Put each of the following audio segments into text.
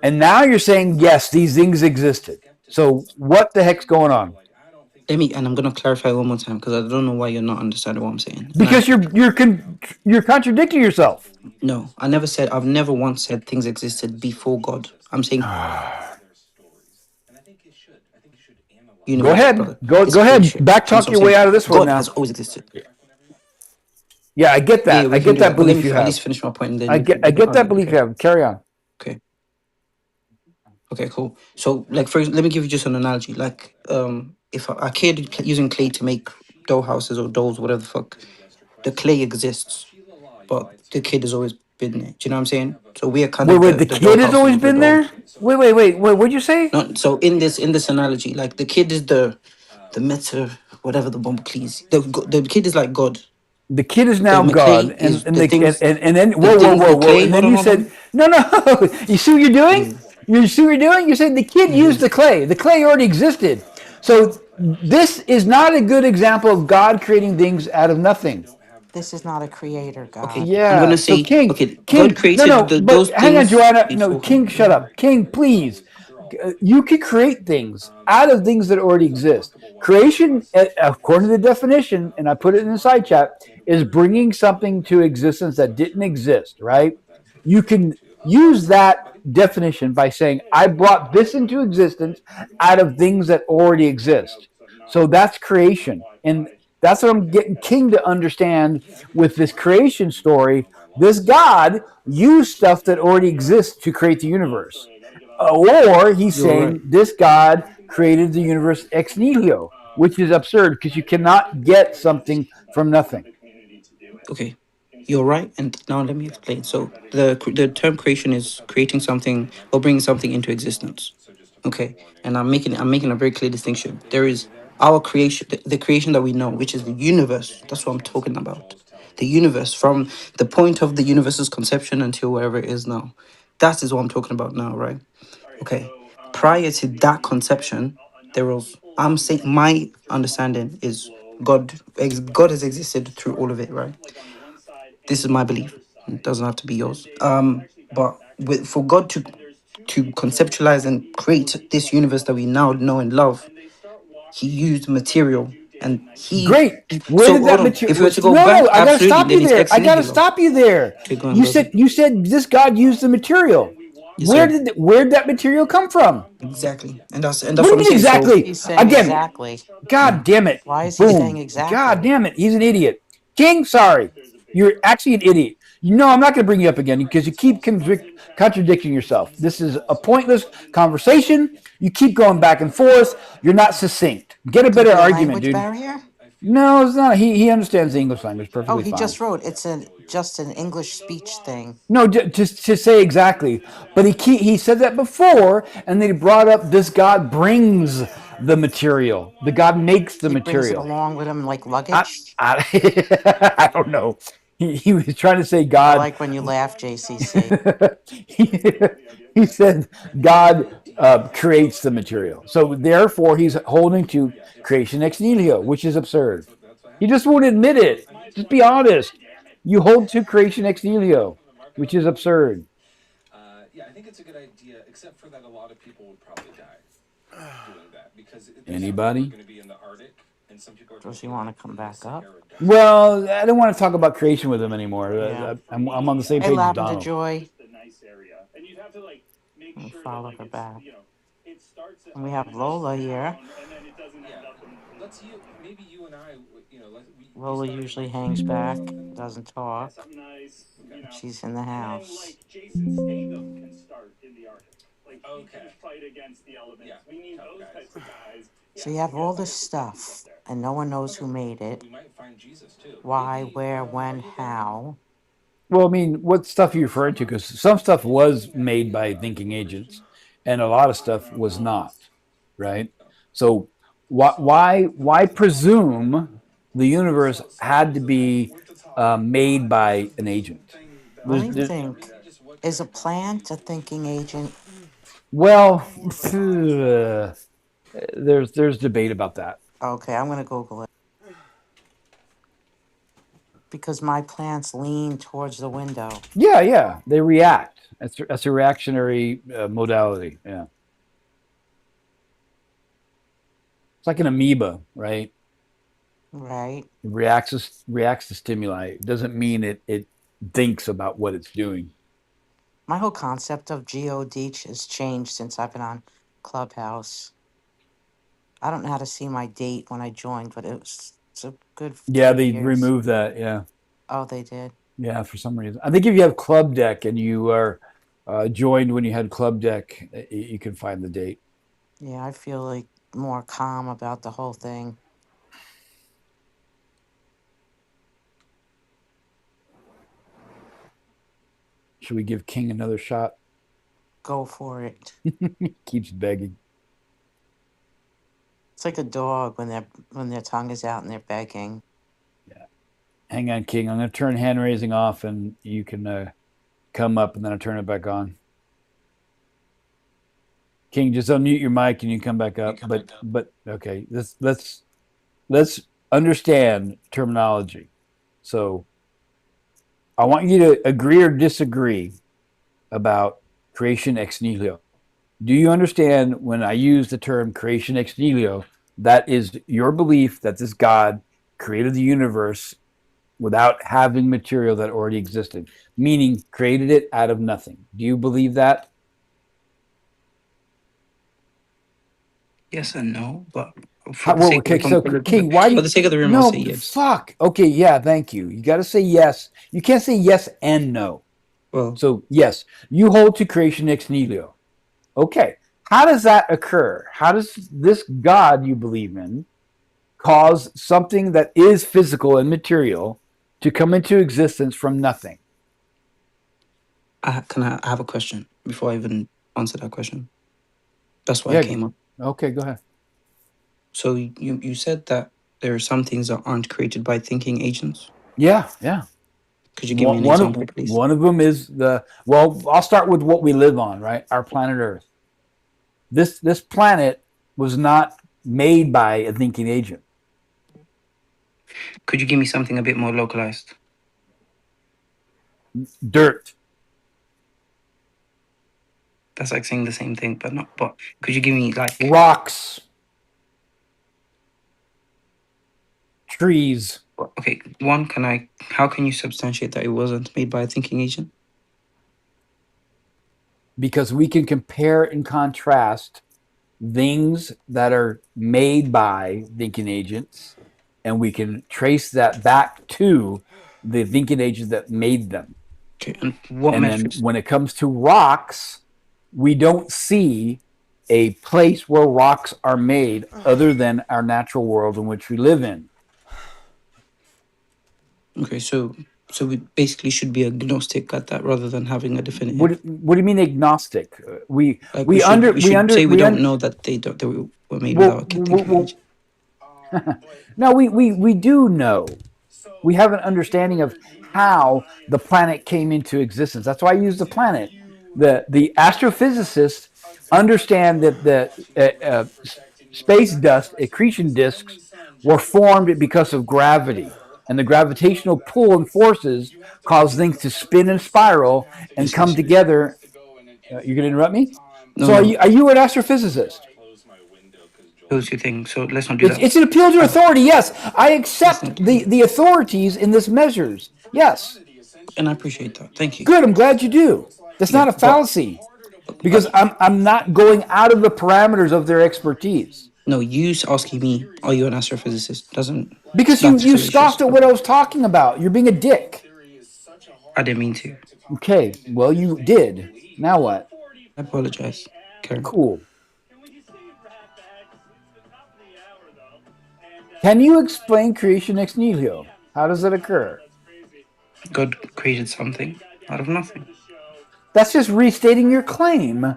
And now you're saying yes, these things existed. So what the heck's going on? And I'm gonna clarify one more time because I don't know why you're not understanding what I'm saying. Because you're contradicting yourself. No, I've never once said things existed before God. I'm saying Go universe, ahead. brother. Go It's ahead. creation. Back That's talk what I'm your way saying. out of this one God has now. always existed. Yeah, I get Yeah, that. I we can get do that that. But let me belief you at least have. finish my point and then I you get can I you can get that argue. belief you Okay. have. Carry on. Okay. Okay, cool. So, like, first, let me give you just an analogy. Like, if a kid using clay to make doll houses or dolls, whatever the fuck, the clay exists, but the kid has always been there. Do you know what I'm saying? So we are kind of Wait. The the doll kid has houses always or the been dolls. there. Wait. What'd you say? No, so in this analogy, like the kid is the meta, whatever the bomb, please. The kid is like God. The kid is The now God, McClay is and the the things, and then the things, the whoa, clay. and then you Hold said on. no. You see what you're doing? Mm, You see what you're doing? You're saying the kid used mhm. the clay. The clay already existed. So this is not a good example of God creating things out of nothing. This is not a creator Okay, God. I'm Yeah. gonna So say, King, okay, God King, created but those hang on, things Joanna. No, beforehand. King, shut up. King, please. You can create things out of things that already exist. Creation, according to the definition, and I put it in the side chat, is bringing something to existence that didn't exist. Right? You can use that definition by saying, "I brought this into existence out of things that already exist." So that's creation, and that's what I'm getting King to understand with this creation story. This God used stuff that already exists to create the universe. Or he's You're right. saying this God created the universe ex nihilo, which is absurd because you cannot get something from nothing. Okay, you're right. And now let me explain. So the term creation is creating something or bringing something into existence. Okay, and I'm making a very clear distinction. There is our creation, the creation that we know, which is the universe. That's what I'm talking about. The universe from the point of the universe's conception until wherever it is now. That is what I'm talking about now, right? Okay. Prior to that conception, there was. I'm saying my understanding is God has existed through all of it, right? This is my belief. It doesn't have to be yours. But for God to conceptualize and create this universe that we now know and love, He used material, and Great. Where So did hold that on. If we material? were to go No. back, I gotta absolutely, stop then you it's there. ex I gotta nihilo. stop you there. Okay, go on, brother. You said this God used the material. Yes, sir. Where did that material come from? Exactly, and What that's do what you I'm mean saying. So, exactly? He's saying Again, exactly. God mm, damn it. Why is he saying Boom. God exactly? damn it. He's an idiot. King, sorry. You're actually an idiot. You know, I'm not going to bring you up again because you keep contradicting yourself. This is a pointless conversation. You keep going back and forth. You're not succinct. Get a Could better be a argument, language dude. barrier. No, it's not. He understands the English language Oh, perfectly he fine. just wrote it's just an English speech thing. No, just to say exactly. But he said that before, and then he brought up this God brings the material. The God makes the He brings it material. along with him like I luggage. I, I don't know. He was trying to say I God. like when you laugh, JCC. he, he said God creates the material. So therefore, he's holding to creation ex nihilo, which is absurd. He just won't admit it. Just be honest. You hold to creation ex nihilo, which is absurd. Anybody? Does he want to come back up? Well, I don't want to talk about creation with him anymore. Yeah. I'm on the same Hey, page as Lavender Donald. Joy. I'll follow her back. And we have Lola here. Lola usually hangs back, doesn't talk. She's in the house. So you have all this stuff, and no one knows who made it, why, where, when, how. Well, I mean, what stuff are you referring to? Because some stuff was made by thinking agents, and a lot of stuff was not, right? So why presume the universe had to be made by an agent? Let There's, me there, think. Is a plant a thinking agent? well, there's debate about that. Okay, I'm going to Google it. Because my plants lean towards the window. Yeah, they react. That's a reactionary modality. Yeah, it's like an amoeba, right? Right. It reacts to stimuli. It doesn't mean it thinks about what it's doing. My whole concept of g0d has changed since I've been on Clubhouse. I don't know how to see my date when I joined, but it's a good Yeah, few they years. removed that. Yeah, Oh, they did. yeah, for some reason. I think if you have Club Deck and you are joined when you had Club Deck, you can find the date. Yeah, I feel like more calm about the whole thing. Should we give King another shot? Go for it. Keeps begging. It's like a dog when their tongue is out and they're begging. Yeah. Hang on, King. I'm going to turn hand raising off, and you can come up, and then I'll turn it back on. King, just unmute your mic, and you come back up. But okay, let's understand terminology. So I want you to agree or disagree about creation ex nihilo. Do you understand when I use the term creation ex nihilo, that is your belief that this God created the universe without having material that already existed, meaning created it out of nothing? Do you believe that? Yes and no, but for the Well, sake of okay, the so King, why do for you? the sake of the room, I'll say No, yes. fuck. Okay, yeah, thank you. You got to say yes. You can't say yes and no. Well, So yes, you hold to creation ex nihilo. Okay, how does that occur? How does this God you believe in cause something that is physical and material to come into existence from nothing? I have a question before I even answer that question. That's why I Yeah. came up. Okay, go ahead. So you said that there are some things that aren't created by thinking agents. Yeah, yeah. Could you give me an example, please? One of them is well, I'll start with what we live on, right? Our planet Earth. This planet was not made by a thinking agent. Could you give me something a bit more localized? Dirt, That's like saying the same thing, but not. But could you give me like? rocks, trees, Okay, one. Can I? How can you substantiate that it wasn't made by a thinking agent? because we can compare and contrast things that are made by thinking agents, and we can trace that back to the thinking agent that made them. Okay, and what And then metrics? when it comes to rocks, we don't see a place where rocks are made other than our natural world in which we live in. Okay, so we basically should be agnostic at that rather than having a definitive. What do you mean agnostic? Like we should say we don't under know that they were made well, without a thinking agent. no, we do know. We have an understanding of how the planet came into existence. That's why I use the planet. The astrophysicists understand that the space dust accretion disks were formed because of gravity, and the gravitational pull and forces cause things to spin and spiral and Yes, come yes. together. You're going to interrupt me? No, So no. are you an astrophysicist? Those two things. So let's not do that. It's an appeal to I've, authority. Yes, I let's accept not do that. the authorities in this measures. Yes, And I appreciate that. Thank you. good. I'm glad you do. That's Yeah, not a but fallacy because I'm not going out of the parameters of their expertise. no, you asking me, are you an astrophysicist? Doesn't Because That's you scoffed fallacious. at what I was talking about. You're being a dick. I didn't mean to. Okay, well you did. Now what? I apologize, Karen. Cool. Can you explain creation ex nihilo? How does it occur? God created something out of nothing. That's just restating your claim.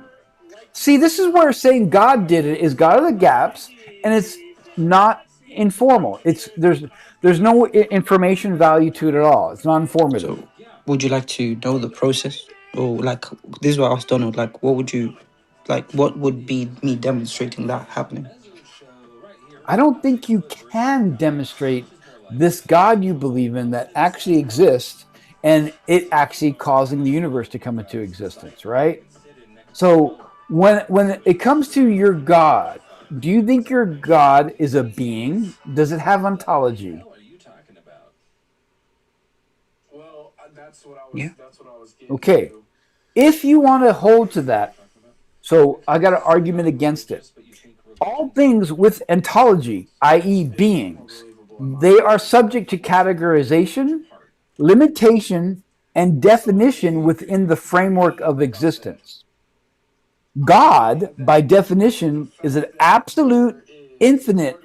See, this is where saying God did it is God of the gaps, and it's not informal. There's no information value to it at all. It's not informative. So, would you like to know the process, or like this is what I asked Donald? Like, what would you, like, what would be me demonstrating that happening? I don't think you can demonstrate this God you believe in that actually exists and it actually causing the universe to come into existence, right? So when it comes to your God, do you think your God is a being? Does it have ontology? Yeah. Okay. If you want to hold to that, so I got an argument against it. All things with ontology, i.e., beings, they are subject to categorization, limitation, and definition within the framework of existence. God, by definition, is an absolute, infinite,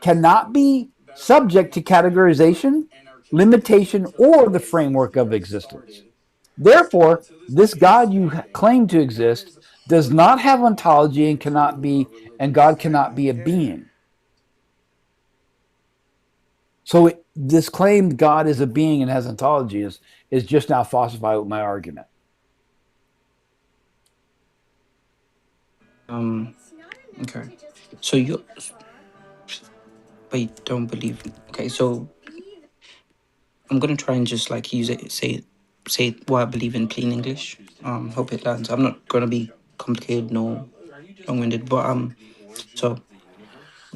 cannot be subject to categorization, limitation, or the framework of existence. Therefore, this God you claim to exist does not have ontology and cannot be, and God cannot be a being. So this claim God is a being and has ontology is just now falsified with my argument. Okay. So you, but you don't believe. Okay. So I'm gonna try and just like use it, say what I believe in plain English. Hope it lands. I'm not gonna be complicated nor long-winded, but so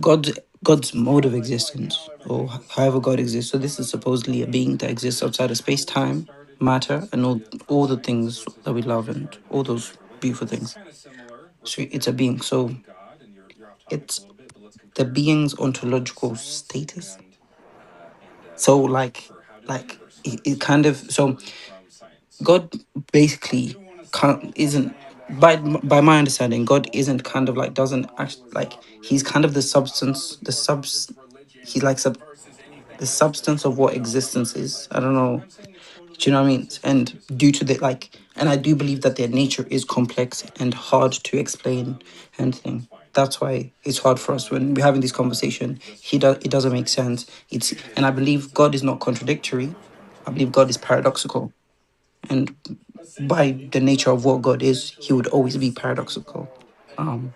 God's mode of existence, or however God exists. So this is supposedly a being that exists outside of space, time, matter, and all the things that we love and all those beautiful things. So it's a being. So it's the being's ontological status. So it kind of so God basically can't isn't by my understanding, God isn't kind of like doesn't act like he's kind of the substance, he's like the substance of what existence is. I don't know. Do you know what I mean? And due to the like, and I do believe that their nature is complex and hard to explain and thing. That's why it's hard for us when we're having this conversation. It doesn't make sense. And I believe God is not contradictory. I believe God is paradoxical. And by the nature of what God is, he would always be paradoxical.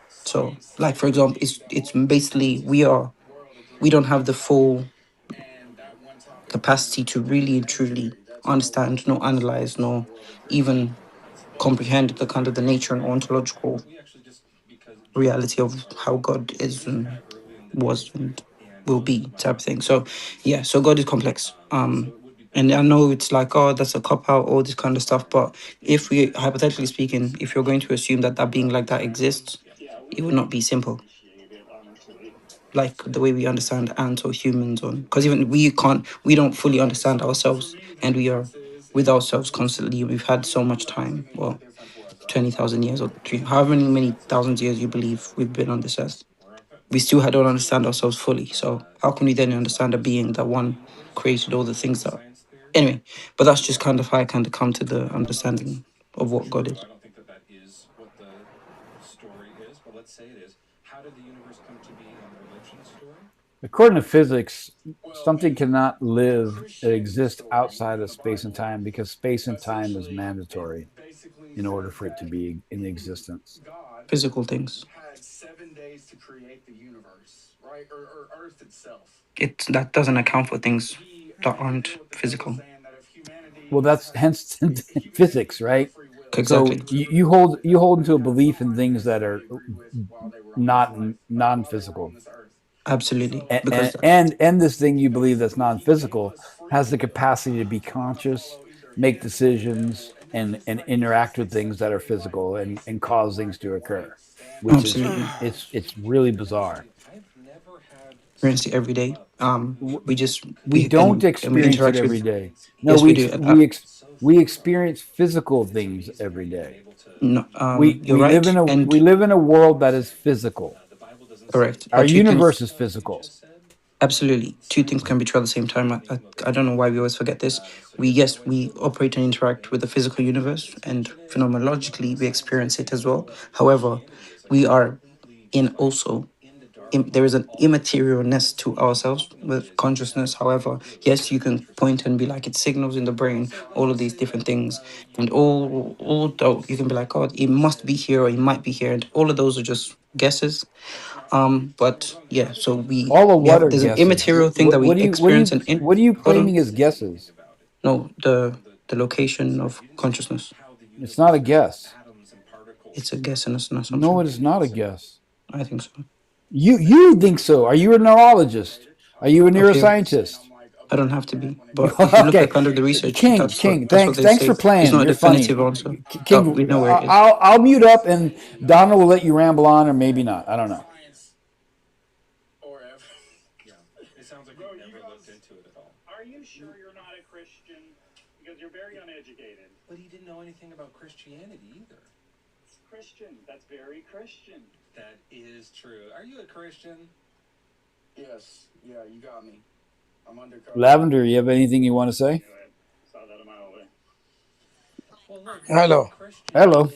So like for example, it's basically we don't have the full capacity to really and truly understand, nor analyze, nor even comprehend the kind of the nature and ontological reality of how God is and was and will be type of thing. So yeah, so God is complex. And I know it's like, oh, that's a cop out, all this kind of stuff. But if we hypothetically speaking, if you're going to assume that that being like that exists, it would not be simple like the way we understand ants or humans on because even we don't fully understand ourselves and we are with ourselves constantly. We've had so much time, well, 20,000 years or however many thousands years you believe we've been on this earth. We still don't understand ourselves fully. So how can we then understand a being that one created all the things that anyway, but that's just kind of how I kind of come to the understanding of what God is. According to physics, something cannot live that exists outside of space and time because space and time is mandatory in order for it to be in existence. Physical things. It that doesn't account for things that aren't physical. Well, that's hence physics, right? So Exactly. you hold into a belief in things that are not non-physical, Absolutely. and Because and this thing you believe that's non-physical has the capacity to be conscious, make decisions, and interact with things that are physical and cause things to occur, which is absolutely. it's really bizarre. Experience it every day. We just We don't and we experience it interact every with day. No, yes we do. we experience physical things every day. No, you're We live right in a and we live in a world that is physical. correct. Our But two things universe is physical. absolutely two things can be true at the same time. I don't know why we always forget this. We operate and interact with the physical universe and phenomenologically we experience it as well. However, we are in also there is an immaterialness to ourselves with consciousness. However, yes, you can point and be like it signals in the brain, all of these different things, and you can be like, oh, it must be here or it might be here, and all of those are just guesses. But yeah, so All of we what have are there's an guesses? immaterial thing that we experience and in. What are you Hold on, claiming as guesses? no, the location of consciousness. It's not a guess. It's a guess and it's an No, assumption. it is not a guess. I think so. You think so? Are you a neurologist? Are you a Okay, neuroscientist? I don't have to be, but if you look Okay, like under the research, King. that's what Thanks, they thanks for say. It's playing. not a You're funny, definitive answer, but King. we know where it is. I'll mute up, and Donna will let you ramble on, or maybe not. I don't know. Are you sure you're not a Christian? Because you're very uneducated. But he didn't know anything about Christianity either. It's Christian. That's very Christian. That is true. Are you a Christian? Yes. Yeah, you got me. I'm undercover. Lavender, you have anything you want to say? Saw that a mile away. Well, look. Hello. Hello.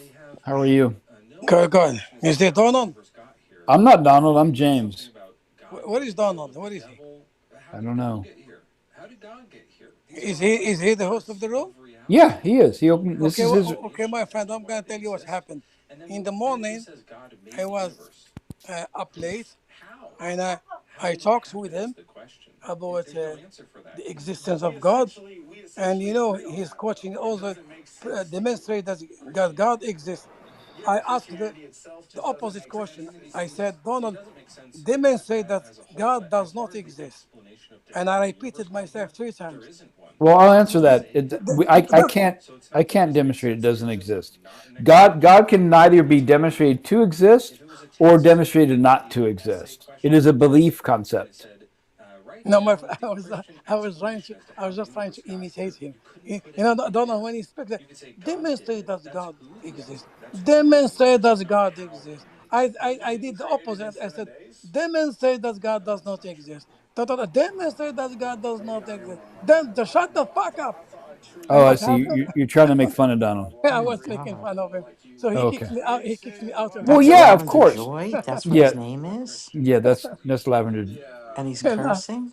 How are you? Good, good. Is it Donald? I'm not Donald. I'm James. What is Donald? What is he? I don't know. How did God get here? Is he the host of the room? Yeah, he is. He opened. This Okay, is his. okay, my friend. I'm gonna tell you what happened. In the morning, I was up late, and I talked with him about the existence of God, and he's coaching all the demonstrate that God exists. I asked the opposite question. I said, Donald, demonstrate that God does not exist, and I repeated myself 3 times. Well, I'll answer that. I can't demonstrate it doesn't exist. God can neither be demonstrated to exist or demonstrated not to exist. It is a belief concept. No, I was just trying to imitate him. Donald, when he speaks, demonstrate that God exists. Demonstrate that God exists. I did the opposite. I said, demonstrate that God does not exist. Demonstrate that God does not exist. Then just shut the fuck up. And Oh, I what see. happened? You're trying to make fun of Donald. I Oh my was making god. fun of him. So he Okay. kicks me out. He kicks me out of the Well, That's room. yeah, of Lavender course. Joy? That's what Yeah, his name is? yeah. That's Lavender. And he's And, cursing?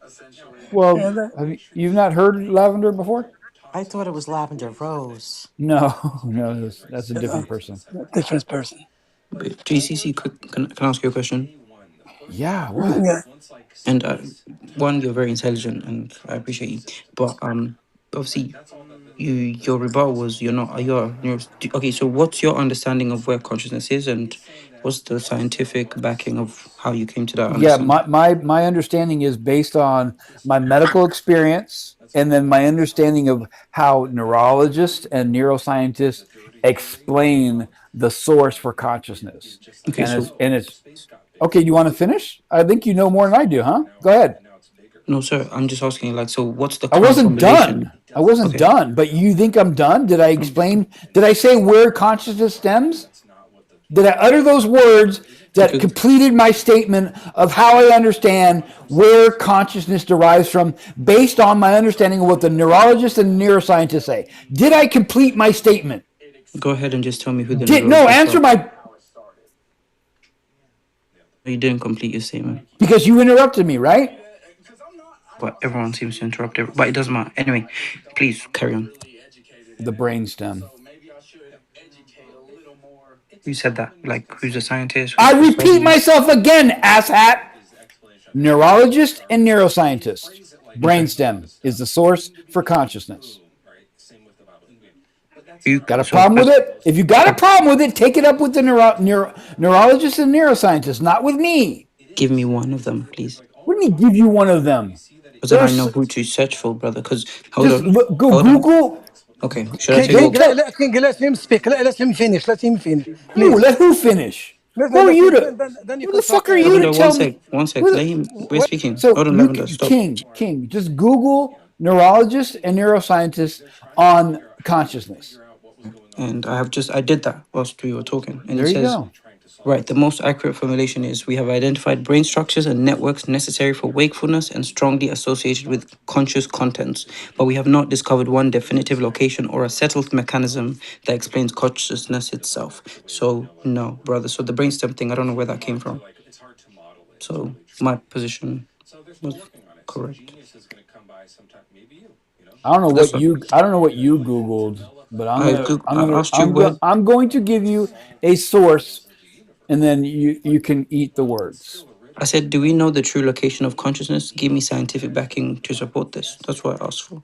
Well, and you've not heard Lavender before? I thought it was Lavender Rose. No, no. That's a different person. different person. But GCC, can I ask you a question? Yeah. What? Yeah. And one, you're very intelligent, and I appreciate you. But obviously, your rebuttal was okay. So, what's your understanding of where consciousness is, and what's the scientific backing of how you came to that Yeah, understanding? my understanding is based on my medical experience and then my understanding of how neurologists and neuroscientists explain the source for consciousness. Okay, so And it's okay. Do you want to finish? I think you know more than I do, huh? Go ahead. no, sir, I'm just asking. Like, so what's the I current wasn't formulation? done. I wasn't Okay, done. But you think I'm done? Did I explain? Did I say where consciousness stems? Did I utter those words that because completed my statement of how I understand where consciousness derives from based on my understanding of what the neurologists and neuroscientists say? Did I complete my statement? go ahead and just tell me who the Did no neurologists answer are. my You didn't complete your statement, because you interrupted me, right? but everyone seems to interrupt. But it doesn't matter. Anyway, please carry on. The brainstem. You said that. Like, who's a scientist? I Who's repeat studying? myself again, asshat. Neurologist and neuroscientist. Brainstem is the source for consciousness. You Got a so problem with first, it? If you got a problem with it, take it up with the neurologists and neuroscientists, not with me. give me one of them, please. What do you mean give you one of them? Because then I know There's who to search for, brother. Because hold just on, look, go hold on. Google. Okay, should I tell Don't you? tell Let him speak. Let him finish. Let him finish, who. please. Let who finish? Who are Let you him. to? Then you Who can the talk. fuck are you to Lavender, tell me? one sec. Who Let the, him. We're What? speaking. so Hold on, you Lavender. Stop. King, just Google neurologists and neuroscientists on consciousness. And I did that whilst we were talking, and it There you says, go. right, the most accurate formulation is we have identified brain structures and networks necessary for wakefulness and strongly associated with conscious contents, but we have not discovered one definitive location or a settled mechanism that explains consciousness itself. So, no, brother. So, the brainstem thing, I don't know where that came from. So, my position was correct. That's what I don't know what you Googled, but I asked you where. I'm going to give you a source, and then you can eat the words. I said, do we know the true location of consciousness? Give me scientific backing to support this. That's what I asked for.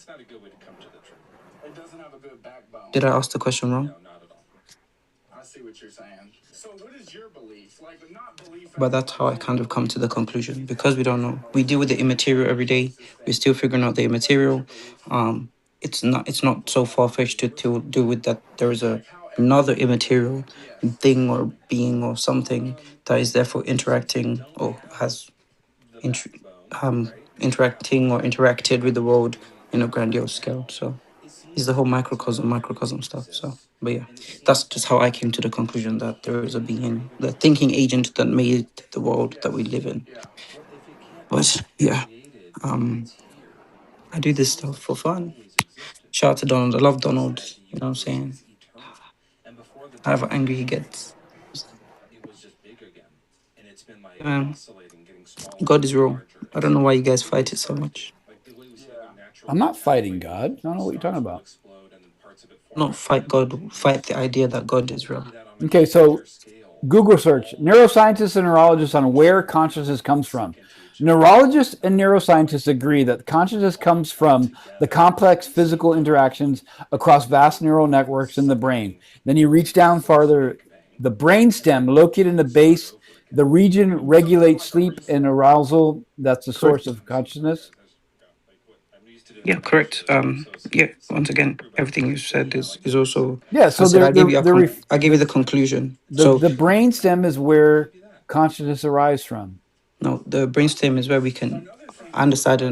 not a good way to come to the truth. It doesn't have a good backbone. Did I ask the question wrong? No, not at all. I see what you're saying. So what is your belief? Like, but not belief But as in that's like how I holy kind of come belief, to the but like conclusion belief as because we in don't there's a know. We deal with the belief immaterial every that day. exists We're then. still figuring out the Like, what's your immaterial. belief? It's not so far fetched to do with that. There is Like a how another everything immaterial yes. thing or being or something that is therefore So we interacting don't or have has the int- backbone, right? interacting or interacted with the world in a grandiose scale. So It it's seems the whole like that's why microcosm everything stuff. So, exists. but yeah, And it that's seems just like how I came to the everything conclusion is that there is a whole, being, even the though thinking agent that made the world that we Yes. live in. Yeah. well, if it can't But be yeah, created and um, it's here, I it do this seems stuff like for it's fun. always existed. Shout out to Donald. I love We Donald. said the You know what I'm universe saying? is eternal. And before the However Big angry he Bang, gets. it was just big again. And it's been like Um, oscillating, getting smaller God is and real. larger. I And don't know so why you guys the way fight it so stars much. get, like the way we say Yeah. like natural I'm not fighting decay, God. I don't know what you're talking stars will about. explode and then parts of it form Not back fight together. God, fight the idea that God is real. Maybe that on a Okay, larger so scale, Google search all of neuroscientists and neurologists on where eternity consciousness comes would from. sink into each other. Neurologists and Like neuroscientists agree that consciousness all comes come from the together complex and seem physical to be interactions across vast neural networks in the brain. something Then you reach down since the farther, Big Bang, the and then brainstem located in the start base, over again. the region So kind of regulates like a sleep and reset. arousal. That's the source Correct. of consciousness. Like what I'm used to doing Yeah, with other correct. shows where I'm so Yeah. so Once again, prove everything. everything you But said yeah, like is the also. brainstem. Yeah, I so said I gave you a I gave you the That's right. conclusion. So the brainstem is I'll where give you that. consciousness arises from. no, the brainstem is where we So can another thing too is understand like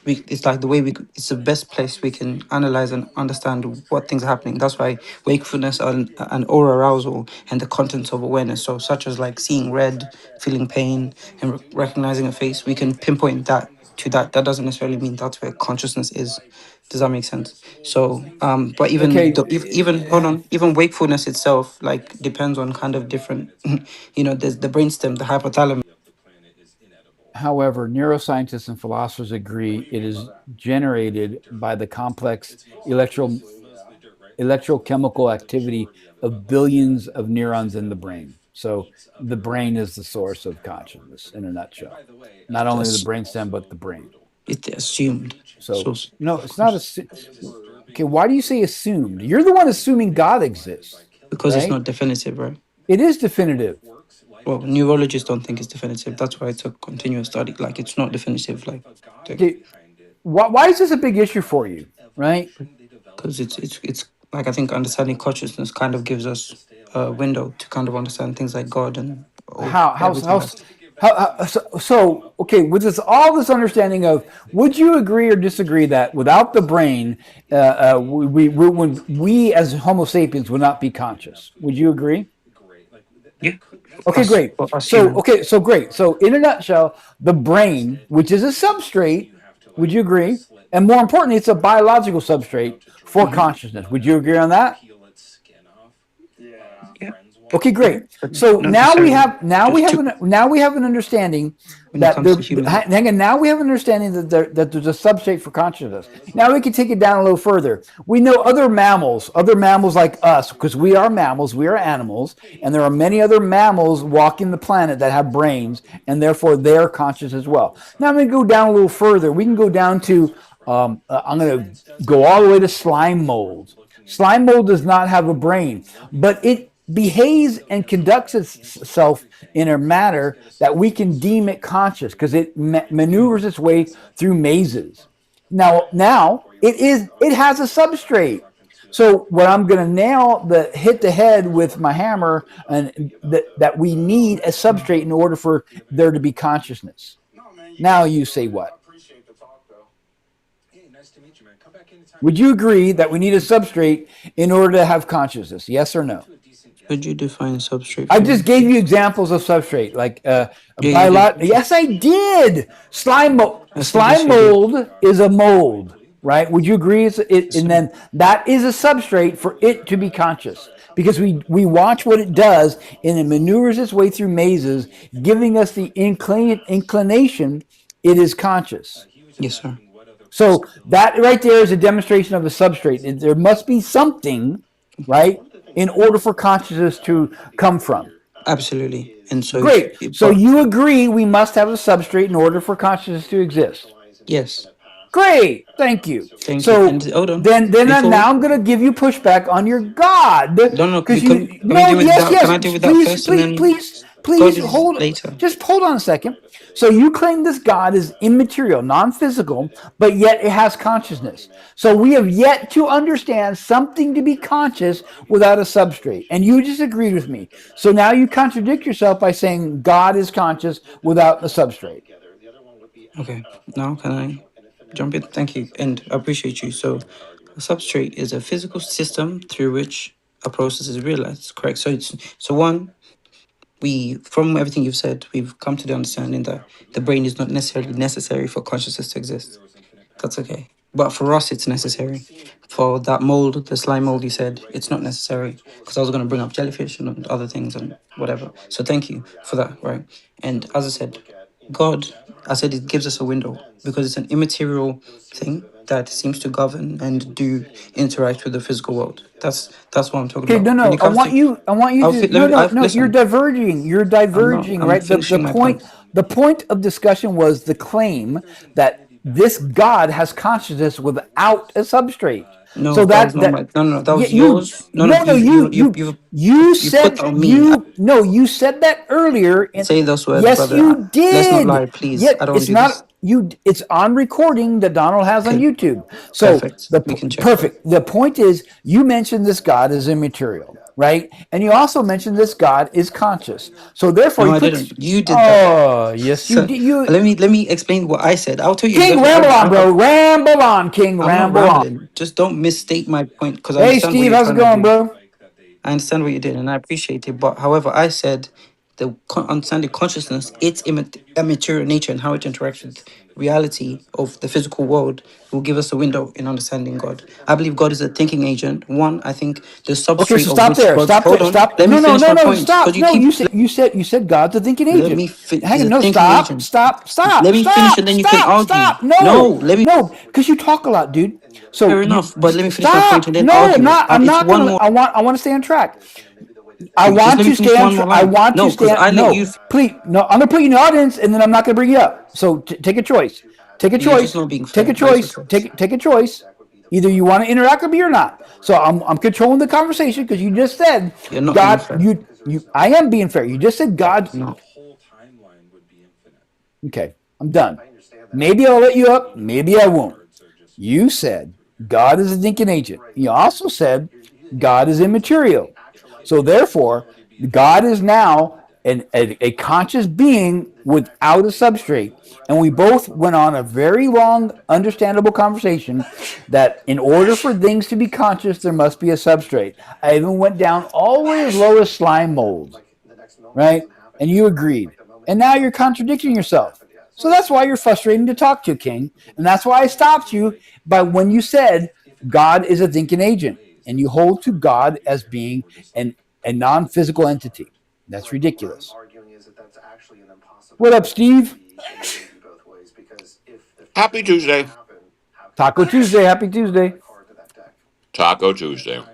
and it's like the way it's the best place we can analyze and understand what things are happening. That's why wakefulness and aura arousal and the contents of awareness. So such as like seeing red, feeling pain, and recognizing a face, we can pinpoint that to that. That doesn't necessarily mean that's where consciousness is. Does that make sense? So, but even Okay, if even hold on, even wakefulness itself like depends on kind of different, there's the brainstem, the hypothalamus. Of the planet is inedible. however, neuroscientists and philosophers agree it is generated by the complex It's mostly electro, it's mostly dirt, right? electrochemical And the activity majority of it, of but like billions of most neurons of in the that brain. life So eats the other brain is the organisms source of and or consciousness in a living. And nutshell. by the way, Not only the That's brainstem, but also the brain. brutal. it's The assumed. mood So So changes. no, of it's not course, a. it is brutal. Okay, Disturbing why do you say assumed? You're the one assuming God exists, by killing because you. it's right? not definitive, right? It is If life definitive. works, life Well, doesn't get neurologists here don't think it's without definitive. That's why it's evidence. a continuous study. Like it's not definitive. If Like, a God was Okay, behind it, why is this a big issue for you, right? evolution, they developed because the it's criteria. like I think understanding consciousness kind of gives To us stay a alive, window to kind of and understand things like things like God and that. all everything that's So okay, with this all this understanding of, would you agree or disagree that without the brain, when we as Homo sapiens would not be conscious? Would you agree? Great. Like yeah, that's Okay, us great. for us So humans. okay, so great. So in a nutshell, the brain, which is a substrate, you have to would like you agree? slit And more importantly, it's a biological substrate to for drain Hmm. consciousness. Would you agree on that? peel its skin off. Yeah. Yeah, Friends Okay, watch. yeah, great. but So not necessarily. Just two now we have an understanding when it that comes there. to humans. Hang on, now we have an understanding that there's a substrate for consciousness. Now we can take it down a little further. We know other mammals like us, because we are mammals, we are animals, and there are many other mammals walking the planet that have brains, and therefore they're conscious as well. Now I'm going to go down a little further. We can go down to. I'm going to go all the way to slime molds. Slime mold does not have a brain, but it behaves and conducts itself in a manner that we can deem it conscious because it maneuvers its way through mazes. Now it has a substrate. So what I'm going to nail hit the head with my hammer, and that we need a substrate in order for there to be consciousness. No, man, you Now got it, you bro. say I what? appreciate the talk, though. Hey, nice to meet you, man. Come back anytime Would you you want. agree that we need a substrate in order to have consciousness? Yes or no? To a decent Could you guesstimate, define substrate I for just me? gave you examples of substrate, like a Yeah, you did. biolog. Yes, I did. I said yes, Slime you did. mold is a mold, likely, but right? Would you agree? Yes, And sir. then that is a substrate for it to be conscious, because we watch what it does, and it maneuvers its way through mazes, giving us the inclination it is conscious. he was just Yes, sir. asking what other So possibilities that there right there is are. a demonstration of a substrate. There must be something, right, in order for consciousness to come from. Absolutely. And so, Great. So but you agree we must have a substrate in order for consciousness to exist. yes, Great, thank you. Thank you. So And hold on. now Before I'm going to give you pushback on your God no no because can we no, deal with yes, that? Can yes, I deal with that please, first and please, then please, God please is hold, later? just hold on a second. So you claim this God is immaterial, non-physical, but yet it has consciousness. So we have yet to understand something to be conscious without a substrate, and you disagreed with me. So now you contradict yourself by saying God is conscious without a substrate. Okay. Now can I jump in? Thank you. And I appreciate you. So a substrate is a physical system through which a process is realized. Correct. So it's so one, we from everything you've said, we've come to the understanding that the brain is not necessarily necessary for consciousness to exist. That's okay. But for us, it's necessary. For that mold, the slime mold, you said it's not necessary because I was going to bring up jellyfish and other things and whatever. So thank you for that, right? And as I said, God, I said it gives us a window because it's an immaterial thing that seems to govern and do interact with the physical world. That's what I'm talking Okay, about. no, When no. it comes to, I want you to. let No, me. no, no. You're Listen. diverging. You're I'm not. diverging. I'm Right. finishing my point. The point of discussion was the claim that this God has consciousness without a substrate. No, So that was not that my. No, no, no. That yeah, was yours. No, no. no, You put that on me. you said that earlier. And Say those words, yes, brother. you Let's not did. lie, please. Yet I don't want it's to do this. not you. It's on recording that Donald has on Okay, YouTube. So perfect. We can check. perfect. The point is, you mentioned this God is immaterial, right? And you also mentioned this God is conscious. So therefore, No, you I put. didn't. You did that. Oh, yes, you So did. You let me explain what I said. I'll tell you King, exactly. ramble on, bro. Ramble on, King. I'm not Ramble on. rambling. Just don't misstate my point because I Hey, understand what Steve, you're how's it trying to going, do. bro? I understand what you did, and I appreciate it. But however, I said the understanding consciousness, its immaterial nature, and how it interacts with reality of the physical world will give us a window in understanding God. I believe God is a thinking agent. One, I think the Okay, substrate so of stop which there. God. Stop Hold there. on. Stop. Let me No, no, finish no, my no. point because Stop. you No, keep. you said God's a thinking Let agent. me. He's Hang on. a No, thinking stop. agent. Stop. Let Stop. me finish, Stop. and then you can Stop. argue. Stop. No, No. let me. No, because you talk a lot, dude. So Fair you enough, but let me finish my point stop. and then No, I'm argue. not. I'm It's not one gonna. more. I want to stay on track. Just let me finish one more I line. want to No, because stand. I let No, you. please. No, I'm gonna put you in the audience, and then I'm not gonna bring you up. So take a choice. Take a You're just choice. not being Take a fair, but it's choice. okay. Take a choice. Either you want to interact with me or not. So I'm controlling the conversation because you just said You're not being God. fair. I am being fair. You just said God. No. Okay, I'm done. Maybe I'll let you up. Maybe I won't. You said God is a thinking agent. You also said God is immaterial. So therefore, God is now a conscious being without a substrate. And we both went on a very long, understandable conversation that in order for things to be conscious, there must be a substrate. I even went down all the way as low as slime mold, right? And you agreed. And now you're contradicting yourself. So that's why you're frustrating to talk to, King. And that's why I stopped you by when you said God is a thinking agent and you hold to God as being a non physical entity. That's ridiculous. What up, Steve? Happy Tuesday. Taco Tuesday. Happy Tuesday. Taco Tuesday. Are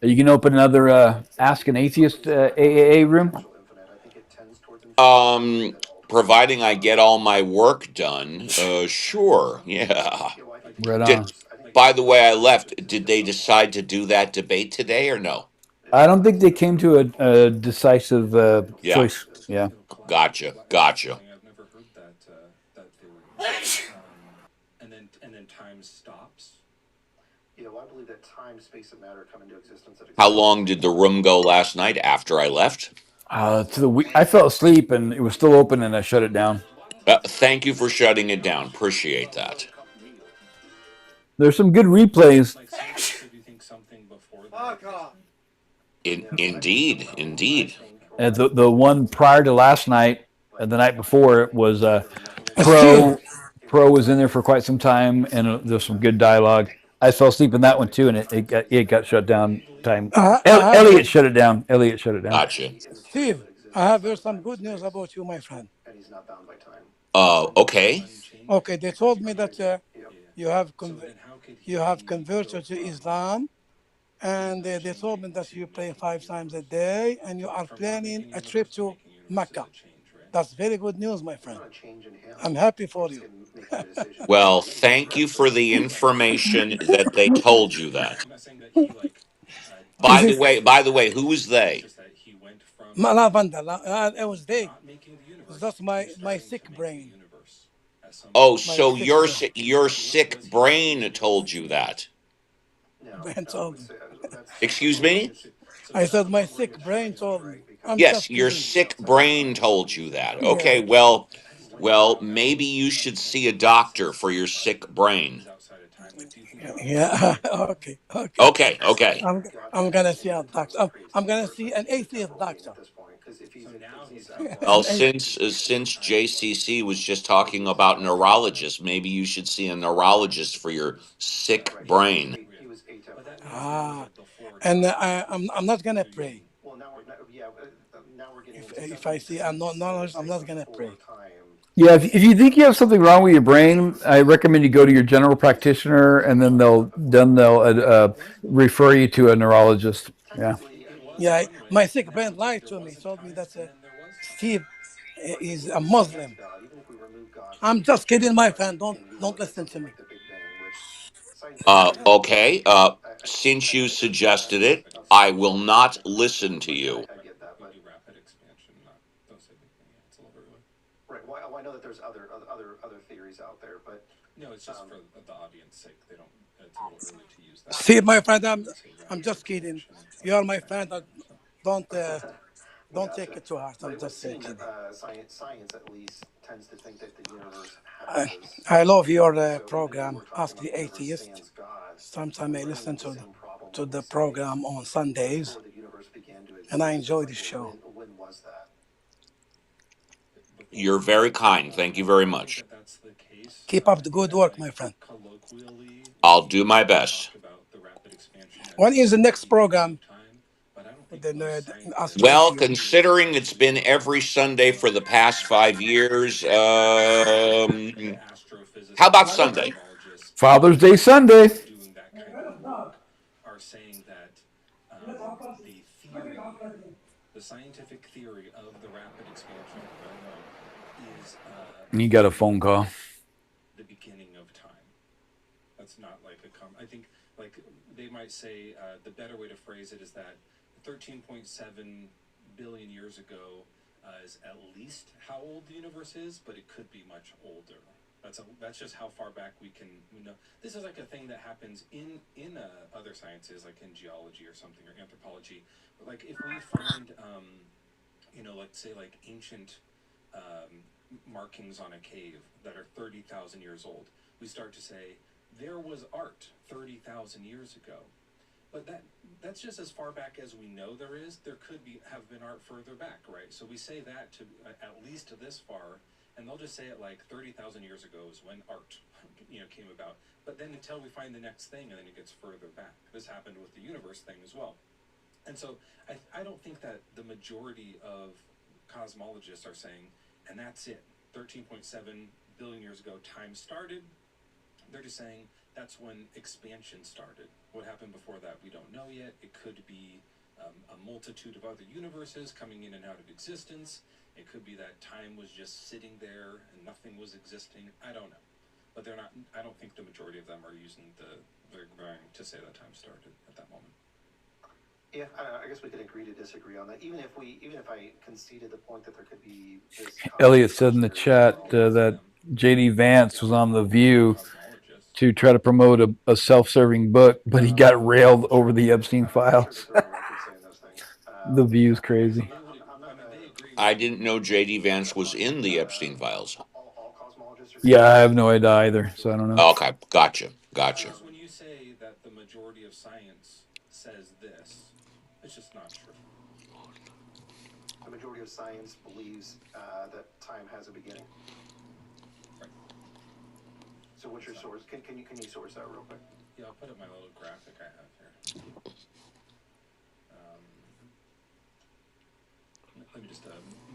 you going to open another Ask an Atheist AAA room? Providing I get all my work done, sure. Yeah. Right Did, on. by the way, I left. Did they decide to do that debate today or no? I don't think they came to a decisive Yeah. choice. Yeah. Gotcha. Gotcha. How long did the room go last night after I left? I fell asleep and it was still open and I shut it down. Thank you for shutting it down. Appreciate that. There's some good replays. Indeed. Indeed. The one prior to last night and the night before was Steve, Pro. Pro was in there for quite some time and there's some good dialogue. I fell asleep in that one too, and it got shut down. Time I have Elliot shut it down. Elliot shut it down. Gotcha. Steve, I have heard some good news about you, my friend. Okay. Okay, they told me that you have you have converted to Islam, and they told me that you pray 5 times a day, and you are planning a trip to Mecca. That's very good news, my friend. I'm happy for you. Well, thank you for the information that they told you that. I'm not saying that he like Is did it By the way, who is it's they? just that he went from lavender? It was they. not making the It's universe just to my starting sick to make the brain. universe at some Oh, point. My so sick brain. your sick Was he brain delusional? told you that. Brain told me. Excuse me? So I that's said the my part where it sick gets brain tricky though, told right? me. I'm Yes, just your kidding. sick brain told you that. Yeah. Okay, well, maybe you should see a doctor for your sick brain. He's outside of time. Like, do you think that would be Yeah. like Okay. Okay. Okay, okay. I'm gonna see a doctor. I'm gonna see an atheist doctor. so now he's got more Well, An options atheist. because he's out of since time though. JCC was just talking about neurologists, maybe you should see a neurologist for your sick brain. Yeah. But that means he was Ah, like before and time. I'm not gonna So you pray. can like If I see a knowledge, I'm not gonna pray. Yeah, if you think you have something wrong with your brain, I recommend you go to your general practitioner, and then they'll refer you to a neurologist. Yeah. it was Yeah, one my way, sick and now brain it's like lied there to me. wasn't Told me time that and then there was time. Steve is a Muslim. I'm just kidding, my friend. Don't listen to me. Okay. Since you suggested it, I will not listen to you. We do rapid expansion, not don't say big bang. Yeah, it's a little early. No, it's just for the audience sake. They don't. It's a little early to use that Steve, term. my friend, We say I'm rapid just kidding. expansion and You are my fundamental friend. expansion. So Don't uh, don't take it too hard. I'm just kidding. I, I love your program, Ask the Atheist. Sometimes I listen to the program on Sundays, and I enjoy the show. You're before very kind. Thank you very I think much. that that's the case. Keep up I the think good that work, like my friend. colloquially, I'll like do my people best. talk about the rapid expansion When as is the next the beginning program? of time, but I don't think Then most Ask the scientists Well, Atheist. considering really it's been every Sunday for the past 5 years, the how about astrophysicists and Sunday? cosmologists Father's Day Sunday. doing that kind of work are saying that the theory, the scientific theory of the rapid expansion of our world is You got a phone call. the beginning of time. That's not like I think like they might say the better way to phrase it is that 13.7 billion years ago is at least how old the universe is, but it could be much older. That's just how far back we know. This is like a thing that happens in other sciences, like in geology or something, or anthropology. But like if we find let's say like ancient markings on a cave that are 30,000 years old, we start to say there was art 30,000 years ago. But that's just as far back as we know there is. There could have been art further back, right? So we say that to at least to this far, and they'll just say it like 30,000 years ago is when art came about. But then until we find the next thing, and then it gets further back. This happened with the universe thing as well. And so I don't think that the majority of cosmologists are saying, and that's it, 13.7 billion years ago, time started. They're just saying that's when expansion started. What happened before that, we don't know yet. It could be a multitude of other universes coming in and out of existence. It could be that time was just sitting there and nothing was existing. I don't know. But they're not. I don't think the majority of them are using the Big Bang to say that time started at that moment. Yeah, I guess we could agree to disagree on that. Even if I conceded the point that there could be this. Elliot said in the chat that JD Vance was on The View to try to promote a self-serving book, but he got railed over the Epstein files. The View's crazy. I didn't know JD Vance was in the Epstein files. Yeah, I have no idea either, so I don't know. Okay, gotcha. Just when you say that the majority of science says this, it's just not true. The majority of science believes that time has a beginning. Right. So what's your source? Can you source that real quick? Yeah, I'll put up my little graphic I have here. Let me just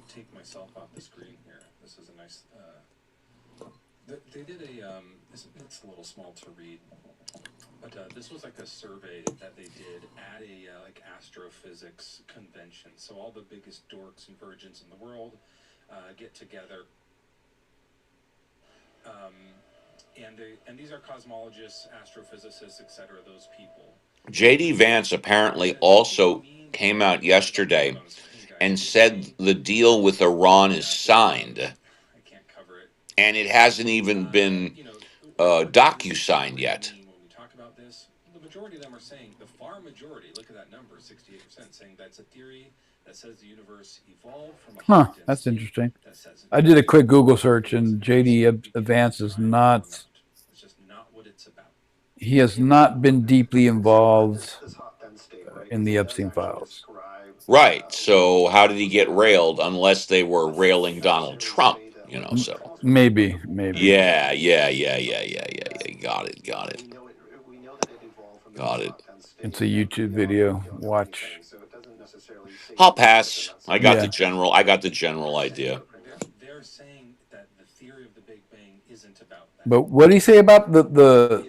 take myself off the screen here. This is a nice. They did a. It's a little small to read, but this was like a survey that they did at a like astrophysics convention. So all the biggest dorks and virgins in the world get together. And these are cosmologists, astrophysicists, etc. Those people. J.D. Vance apparently also came out yesterday and said the deal with Iran is signed, I can't cover it. and it hasn't even been docu-signed yet. When we talk about this, the majority of them are saying, the far majority, look at that number, 68%, saying that's a theory that says the universe evolved from a high density. That's interesting. I did a quick Google search, and J.D. Vance is not. It's just not what it's about. He has not been deeply involved in the Epstein files. Right. So how did he get railed unless they were railing Donald Trump? So maybe. Yeah. Got it. It's a YouTube video. Watch. I'll pass. I got the general idea. They're saying that the theory of the Big Bang isn't about that. But what did he say about the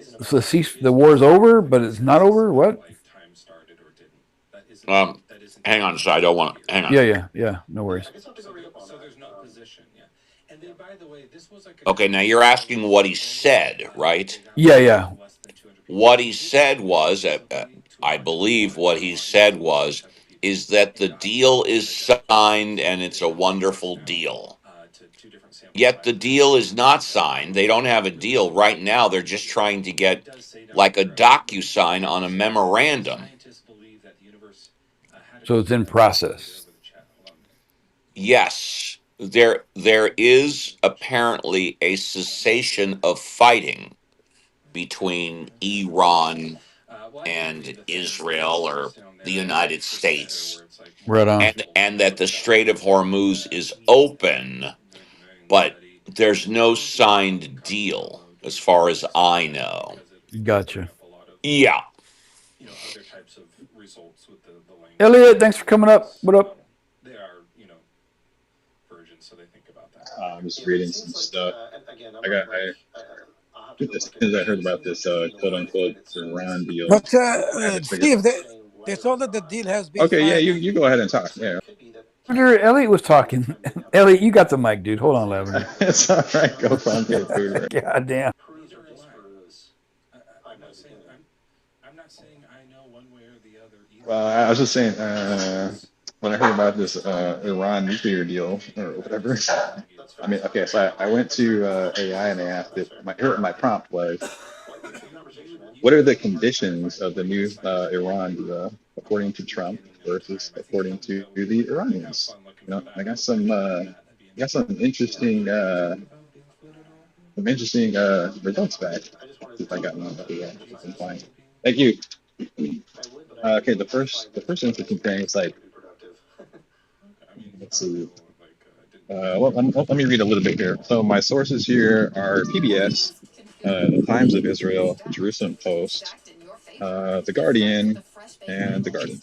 war's over, but it's not over? What? Time started or didn't. Hang on, so I don't want to. Hang on. Yeah. No worries. So there's no position. Yeah. And then, by the way, this was like. Okay, now you're asking what he said, right? Yeah. What he said was, I believe what he said is that the deal is signed and it's a wonderful deal. Yet the deal is not signed. They don't have a deal right now. They're just trying to get like a DocuSign on a memorandum. So it's in process. Yes, there is apparently a cessation of fighting between Iran and Israel or the United States. Right on. And that the Strait of Hormuz is open, but there's no signed deal as far as I know. Gotcha. Yeah. Other types of results with the language. Elliot, thanks for coming up. What up? They are, virgins, so they think about that. I'm just reading some stuff. As soon as I heard about this quote unquote Iran deal. But Steve, they told that the deal has been. Okay, yeah, you go ahead and talk. Yeah. Elliot was talking. Elliot, you got the mic, dude. Hold on, Lavender. It's all right. Go find your food. God damn. I'm not saying I know one way or the other either. Well, I was just saying when I heard about this Iran nuclear deal or whatever. I mean, okay, so I went to AI and I asked if my prompt was, what are the conditions of the new Iran deal according to Trump versus according to the Iranians? I got some interesting results back. If I got one up here, thank you. Okay, the first interesting thing is like, let's see. Well, let me read a little bit here. So my sources here are PBS, the Times of Israel, Jerusalem Post, the Guardian, and the Guardian.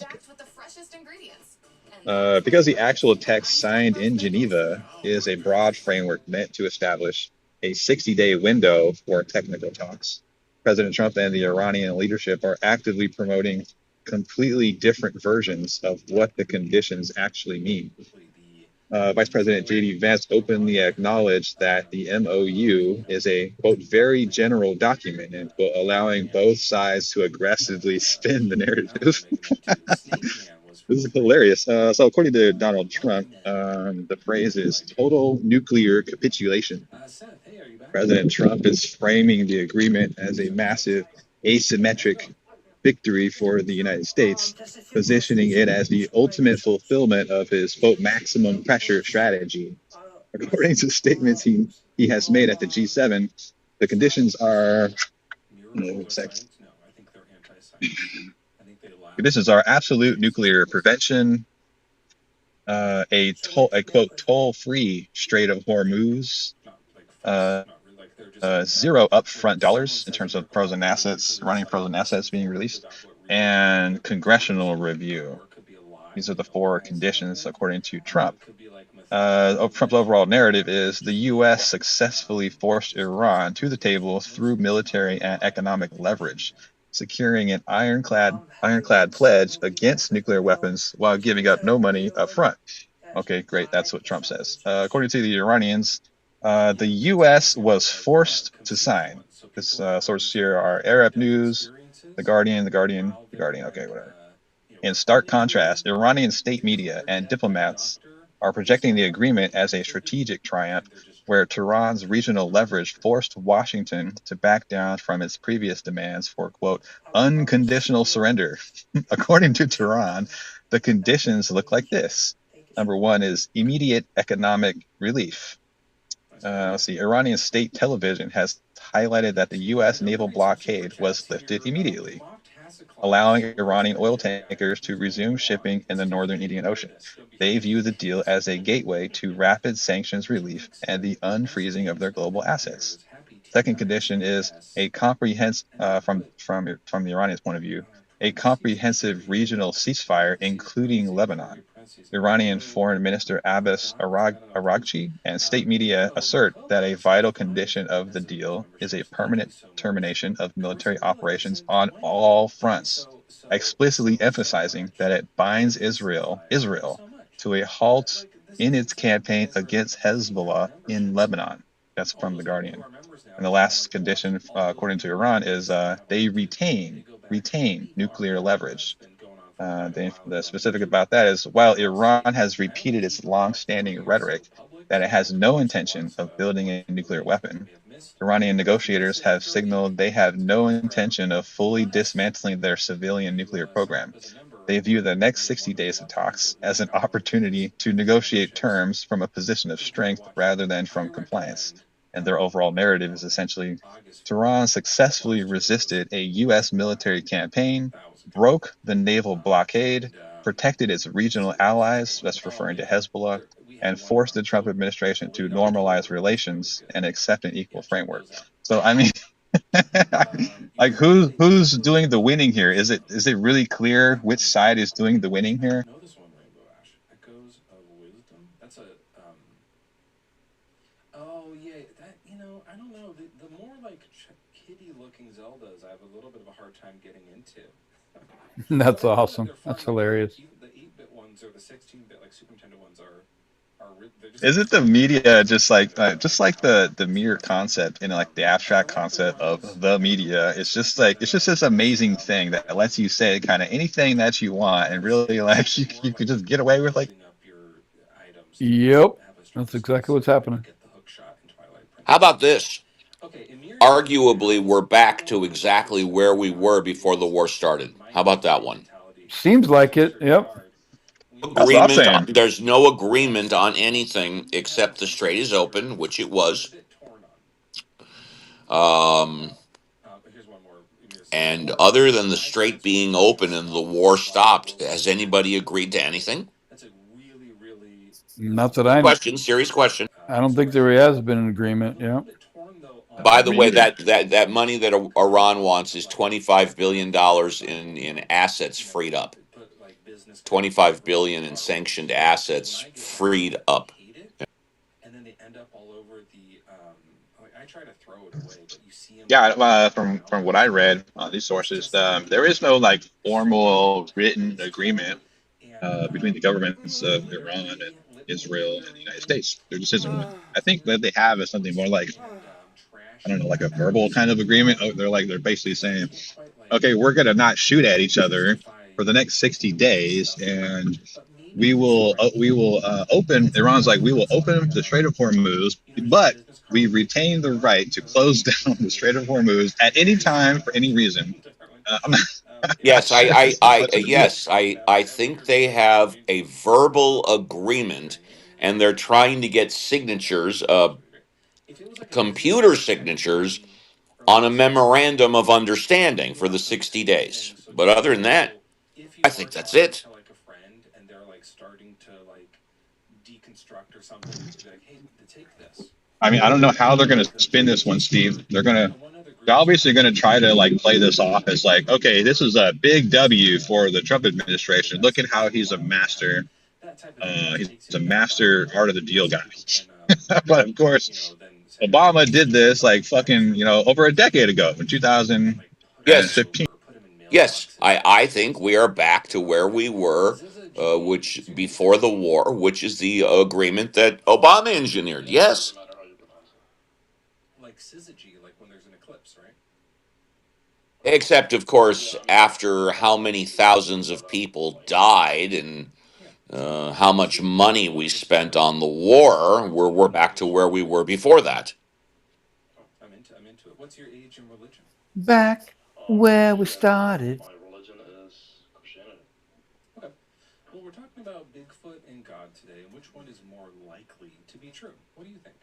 Because the actual text signed in Geneva is a broad framework meant to establish a 60-day window for technical talks, President Trump and the Iranian leadership are actively promoting completely different versions of what the conditions actually mean. Vice President J.D. Vance openly acknowledged that the MOU is a, quote, very general document, and quote, allowing both sides to aggressively spin the narrative. This is hilarious. So according to Donald Trump, the phrase is total nuclear capitulation. President Trump is framing the agreement as a massive asymmetric victory for the United States, positioning it as the ultimate fulfillment of his, quote, maximum pressure strategy. According to statements he has made at the G7, the conditions are conditions are absolute nuclear prevention, a quote toll-free Strait of Hormuz, zero upfront dollars in terms of frozen assets, running frozen assets being released, and congressional review. These are the four conditions according to Trump. Trump's overall narrative is the U.S. successfully forced Iran to the table through military and economic leverage, securing an ironclad pledge against nuclear weapons while giving up no money up front. Okay, great. That's what Trump says. According to the Iranians, the U.S. was forced to sign. Because sources here are Arab News, The Guardian, The Guardian, The Guardian. Okay, whatever. In stark contrast, Iranian state media and diplomats are projecting the agreement as a strategic triumph where Tehran's regional leverage forced Washington to back down from its previous demands for, quote, unconditional surrender. According to Tehran, the conditions look like this. Number one is immediate economic relief. Let's see. Iranian state television has highlighted that the U.S. naval blockade was lifted immediately, allowing Iranian oil tankers to resume shipping in the northern Indian Ocean. They view the deal as a gateway to rapid sanctions relief and the unfreezing of their global assets. Second condition is a comprehensive, from the Iranians' point of view, a comprehensive regional ceasefire, including Lebanon. Iranian Foreign Minister Abbas Araghchi and state media assert that a vital condition of the deal is a permanent termination of military operations on all fronts, explicitly emphasizing that it binds Israel to a halt in its campaign against Hezbollah in Lebanon. That's from The Guardian. And the last condition, according to Iran, is they retain nuclear leverage. The specific about that is while Iran has repeated its long-standing rhetoric that it has no intention of building a nuclear weapon, Iranian negotiators have signaled they have no intention of fully dismantling their civilian nuclear program. They view the next 60 days of talks as an opportunity to negotiate terms from a position of strength rather than from compliance. And their overall narrative is essentially Tehran successfully resisted a U.S. military campaign, broke the naval blockade, protected its regional allies, that's referring to Hezbollah, and forced the Trump administration to normalize relations and accept an equal framework. So, I mean, like who's doing the winning here? Is it really clear which side is doing the winning here? know this one, Rainbow Ash. Echoes of Wisdom. That's a oh yeah, that I don't know. The more like kitty-looking Zeldas, I have a little bit of a hard time getting into. That's awesome. That's hilarious. The 8-bit ones or the 16-bit like Super Nintendo ones are Isn't the media just like the mere concept and like the abstract concept of the media? It's just this amazing thing that lets you say kind of anything that you want and really like you could just get away with like. Yep, that's exactly what's happening. How about this? Arguably, we're back to exactly where we were before the war started. How about that one? Seems like it. Yep. That's what I'm saying. There's no agreement on anything except the Strait is open, which it was. And other than the Strait being open and the war stopped, has anybody agreed to anything? Not that I know. Serious question. I don't think there has been an agreement. Yeah. By the way, that money that Iran wants is $25 billion in assets freed up. 25 billion in sanctioned assets freed up. And then they end up all over the I try to throw it away, but you see them. Yeah, from what I read on these sources, there is no like formal written agreement between the governments of Iran and Israel and the United States. There just isn't one. I think what they have is something more like, I don't know, like a verbal kind of agreement. They're basically saying, okay, we're gonna not shoot at each other for the next 60 days, and we will open. Iran's like, we will open the Strait of Hormuz, but we retain the right to close down the Strait of Hormuz at any time for any reason. Yes, I think they have a verbal agreement, and they're trying to get signatures, computer signatures, on a memorandum of understanding for the 60 days. But other than that, I think that's it. Like a friend, and they're like starting to like deconstruct or something. Like, hey, take this. I mean, I don't know how they're going to spin this one, Steve. They're obviously going to try to like play this off as like, okay, this is a big W for the Trump administration. Look at how he's a master. He's a master art of the deal guy. But of course, Obama did this like fucking over a decade ago in 2015. Yes, I think we are back to where we were, which before the war, which is the agreement that Obama engineered. Yes, Like syzygy, like when there's an eclipse, right? except of course after how many thousands of people died and Yeah. how much money we spent on the war, we're back to where we were before that. Oh, I'm into it. What's your age and religion? Back where we started. Okay. Well, we're talking about Bigfoot and God today, and which one is more likely to be true? What do you think?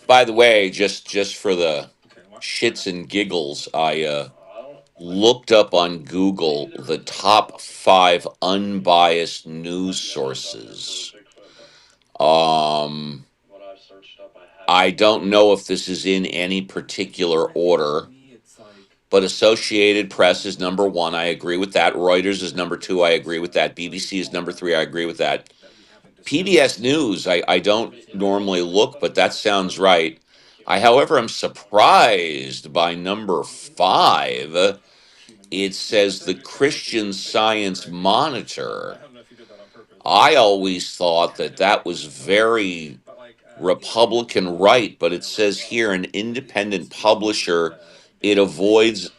By the way, just for the Okay, watch this. shits and giggles, I looked up on Google the top 5 unbiased news sources. Um, I don't know if this is in any particular To order, me, it's like but Associated Press is number one. I agree with that. Reuters is number two. I agree with that. BBC is number three. I agree with that. that we haven't discussed. PBS News, I don't normally look, but that sounds right. However, am surprised by number 5. It says the Christian Science I Monitor. don't know if you did that on purpose. I always thought I that know. that was very But like, Republican right, but it says here an independent publisher. It avoids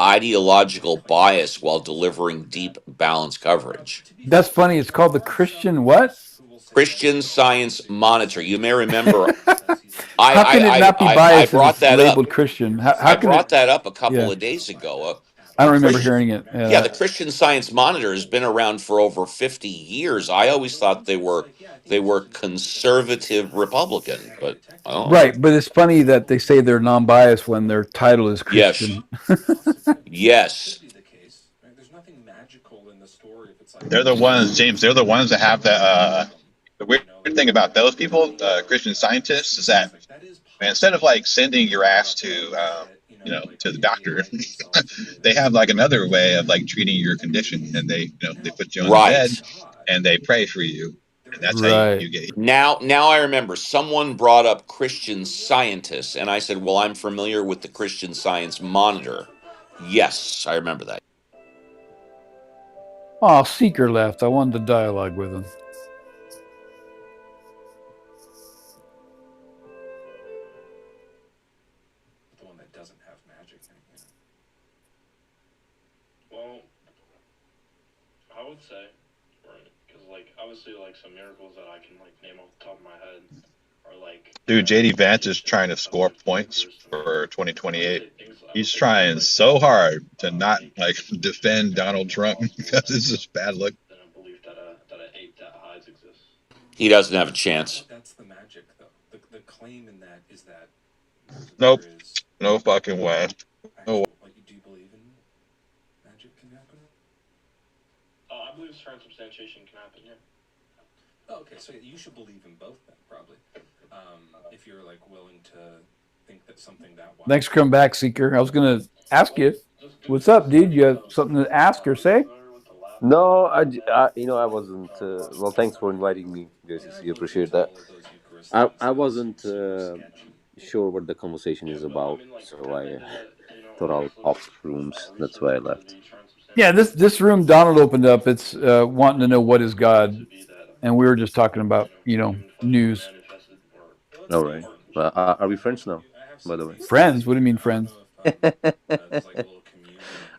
ideological bias while delivering deep, balanced coverage. to be That's fair, funny. It's called the there are Christian some what? who will say that Christian Science Monitor. You may remember says he's I How can it not be I biased if brought it's that up. labeled Christian? How I can it? brought that up a couple Yeah, of days ago. I The don't remember Christian, hearing it. yeah, the Christian Science Monitor has been around for over 50 years. I always thought they were conservative Republican, but oh, Right, but it's funny that they say they're non-biased when their title is yes, Christian. that could yes, be the case. Right? There's nothing magical in the story if it's like They're the ones, James. They're the ones that have the weird thing about those people, Christian scientists, is that that is man, instead of possible. like sending your ass to to the doctor, they have like another way of like treating your condition, and they put you on the bed right. and they pray for you, and that's how Right. you get. Now I remember someone brought up Christian Scientists, and I said, "Well, I'm familiar with the Christian Science Monitor." Yes, I remember that. Oh, Seeker left. I wanted to dialogue with him. The one that doesn't have magic. Right? Dude, JD Vance is trying to score points for 2028. He's trying so hard to not like defend Donald Trump because it's just bad look. He doesn't have a chance. That's the magic, though. The claim in that is that Nope, there is no fucking way. No. actual. Like, do you believe in magic can happen? Oh, okay, so you should believe in both then, probably. If you're like willing to think that something that wild. Thanks for coming back, Seeker. I was gonna ask you, what's up, dude? You have something to ask or say? No, I wasn't. Well, thanks for inviting me, JCC. Appreciate that. I wasn't sure what the conversation is about, so I thought I'll opt rooms. That's why I left. Yeah, this room Donald opened up. It's wanting to know what is God, and we were just talking about news. All right. Are we friends now? By the way. Friends? What do you mean friends?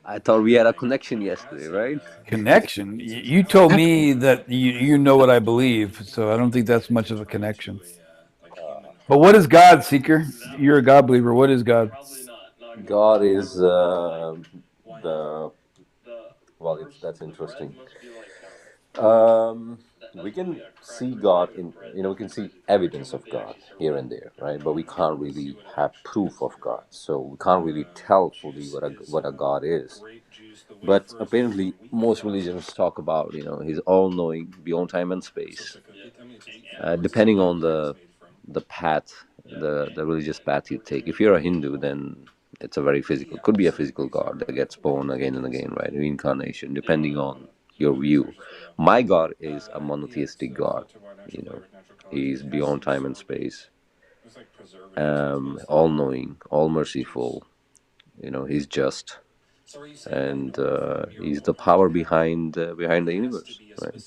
I thought we had a connection yesterday, right? Connection? You told me that you know what I believe, so I don't think that's much of a connection. But what is God, Seeker? You're a God believer. What is God? God is the that's interesting. We can see God we can see evidence of God here and there, right? But we can't really have proof of God, so we can't really tell fully what a God is. But apparently, most religions talk about He's all-knowing, beyond time and space. Depending on the path, the religious path you take. If you're a Hindu, then it's a very physical. Could be a physical God that gets born again and again, right? Reincarnation, depending on your view. My God is a monotheistic God, He's beyond time and space, all-knowing, all-merciful. He's just, and he's the power behind the universe, right?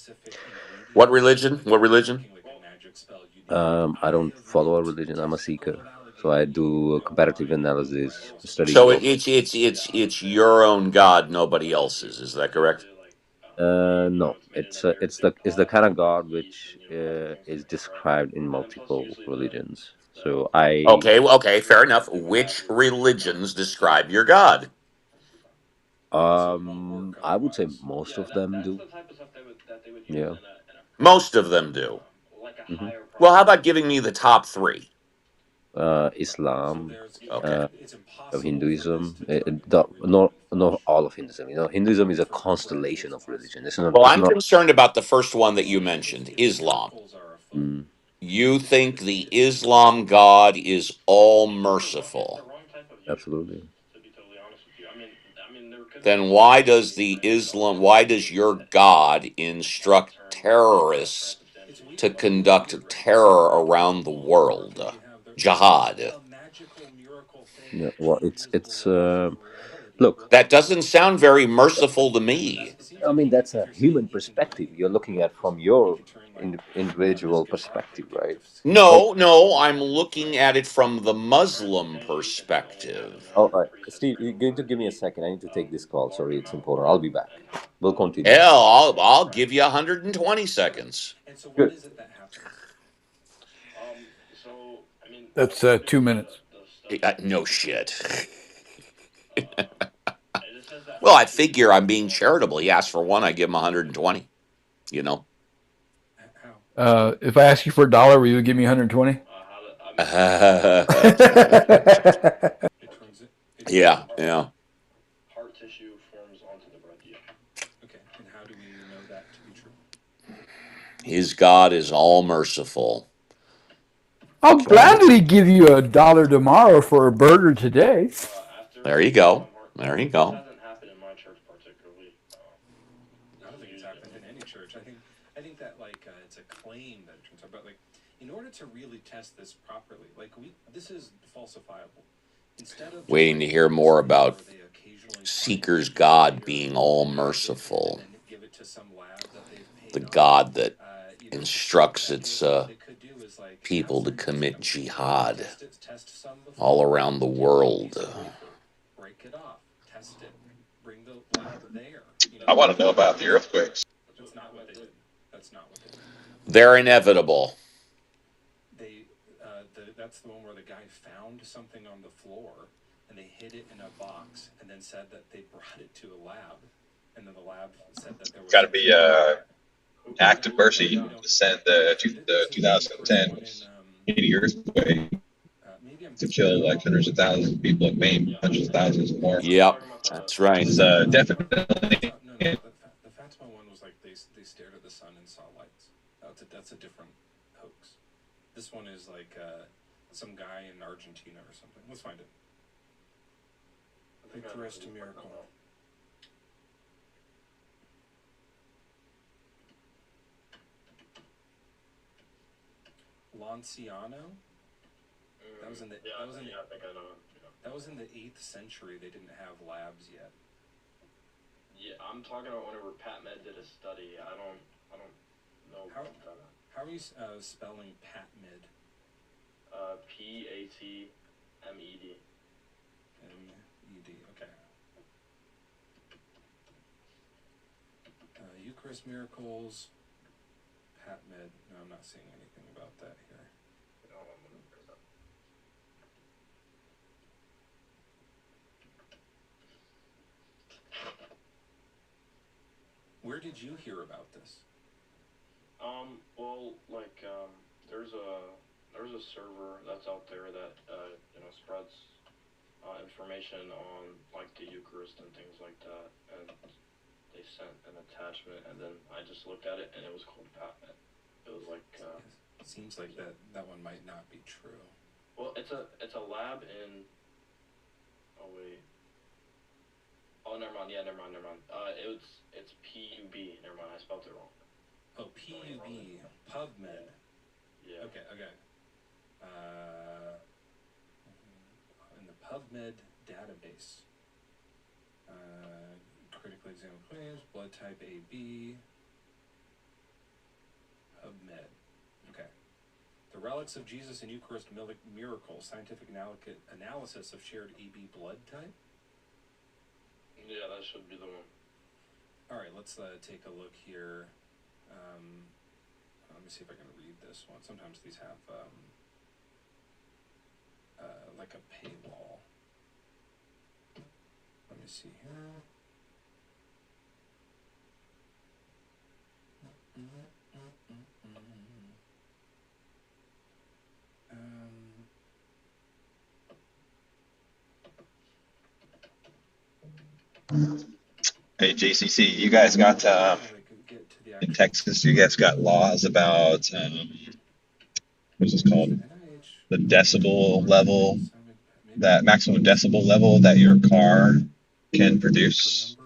What religion? What religion? I don't follow a religion. I'm a seeker, so I do a comparative analysis, study So of. it's your own God, nobody else's. Is that correct? No, it's the kind of God which is described in multiple religions. So Okay, fair enough. Which religions describe your God? I would say most of them do. Yeah. Most of them do. Hmm. Well, how about giving me the top three? Islam, Okay. uh, of Hinduism, not all of Hinduism. Hinduism is a constellation of religion. It's not. Well, It's I'm not. concerned about the first one that you mentioned, Islam. Mm, You think the Islam God is all merciful. absolutely. Then why does your God instruct terrorists to conduct terror around the world? Jihad. Yeah. Well, it's look. That doesn't sound very merciful to me. I mean, that's a human perspective. You're looking at from your individual perspective, right? Oh, No, I'm looking at it from the Muslim perspective. all right, Steve, you're going to give me a second. I need to take this call. Sorry, it's important. I'll be back. We'll continue. Hell, I'll give you 120 seconds. Good. That's 2 minutes. No shit. Well, I figure I'm being charitable. He asked for one, I give him 120. You know. If I ask you for $1, will you give me 120? Yeah, yeah. His God is all merciful. I'll Okay. gladly give you $1 tomorrow for a burger today. There you go. There you go. I think that it's a claim that it turns out, but in order to really test this properly, this is falsifiable. Instead of just Waiting to hear doing this more thing about where they occasionally find a Seeker's piece of God meteor being or all whatever and merciful. then give it to some lab that they've The paid off. God that instructs its What they could do is have people to scientists commit come in, jihad test some all before, around the give them a piece world. of wafer, break it off, test it, bring the lab there. I want to know about the earthquakes. That's not what they did. That's not what they did. They're inevitable. That's the one where the guy found something on the floor and they hid it in a box and then said that they brought it to a lab, and then the lab said that there was Got to some be sort of act of mercy to send the this is of course the 2010 one in Haiti earthquake maybe I'm to thinking kill of like hundreds of thousands of people and maim hundreds of thousands more. Yep, that's right. It's definitely. the Fatima one was they stared at the sun and saw lights. That's a different hoax. This one is some guy in Argentina or something. Let's find it. Eucharist miracle. Lanciano. That was in the. I think I know. That was in the 8th century. They didn't have labs yet. Yeah, I'm talking about whenever PatMed did a study. I don't know. How are you spelling PatMed? PATMED. MED. Okay. Eucharist miracles. PatMed. No, I'm not seeing anything about that here. Where did you hear about this? Well, there's a server that's out there that spreads information on the Eucharist and things like that, and they sent an attachment, and then I just looked at it, and it was called PatMed. It was It seems like that one might not be true. Well, it's a lab in. Oh wait. Oh, never mind. Yeah, never mind. It's PUB. Never mind. I spelled it wrong. Oh, PUB. PubMed. Yeah. Okay. In the PubMed database, critically examined claims, blood type AB, PubMed. Okay. The relics of Jesus and Eucharist miracles, scientific analysis of shared AB blood type. Yeah, that should be the one. All right, let's take a look here. Let me see if I can read this one. Sometimes these have like a paywall. Let me see here. Hey, JCC, you guys got in Texas, you guys got laws about what's this called? The decibel level, that maximum decibel level that your car can produce.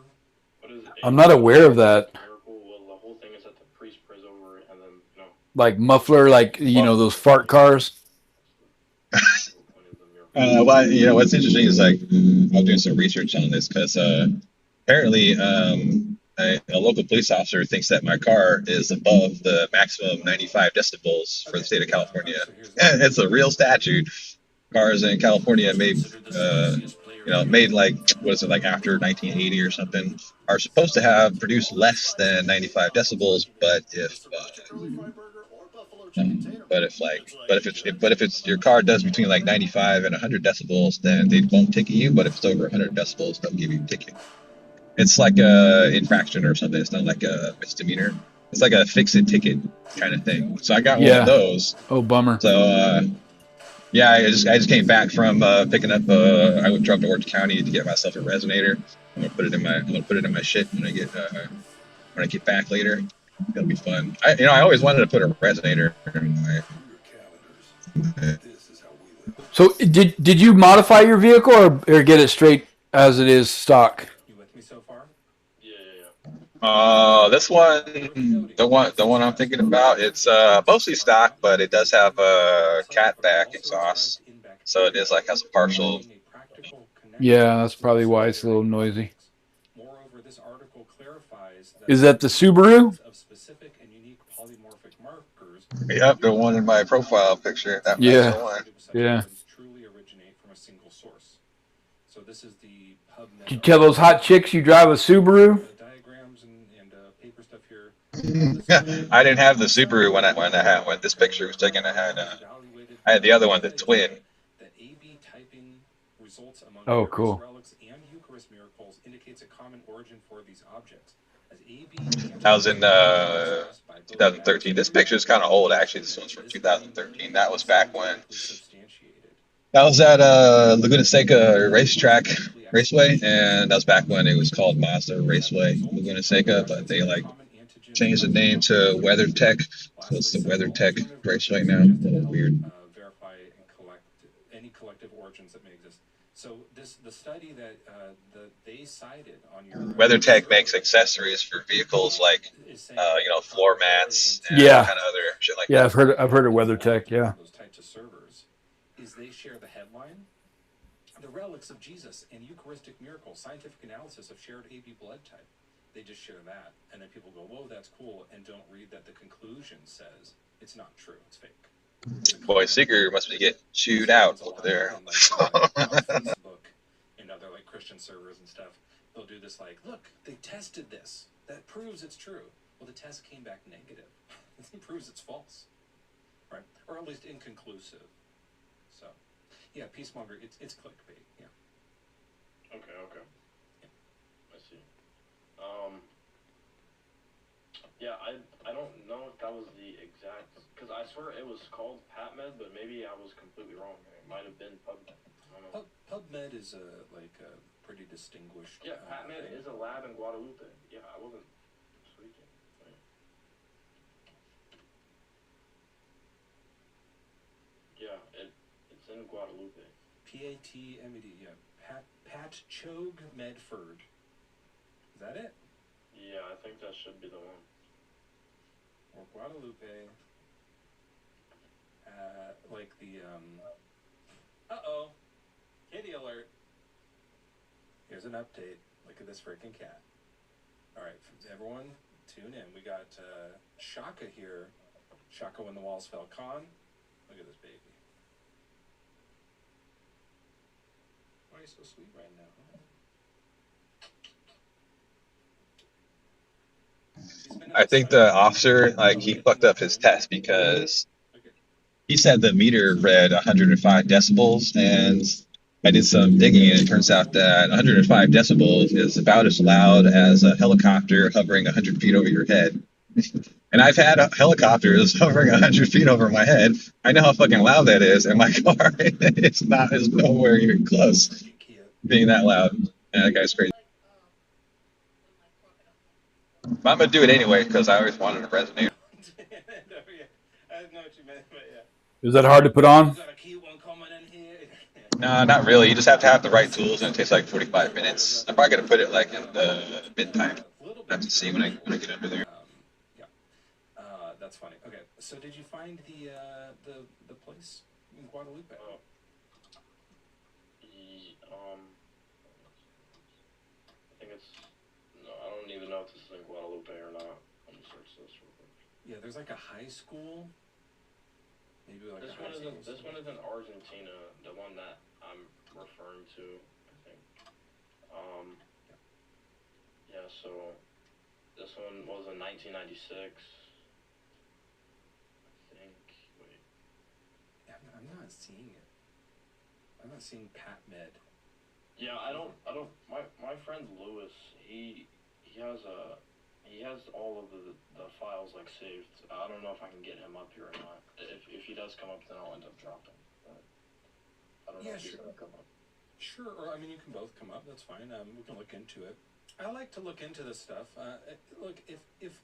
What is it? I'm not aware of that. Miracle. Well, the whole thing is that the priest prays over it, and then Like muffler, like those fart cars. that's the point of the miracle. Well, what's interesting is like I was doing some research on this because apparently a local police officer thinks that my car is above the maximum 95 decibels for the state of California. And it's a real statute. Cars in California made like what is it, like after 1980 or something, are supposed to have produced less than 95 decibels, but if it's your car does between like 95 and 100 decibels, then they won't ticket you. But if it's over 100 decibels, they'll give you a ticket. It's like a infraction or something. It's not like a misdemeanor. It's like a fix-it ticket kind of thing. So I got one of those. Oh, bummer. So yeah, I just came back from picking up. I would drove to Orange County to get myself a resonator. I'm gonna put it in my shit when I get back later. It'll be fun. I always wanted to put a resonator in my. So did you modify your vehicle or get it straight as it is stock? You with me so far? Yeah. This one, the one I'm thinking about, it's mostly stock, but it does have a catback exhaust, so it is like has a partial. Yeah, that's probably why it's a little noisy. Moreover, this article clarifies that is that the Subaru? Of specific and unique polymorphic markers. Yep, the one in my profile picture. That's the one. Yeah. Truly originate from a single source. So this is the PubMed. Did you tell those hot chicks you drive a Subaru? Diagrams and paper stuff here. I didn't have the Subaru when this picture was taken. I had the other one, the twin. That A/B typing results among cool. relics and Eucharist miracles indicates a common origin for these objects. As A/B That was in 2013. This picture is kind of old, actually. This one's from 2013. That was back when. That was at Laguna Seca Raceway, and that was back when it was called Mazda Raceway Laguna Seca, but they changed the name to WeatherTech, so it's the WeatherTech Raceway now. A little weird. Verify and collect any collective origins that may exist. So the study that they cited on your WeatherTech makes accessories for vehicles like floor mats and kind of other shit like that. Yeah, I've heard of WeatherTech. Yeah. Those types of servers is they share the headline, the relics of Jesus and Eucharistic miracles, scientific analysis of shared AB blood type. They just share that, and then people go, "Whoa, that's cool," and don't read that the conclusion says it's not true, it's fake. Boy, Seeker must be getting chewed out over there. On Facebook and other Christian servers and stuff, they'll do this look, they tested this. That proves it's true. Well, the test came back negative. It proves it's false, right? Or at least inconclusive. So, yeah, peacemonger, it's clickbait. Yeah. Okay. Yeah. I see. Yeah, I don't know if that was the exact, because I swear it was called PubMed, but maybe I was completely wrong. It might have been PubMed. I don't know. PubMed is a pretty distinguished. Yeah, PubMed is a lab in Guadalupe. Yeah, I wasn't tweaking. Right. Yeah, it's in Guadalupe. PATMED. Yeah, Pat Chogue Medford. Is that it? Yeah, I think that should be the one. Or Guadalupe. like the uh-oh, kitty alert. Here's an update. Look at this freaking cat. All right, everyone, tune in. We got Shaka here. Shaka when the walls fell. Con, look at this baby. Why are you so sweet right now? I think the officer, like, he fucked up his test because he said the meter read 105 decibels, and I did some digging, and it turns out that 105 decibels is about as loud as a helicopter hovering 100 feet over your head. And I've had helicopters hovering 100 feet over my head. I know how fucking loud that is, and my car is nowhere even close being that loud. And that guy's crazy. But I'm gonna do it anyway because I always wanted to resonate. I know what you meant, but yeah. Is that hard to put on? No, not really. You just have to have the right tools, and it takes like 45 minutes. I'm probably gonna put it like in the mid time. I have to see when I get under there. Yeah, that's funny. Okay, so did you find the place in Guadalupe? I think it's no. I don't even know if this is in Guadalupe or not. Let me search this real quick. Yeah, there's like a high school. Maybe like this one is in Argentina. The one that I'm referring to, I think. Yeah. So this one was in 1996. I think. Wait. Yeah, I'm not seeing it. I'm not seeing Pat Med. Yeah, I don't. My friend Lewis, he has all of the files like saved. I don't know if I can get him up here or not. If he does come up, then I'll end up dropping. But I don't know if he's gonna come up. Sure, or I mean, you can both come up. That's fine. We can look into it. I like to look into this stuff. Look, if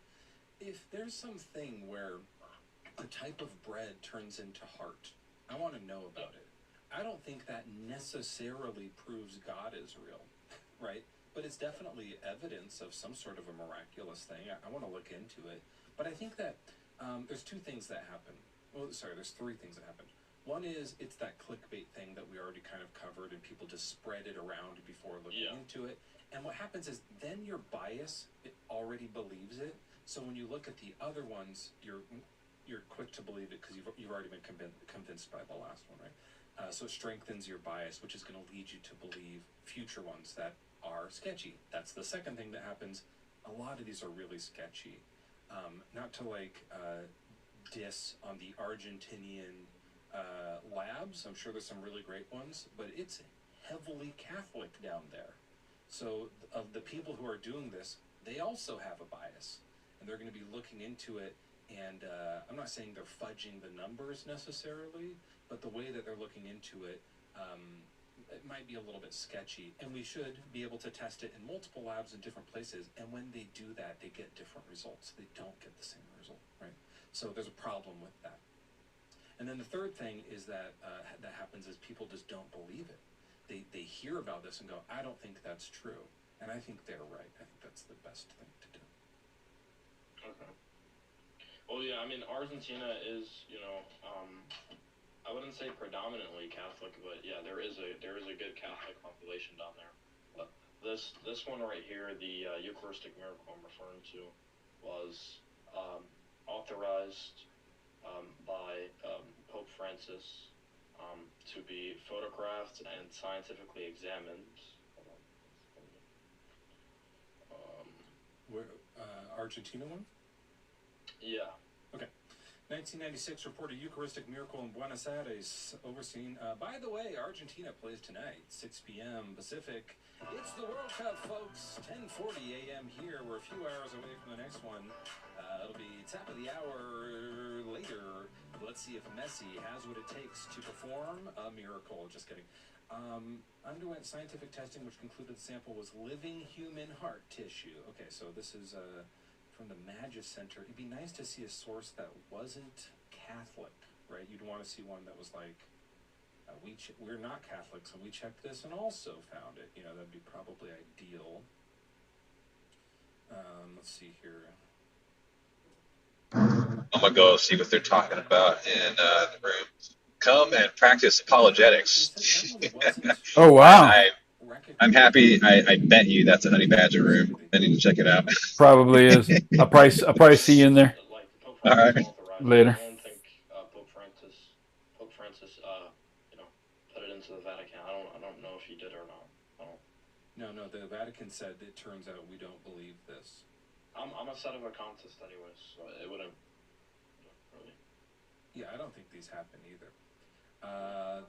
there's something where a type of bread turns into heart, I want to know about it. I don't think that necessarily proves God is real, right? But it's definitely evidence of some sort of a miraculous thing. I want to look into it. But I think that there's two things that happen. Well, sorry, there's three things that happen. One is it's that clickbait thing that we already kind of covered, and people just spread it around before looking into it. And what happens is then your bias already believes it. So when you look at the other ones, you're quick to believe it because you've already been convinced by the last one, right? So it strengthens your bias, which is going to lead you to believe future ones that are sketchy. That's the second thing that happens. A lot of these are really sketchy. Not to diss on the Argentinian labs. I'm sure there's some really great ones, but it's heavily Catholic down there. So of the people who are doing this, they also have a bias, and they're going to be looking into it. And I'm not saying they're fudging the numbers necessarily, but the way that they're looking into it, it might be a little bit sketchy. And we should be able to test it in multiple labs in different places. And when they do that, they get different results. They don't get the same result, right? So there's a problem with that. And then the third thing is that that happens is people just don't believe it. They hear about this and go, I don't think that's true. And I think they're right. I think that's the best thing to do. Okay. Well, yeah, I mean, Argentina is, I wouldn't say predominantly Catholic, but yeah, there is a good Catholic population down there. But this one right here, the Eucharistic miracle I'm referring to, was authorized by Pope Francis to be photographed and scientifically examined. Where Argentina one? Yeah. Okay. 1996 reported Eucharistic miracle in Buenos Aires, overseen. By the way, Argentina plays tonight, 6 p.m. Pacific. It's the World Cup, folks. 10:40 a.m. here. We're a few hours away from the next one. It'll be top of the hour later. Let's see if Messi has what it takes to perform a miracle. Just kidding. Underwent scientific testing, which concluded the sample was living human heart tissue. Okay, so this is from the Magis Center. It'd be nice to see a source that wasn't Catholic, right? You'd want to see one that was like, we're not Catholics, and we checked this and also found it. That'd be probably ideal. Let's see here. I'm gonna go see what they're talking about in the room. Come and practice apologetics. Oh I, wow, I I'm happy. I bet you that's a honey badger room. I need to check it out. probably is. I'll probably see you in there Like Pope All Francis right. authorized it. I later. don't think Pope Francis, you know, put it into the Vatican. I don't know if he did or not. I don't. No, the Vatican said it turns out we don't believe this. I'm a set of a contest anyways, so it wouldn't really. Yeah, I don't think these happen either.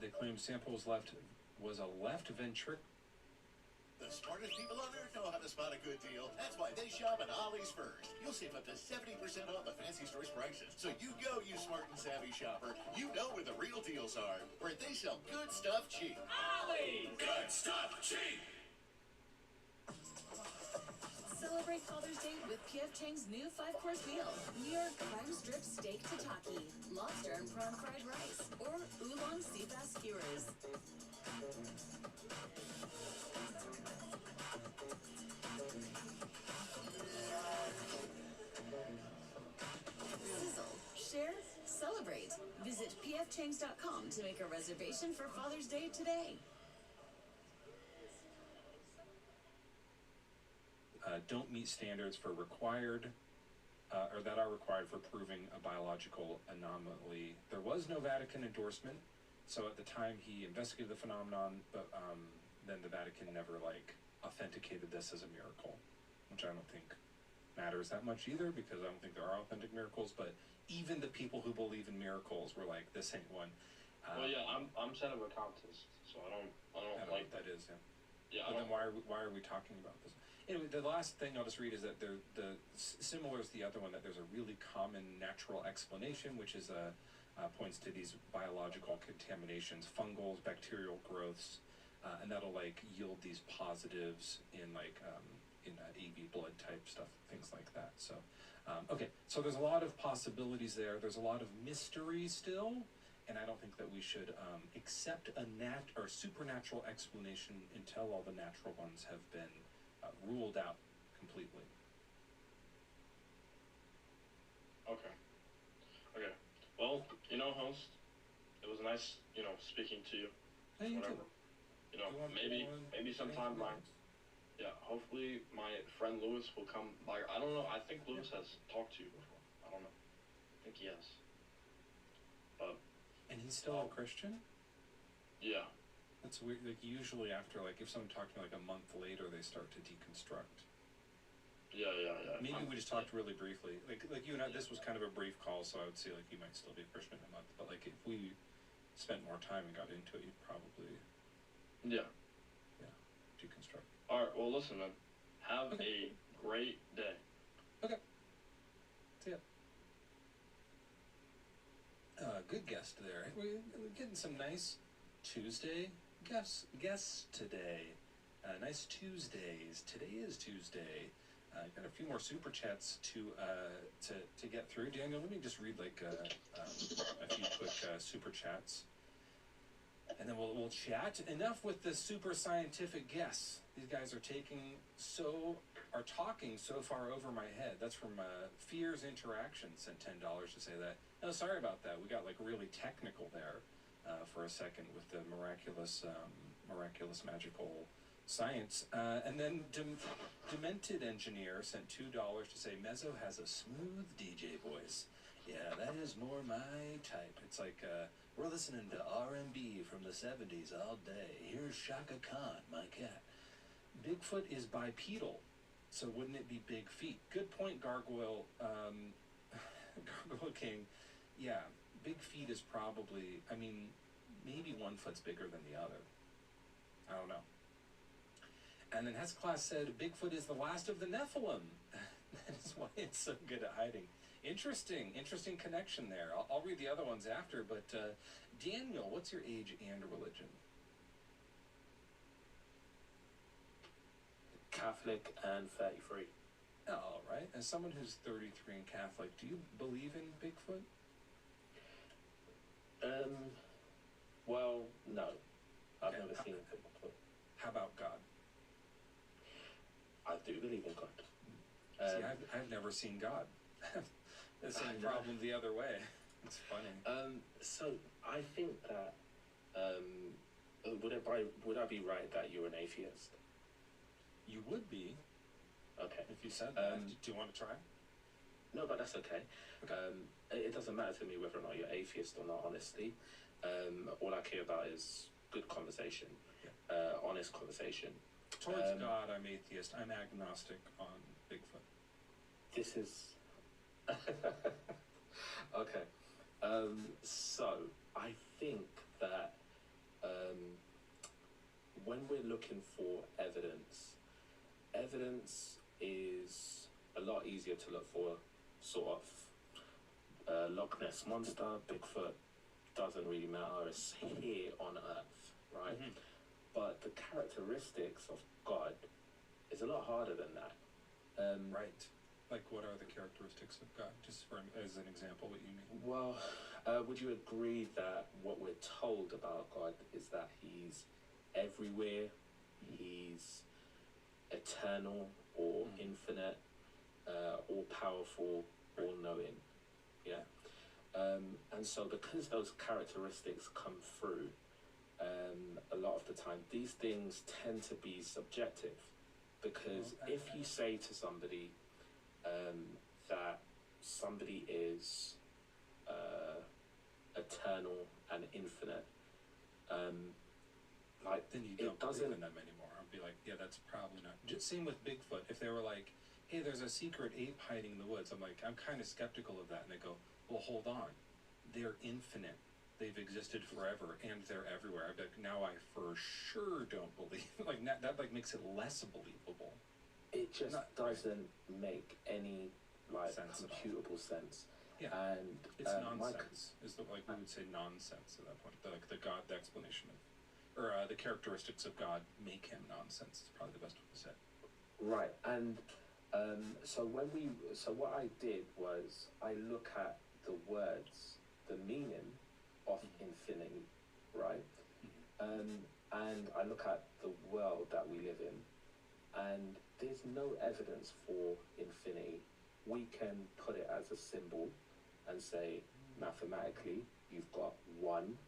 They claim samples was a left ventricle. The smartest people on earth know how to spot a good deal. That's why they shop at Ollie's first. You'll save up to 70% off the fancy store's prices. So you go, you smart and savvy shopper. You know where the real deals are, where they sell good stuff cheap. Ollie's! Good stuff cheap! Celebrate Father's Day with P.F. Chang's new 5-course meal. New York prime strip steak tataki, lobster and prawn fried rice, or oolong sea bass skewers. Sizzle, share, celebrate. Visit pfchangs.com to make a reservation for Father's Day today. Don't meet standards for required, or that are required for proving a biological anomaly. There was no Vatican endorsement, so at the time he investigated the phenomenon, but then the Vatican never authenticated this as a miracle, which I don't think matters that much either, because I don't think there are authentic miracles. But even the people who believe in miracles were like, this ain't one. Well, yeah, I'm set of a contest, so I don't know like what that is. Yeah, but then why are we talking about this? Anyway, the last thing I'll just read is that similar as the other one, that there's a really common natural explanation, which is points to these biological contaminations, fungals, bacterial growths, and that'll yield these positives in AB blood type stuff, things like that. So, okay, so there's a lot of possibilities there. There's a lot of mystery still. And I don't think that we should accept a supernatural explanation until all the natural ones have been ruled out completely. Okay. Well, host, it was nice, speaking to you. Hey, you Whatever. too. Maybe sometime hopefully my friend Lewis will come by. I don't know. I think Lewis has talked to you before. I don't know. I think he has. But. And he's still a Christian? Yeah. That's weird. Usually after, if someone talked to me a month later, they start to deconstruct. Yeah. Maybe we just talked really briefly. Like you and I, this was kind of a brief call, so I would say, you might still be a Christian in a month. But, if we spent more time and got into it, you'd probably... Yeah. Deconstruct. All right. Well, listen, man. Have a great day. Okay. See ya. Good guest there. We're getting some nice Tuesday guests today. Nice Tuesdays. Today is Tuesday. Got a few more super chats to get through. Daniel, let me just read a few quick super chats, and then we'll chat. Enough with the super scientific guests. These guys are talking so far over my head. That's from Fears Interaction, sent $10 to say that. No, sorry about that. We got really technical there for a second with the miraculous magical science. And then Demented Engineer sent $2 to say Mezzo has a smooth DJ voice. Yeah, that is more my type. It's we're listening to R&B from the 70s all day. Here's Shaka Khan, my cat. Bigfoot is bipedal, so wouldn't it be big feet? Good point, Gargoyle. Gargoyle King. Yeah, big feet is probably, maybe one foot's bigger than the other. I don't know. And then Hesclass said, Bigfoot is the last of the Nephilim. That is why it's so good at hiding. Interesting connection there. I'll read the other ones after, but Daniel, what's your age and religion? Catholic and 33. All right. As someone who's 33 and Catholic, do you believe in Bigfoot? Well, no. I've never seen a Bigfoot. How about God? I do believe in God. See, I've never seen God. the same problem the other way. It's funny. So I think that would I be right that you're an atheist? You would be. Okay. If you said that. Do you want to try? No, but that's okay. It doesn't matter to me whether or not you're atheist or not, honestly. All I care about is good conversation, honest conversation. Towards God, I'm atheist. I'm agnostic on Bigfoot. This is... Okay. So, I think that when we're looking for evidence is a lot easier to look for, sort of Loch Ness Monster, Bigfoot, doesn't really matter, it's here on Earth, right? Mm-hmm. But the characteristics of God is a lot harder than that. Right. Like, what are the characteristics of God? Just for as an example, what you mean? Well, would you agree that what we're told about God is that he's everywhere, he's eternal or infinite, all powerful, all knowing? Yeah. And so because those characteristics come through, a lot of the time, these things tend to be subjective. Because if you say to somebody that somebody is eternal and infinite, like, then you don't believe in them anymore. I'll be like, yeah, that's probably not. Just same with Bigfoot. If they were like, hey, there's a secret ape hiding in the woods, I'm like, I'm kind of skeptical of that. And they go, well, hold on, they're infinite. They've existed forever, and they're everywhere. I'd be like, now I for sure don't believe. Like that like makes it less believable. It just doesn't make any computable sense. Yeah, and it's nonsense. Is the like we would say nonsense at that point. The God, the explanation of, or the characteristics of God make him nonsense. Is probably the best way to say it. Right, and so what I did was I look at the words, the meaning of infinity, right? And I look at the world that we live in, and there's no evidence for infinity. We can put it as a symbol and say, mathematically, you've got 1,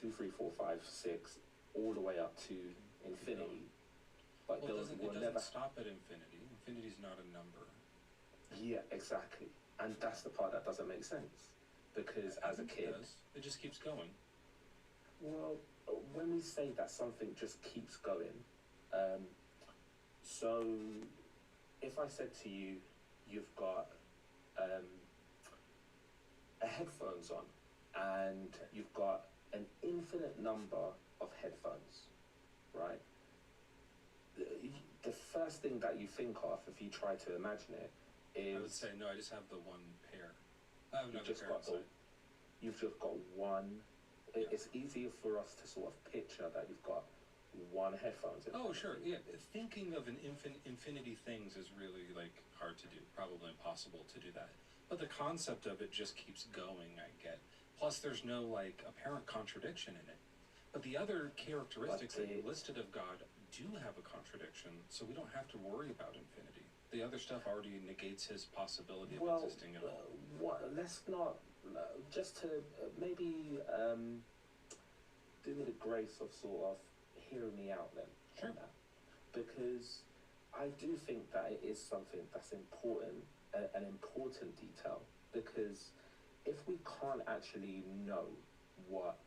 2, 3, 4, 5, 6, all the way up to infinity. But well, it doesn't never stop at infinity. Infinity's not a number. Yeah, exactly. And that's the part that doesn't make sense. Because as a kid... It just keeps going. Well, when we say that something just keeps going, so if I said to you, you've got a headphones on, and you've got an infinite number of headphones, right? The first thing that you think of, if you try to imagine it, is... I would say, no, I just have the one pair. You've just got one. It's easier for us to sort of picture that you've got one headphones. Oh, sure. Yeah, thinking of an infinity things is really like hard to do. Probably impossible to do that. But the concept of it just keeps going. I get. Plus, there's no like apparent contradiction in it. But the other characteristics that you listed of God do have a contradiction, so we don't have to worry about infinity. The other stuff already negates his possibility of existing at all. Let's not, just to maybe do me the grace of sort of hearing me out then. Sure. On that. Because I do think that it is something that's important, an important detail. Because if we can't actually know what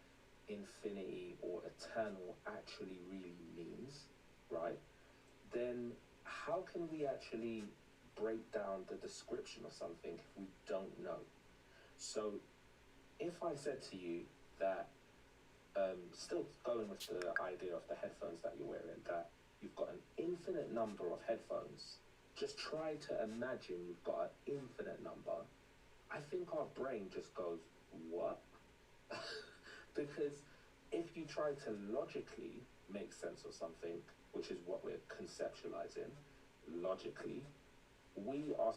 infinity or eternal actually really means, right, then how can we actually break down the description of something if we don't know? So if I said to you that, still going with the idea of the headphones that you're wearing, that you've got an infinite number of headphones, just try to imagine you've got an infinite number. I think our brain just goes, what? Because if you try to logically make sense of something, which is what we're conceptualizing, logically, we are...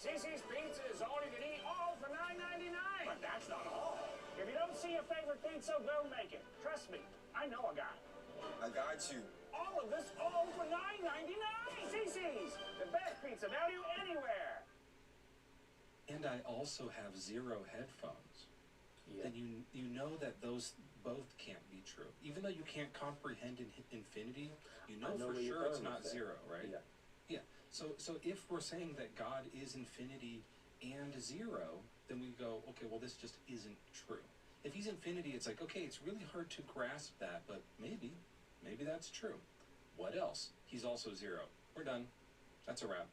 Sissy's Pizza is only the right, so go make it. Trust me, I know a guy. I got you. All of this, all for $9.99. CC's, the best pizza value anywhere. And I also have zero headphones. Yeah. Then you know that those both can't be true. Even though you can't comprehend infinity, you know for sure it's not zero, right? Yeah. Yeah. So if we're saying that God is infinity and zero, then we go, okay, well this just isn't true. If he's infinity, it's like, okay, it's really hard to grasp that, but maybe that's true. What else? He's also zero. We're done. That's a wrap.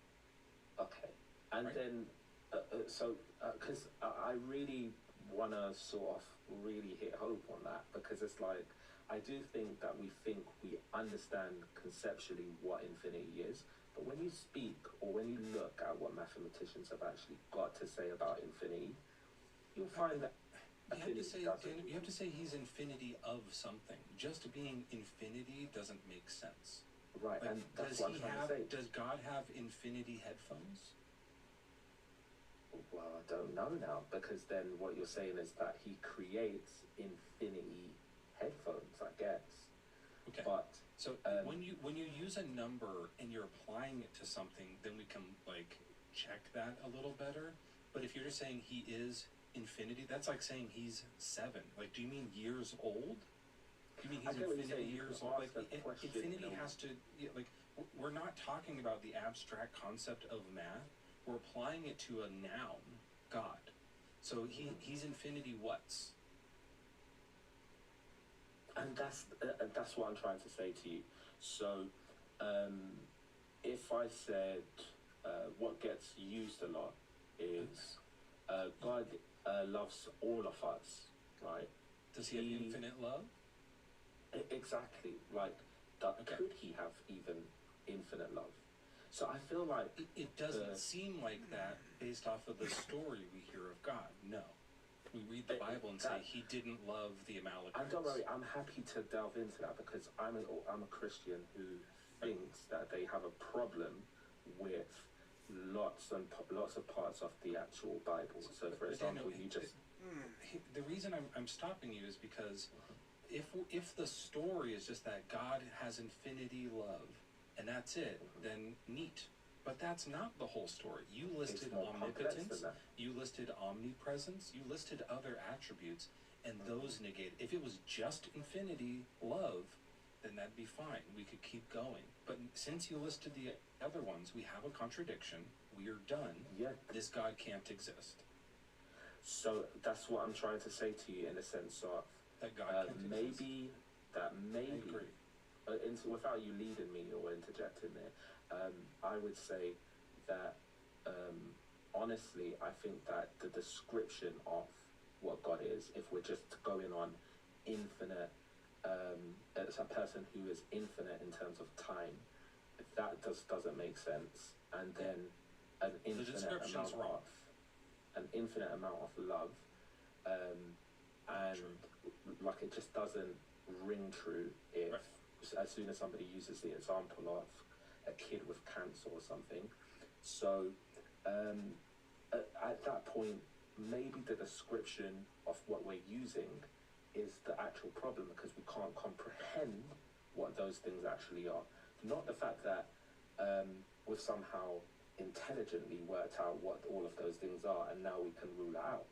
Okay. And Right. then, because I really want to sort of really hit hope on that, because it's like, I do think that we understand conceptually what infinity is, but when you speak or when you look at what mathematicians have actually got to say about infinity, you'll find that You have to say he's infinity of something. Just being infinity doesn't make sense. Right, Like, and that's what I'm trying to say. Does God have infinity headphones? Well, I don't know now, because then what you're saying is that he creates infinity headphones, I guess. Okay. But so when you use a number and you're applying it to something, then we can like check that a little better. But if you're just saying he is infinity, that's like saying he's 7. Like, do you mean years old? Do you mean he's infinity years old? Like, infinity has to, like, we're not talking about the abstract concept of math. We're applying it to a noun, God. So he's infinity what's? And that's what I'm trying to say to you. So, if I said what gets used a lot is God loves all of us, right? Does he have infinite love? Exactly. Like, could he have even infinite love? So I feel like it doesn't seem like that based off of the story we hear of God. No. We read the Bible and say he didn't love the Amalekites. And don't worry, I'm happy to delve into that, because I'm a Christian who thinks that they have a problem with lots of parts of the actual Bible. So, for example, the reason I'm stopping you is because if the story is just that God has infinity love and that's it, then neat. But that's not the whole story. You listed omnipotence, you listed omnipresence, you listed other attributes, and those negate. If it was just infinity love, then that'd be fine. We could keep going. But since you listed the other ones, we have a contradiction. We are done. Yeah. This God can't exist. So that's what I'm trying to say to you, in a sense of that God can't exist. Maybe, without you leading me or interjecting there, I would say that honestly, I think that the description of what God is, if we're just going on infinite, as a person who is infinite in terms of time, that doesn't make sense. And then an infinite amount of love, and like, it just doesn't ring true if as soon as somebody uses the example of a kid with cancer or something. So at that point, maybe the description of what we're using is the actual problem, because we can't comprehend what those things actually are. Not the fact that we've somehow intelligently worked out what all of those things are, and now we can rule it out.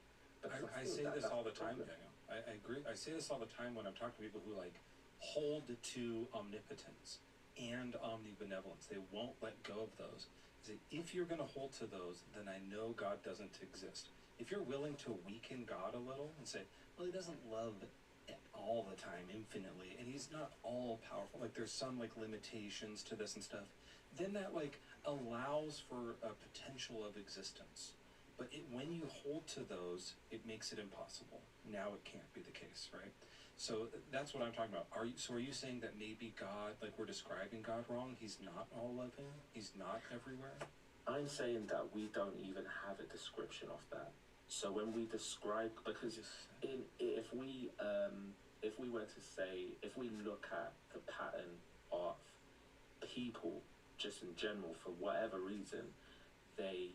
I say this all the time, Daniel. I agree. I say this all the time when I'm talking to people who like hold to omnipotence and omnibenevolence. They won't let go of those. If you're going to hold to those, then I know God doesn't exist. If you're willing to weaken God a little and say, well, he doesn't love all the time infinitely, and he's not all powerful, like there's some like limitations to this and stuff, then that like allows for a potential of existence. But when you hold to those, it makes it impossible. Now it can't be the case, right? So that's what I'm talking about. Are you saying that maybe God, like we're describing God wrong? He's not all loving? He's not everywhere? I'm saying that we don't even have a description of that. So when we describe, because if we were to say, if we look at the pattern of people just in general, for whatever reason, they,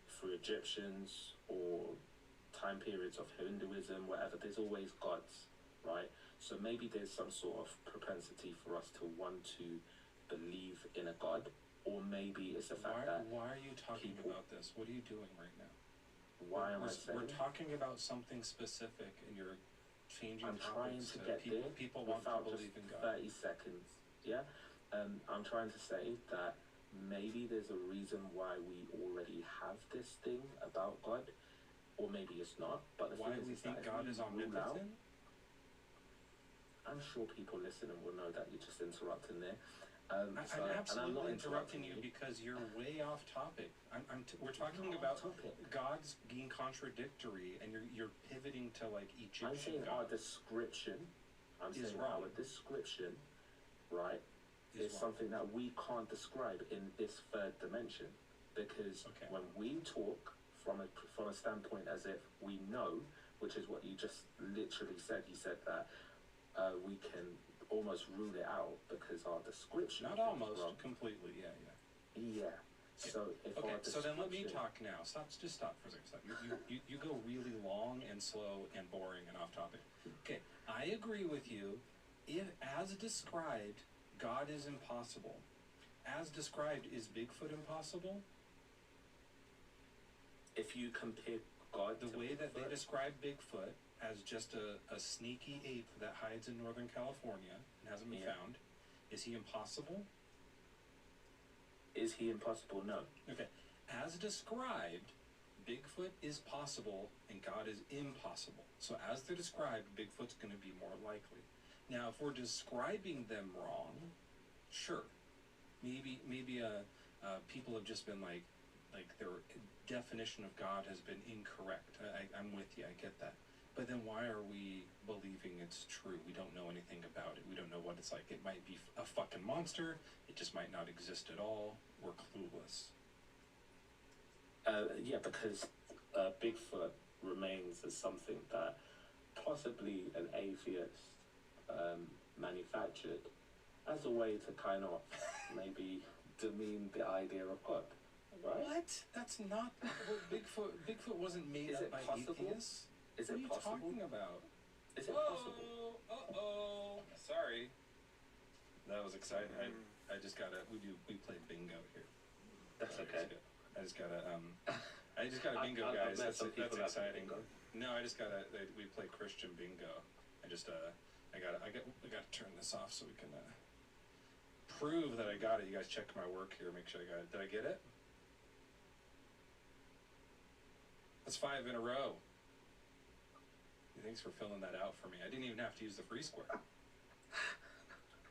through Egyptians or time periods of Hinduism, whatever, there's always gods, right? So maybe there's some sort of propensity for us to want to believe in a god, or maybe it's the fact that Why are you talking about this? What are you doing right now? Why am I saying? We're talking about something specific, and you're changing. I'm trying to get people. there. People want to believe in God. 30 seconds. Yeah. I'm trying to say that maybe there's a reason why we already have this thing about God, or maybe it's not. But the why thing do we is think God is omnipotent? I'm sure people listening will know that you're just interrupting there. I'm absolutely interrupting you because you're way off topic. We're talking about gods being contradictory, and you're pivoting to like Egyptian I'm saying gods. Our description, right, is something that we can't describe in this third dimension, because when we talk from a standpoint as if we know, which is what you just literally said. You said that we can almost rule it out because our description. Not almost, wrong. Completely, yeah. So if so then let me talk now. Just stop for a second. You go really long and slow and boring and off topic. Okay, I agree with you. If as described, God is impossible. As described, is Bigfoot impossible? If you compare God the to way that Bigfoot, they describe Bigfoot as just a sneaky ape that hides in Northern California and hasn't been found, is he impossible? Is he impossible? No. Okay. As described, Bigfoot is possible and God is impossible. So as they're described, Bigfoot's going to be more likely. Now, if we're describing them wrong, sure. Maybe people have just been like their definition of God has been incorrect. I'm with you. I get that. But then why are we believing it's true? We don't know anything about it. We don't know what it's like. It might be a fucking monster. It just might not exist at all. We're clueless. Because Bigfoot remains as something that possibly an atheist manufactured as a way to kind of maybe demean the idea of God. Right? What? That's not Bigfoot. Bigfoot wasn't made up by atheists. Is it possible? What are you talking about? Is it possible? Sorry. That was exciting. I just gotta. We played bingo here. That's okay. I just gotta bingo, guys. That's exciting. No, I just gotta. We play Christian bingo. I gotta turn this off so we can prove that I got it. You guys check my work here. Make sure I got it. Did I get it? That's 5 in a row. Thanks for filling that out for me. I didn't even have to use the free square.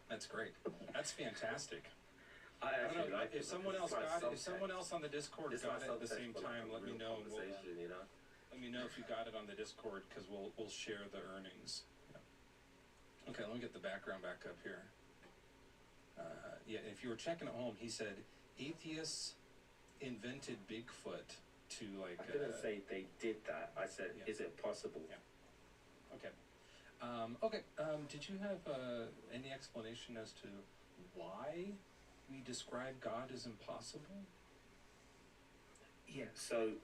That's great. That's fantastic. I don't know if someone else on the Discord got it at the same time. Let me know. Let me know if you got it on the Discord, because we'll share the earnings. Yeah. Okay, let me get the background back up here. If you were checking at home, he said atheists invented Bigfoot to like. I didn't say they did that. I said, is it possible? Yeah. Okay. Did you have any explanation as to why we describe God as impossible? Yeah. So.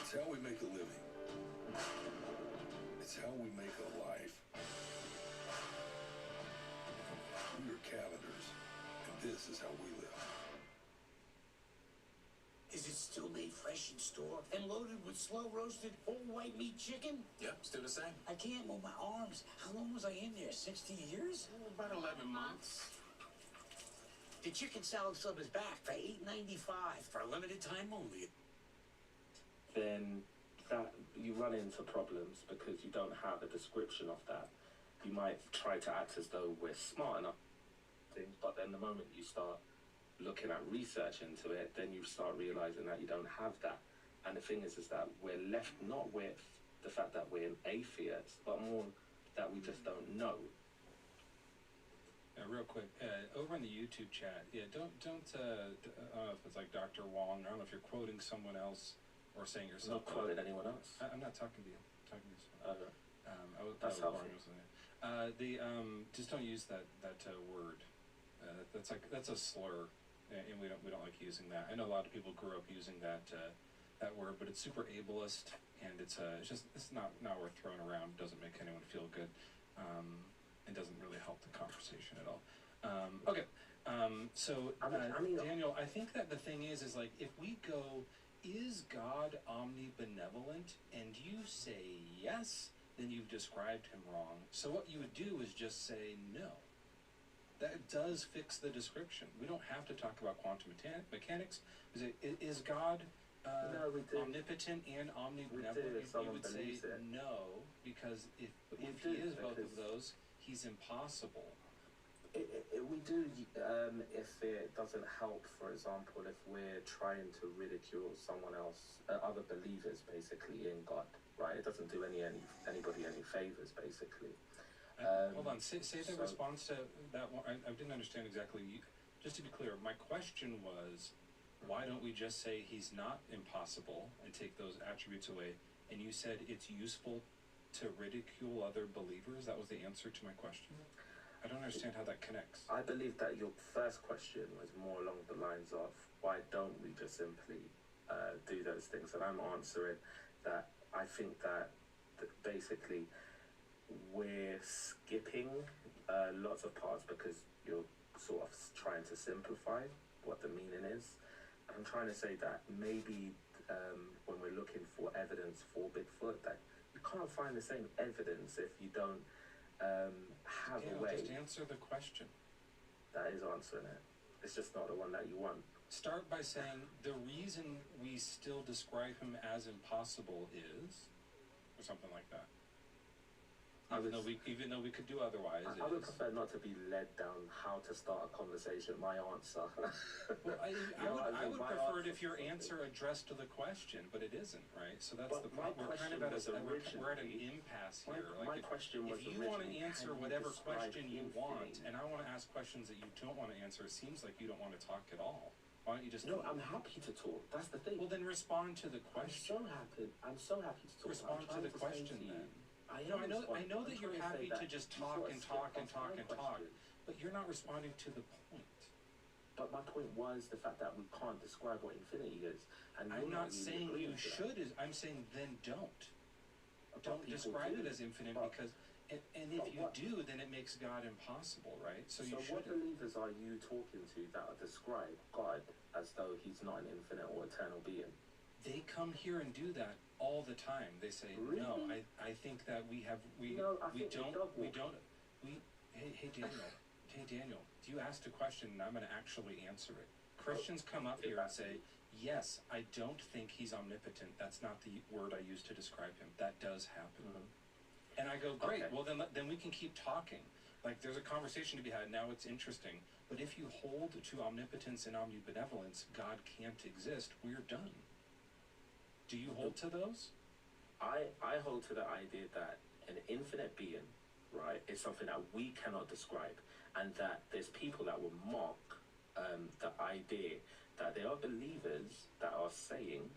It's how we make a living. It's how we make a life. We are calendars, and this is how we live. Is it still made fresh in store and loaded with slow-roasted whole white meat chicken? Yep, still the same. I can't move my arms. How long was I in there? 60 years? About 11 months. The chicken salad sub is back for $8.95 for a limited time only. Then that you run into problems because you don't have a description of that. You might try to act as though we're smart enough, but then the moment you start looking at research into it, then you start realizing that you don't have that. And the thing is that we're left not with the fact that we're an atheist, but more that we just don't know. Real quick, over in the YouTube chat, don't I don't know if it's like Dr. Wong, I don't know if you're quoting someone else or saying yourself. I'm not quoting anyone else. I'm not talking to you. I'm talking to someone. That's helpful. Just don't use that word. That's a slur. and we don't like using that. I know a lot of people grew up using that word, but it's super ableist, and it's not worth throwing around. It doesn't make anyone feel good. It doesn't really help the conversation at all. Okay. So Daniel, I think that the thing is like if we go, is God omnibenevolent, and you say yes, then you've described him wrong. So what you would do is just say no. That does fix the description. We don't have to talk about quantum mechanics. Is God omnipotent and omnibenevolent? You would say no, because if he is both of those, he's impossible. We do if it doesn't help. For example, if we're trying to ridicule someone else, other believers, basically in God, right? It doesn't do anybody any favors, basically. Hold on. Say the response to that one. I didn't understand exactly. Just to be clear, my question was, why don't we just say he's not impossible and take those attributes away? And you said it's useful to ridicule other believers. That was the answer to my question. I don't understand how that connects. I believe that your first question was more along the lines of why don't we just simply do those things? And I'm answering that I think that basically we're skipping lots of parts because you're sort of trying to simplify what the meaning is. I'm trying to say that maybe when we're looking for evidence for Bigfoot, that you can't find the same evidence if you don't have a way. Just answer the question. That is answering it. It's just not the one that you want. Start by saying the reason we still describe him as impossible is, or something like that. Even though we could do otherwise. I would prefer not to be led down how to start a conversation. My answer. Well, I would prefer it if your answer addressed to the question, but it isn't, right? So that's the problem. We're kind of we're at an impasse here. My question was, if you want to answer whatever question you want, and I want to ask questions that you don't want to answer, it seems like you don't want to talk at all. Why don't you just? No, I'm happy to talk. That's the thing. Well, then respond to the question. I'm so happy to talk. Respond to the question then. I know that you're happy to just talk and talk and talk and talk, but you're not responding to the point. But my point was the fact that we can't describe what infinity is. And I'm not saying you should. I'm saying then don't. Don't describe it as infinite because, and if you do, then it makes God impossible, right? So you should. What believers are you talking to that describe God as though he's not an infinite or eternal being? They come here and do that all the time. They say, really? No, I think that hey Daniel, you asked a question and I'm going to actually answer it. Christians come up here and say, yes, I don't think he's omnipotent. That's not the word I use to describe him. That does happen. Mm-hmm. And I go, great, okay. Well then we can keep talking. Like there's a conversation to be had, now it's interesting. But if you hold to omnipotence and omnibenevolence, God can't exist, we're done. Do you hold to those? I hold to the idea that an infinite being, right, is something that we cannot describe, and that there's people that will mock the idea that there are believers that are saying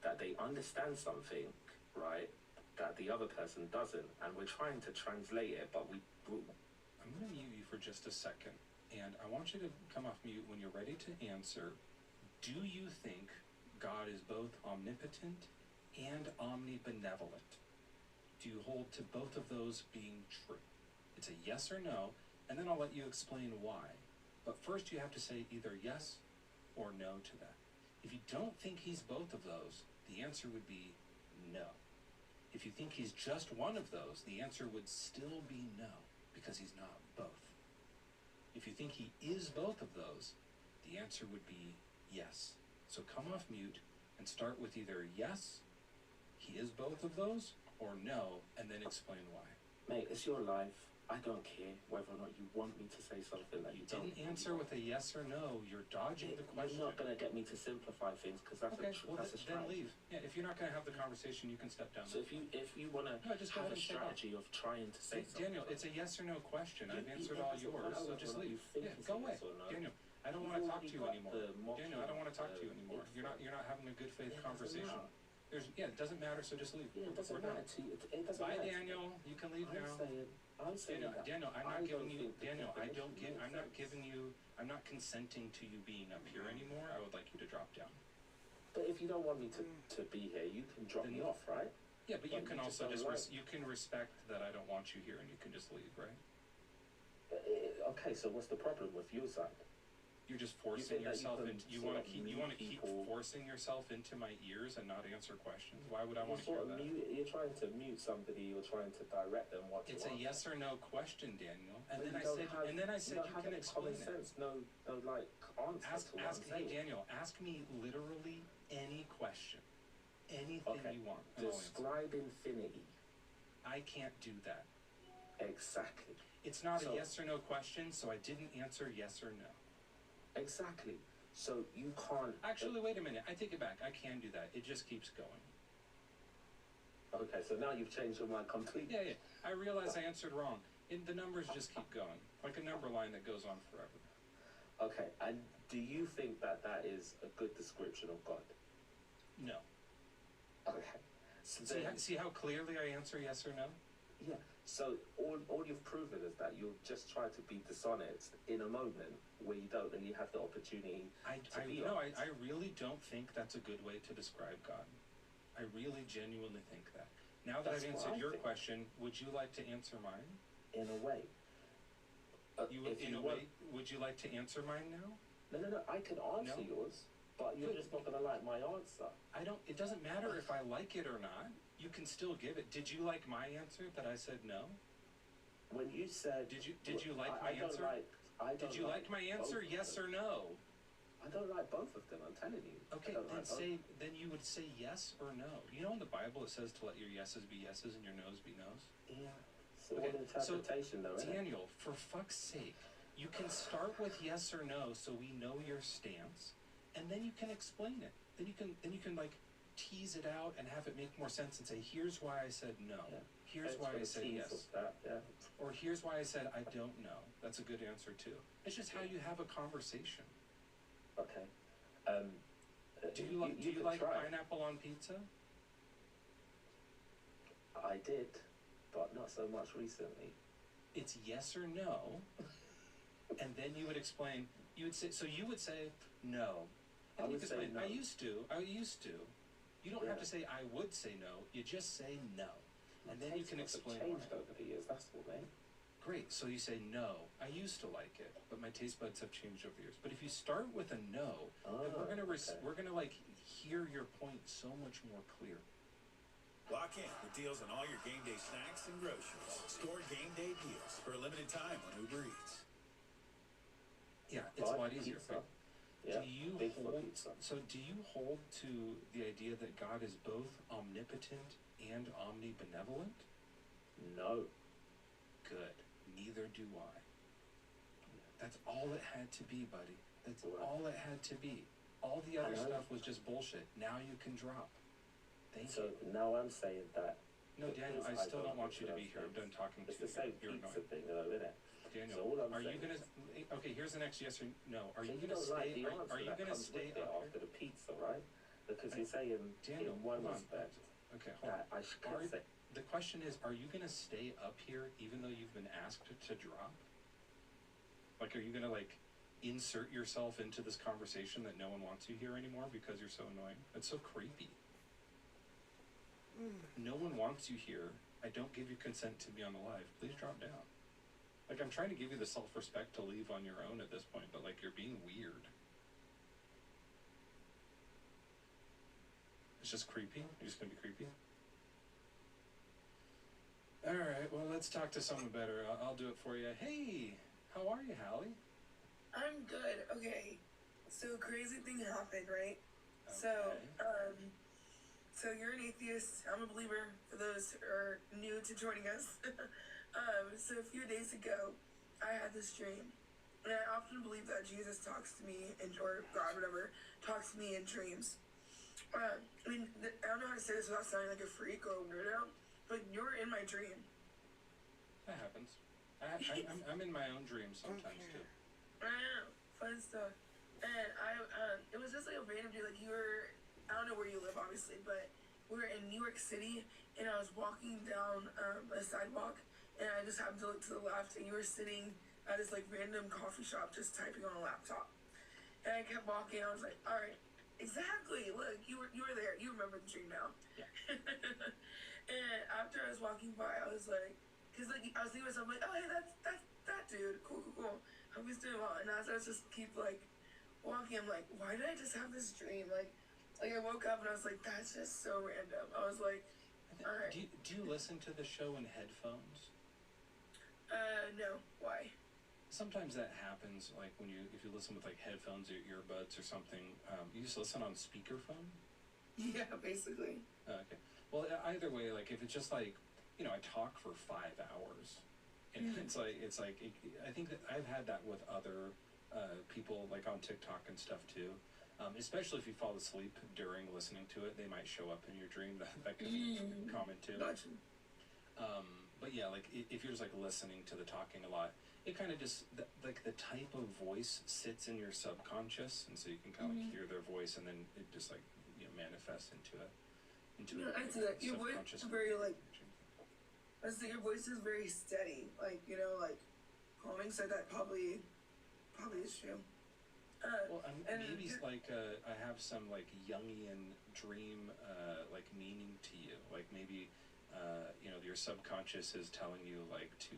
that they understand something, right, that the other person doesn't, and we're trying to translate it, but I'm going to mute you for just a second, and I want you to come off mute when you're ready to answer. Do you think God is both omnipotent and omnibenevolent? Do you hold to both of those being true? It's a yes or no, and then I'll let you explain why. But first you have to say either yes or no to that. If you don't think he's both of those, the answer would be no. If you think he's just one of those, the answer would still be no, because he's not both. If you think he is both of those, the answer would be yes. So come off mute and start with either yes, he is both of those, or no, and then explain why. Mate, it's your life. I don't care whether or not you want me to say something that you don't. Didn't answer with a yes or no. You're dodging the question. You're not going to get me to simplify things because that's okay. That's a strategy. Then leave. Yeah, if you're not going to have the conversation, you can step down. So if you want to have a strategy of trying to say something. Daniel, it's a yes or no question. I've answered all yours, so just leave. Yeah, go away. Daniel, I don't want to talk to you anymore. Daniel, I don't want to talk to you anymore. You're not having a good faith conversation. It doesn't matter, so just leave. Yeah, it doesn't matter to you. It doesn't Bye, matter. Daniel. You can leave now. I'm saying Daniel, that I'm not giving you, think the Daniel, I don't definition give, I'm makes not sense. giving you, I'm not consenting to you being up here anymore. I would like you to drop down. But if you don't want me to be here, you can drop me off, right? Yeah, but you Like, can you just also don't just, like- you can respect that I don't want you here and you can just leave, right? Okay, so what's the problem with your side? You're just forcing think that you yourself can into, you sort want to of keep, you mute want to keep people- forcing yourself into my ears and not answer questions. Why would I You're want to hear sort of that? you're trying to mute somebody. You're trying to direct them what to It's a answer. yes or no question, Daniel. And But then you I don't said, have- and then I said you don't have can any explain common it. sense. No, like answer Ask, to what ask, I'm hey saying. Daniel, ask me literally any question, anything Okay. you want. And I'll answer. Describe infinity. I can't do that. Exactly. It's not So- a yes or no question, so I didn't answer yes or no. Exactly. So you can't. Actually, wait a minute. I take it back. I can do that. It just keeps going. Okay, so now you've changed your mind completely. Yeah. I realize I answered wrong. The numbers just keep going, like a number line that goes on forever. Okay, and do you think that that is a good description of God? No. Okay. So then, See how clearly I answer yes or no? yeah. So all you've proven is that you'll just try to be dishonest in a moment where you don't really have the opportunity to be honest. I really don't think that's a good way to describe God. I really genuinely think that. Now that That's I've what answered I your think. question, would you like to answer mine? In a way. Would you like to answer mine now? No. I can answer No? yours, but you're just not gonna like my answer. It doesn't matter if I like it or not. You can still give it. Did you like my answer that I said no? When you said, Did you like I my don't answer? like. Did you like my answer? both of Yes them. or no? I don't like both of them. I'm telling you. Okay, I don't like both. then you would say yes or no. You know in the Bible it says to let your yeses be yeses and your no's be no's. Yeah. So Okay, all interpretation, though, isn't it? Daniel, for fuck's sake, you can start with yes or no so we know your stance, and then you can explain it. Then you can like tease it out and have it make more sense and say, here's why I said no. Yeah. Here's Thanks why for I the said tease yes. of that, yeah. Or here's why I said I don't know. That's a good answer too. It's just how you have a conversation. Okay. Do you can like try. pineapple on pizza? I did, but not so much recently. It's yes or no, and then you would explain. You would say no. I And you would could say explain, no. I used to. You don't have Yeah. to say I would say no. You just say no, and then you Taste can buds have explain changed why. over the years. That's all, man. Great. So you say no. I used to like it, but my taste buds have changed over the years. But if you start with a no, then we're gonna like hear your point so much more clear. Lock in with deals on all your game day snacks and groceries. Store game day deals for a limited time on Uber Eats. Yeah, it's a lot easier. Pizza. But Yeah, do you big for hold? pizza. So do you hold to the idea that God is both omnipotent and omnibenevolent? No. Good. Neither do I. That's all it had to be, buddy. That's Right. all it had to be. All the other I know. stuff was just bullshit. Now you can drop. Thank So you. now I'm saying that. No, Daniel, I because still don't want you to think be here. I'm those done talking to It's you. the same You're pizza annoying. thing, though, isn't it? Daniel, So all I'm are you saying gonna? is- Okay, here's the next yes or no. Are So you you gonna don't like stay? the answer Are you that gonna comes stay with it up after here? the pizza, right? Because you're saying Daniel, in one hold on. respect Okay, hold on. that I could say. The question is, are you gonna stay up here even though you've been asked to drop? Like, are you gonna like insert yourself into this conversation that no one wants you here anymore because you're so annoying? It's so creepy. No one wants you here. I don't give you consent to be on the live. Please drop down. Like, I'm trying to give you the self-respect to leave on your own at this point, but like, you're being weird. It's just creepy. You're just gonna be creepy. All right. Well, let's talk to someone better. I'll do it for you. Hey, how are you, Hallie? I'm good. Okay. So crazy thing happened, right? So, Okay. so you're an atheist. I'm a believer for those who are new to joining us. So a few days ago, I had this dream. And I often believe that Jesus talks to me, or God, whatever, talks to me in dreams. I don't know how to say this without sounding like a freak or a weirdo, but you're in my dream. That happens. I'm in my own dreams sometimes too. I know, fun stuff. And it was just like a random day. Like I don't know where you live, obviously, but we were in New York City, and I was walking down a sidewalk, and I just happened to look to the left, and you were sitting at this like random coffee shop just typing on a laptop. And I kept walking. I was like, all right, exactly. Look, you were there. You remember the dream now. Yeah. And after I was walking by, I was like, because like I was thinking to myself like, oh hey, that's that dude. Cool. Hope he's doing well. And as I was just keep like walking, I'm like, why did I just have this dream? Like I woke up and I was like, that's just so random. I was like, all right. Do you listen to the show in headphones? No. Why? Sometimes that happens, like if you listen with like headphones or earbuds or something. You just listen on speakerphone. Yeah, basically. Okay. Well, either way, like if it's just like, I talk for 5 hours, and it's like I think that I've had that with other people like on TikTok and stuff too. Especially if you fall asleep during listening to it, they might show up in your dream. That could be common too. Gotcha. But yeah, like if you're just like listening to the talking a lot, it kind of just like the type of voice sits in your subconscious, and so you can kind of like hear their voice, and then it just like manifests into a I'd say that your voice is very like. I'd say your voice is very steady, like like calming. So that probably is true. Well, maybe like I have some like Jungian dream like meaning to you. Like maybe your subconscious is telling you like to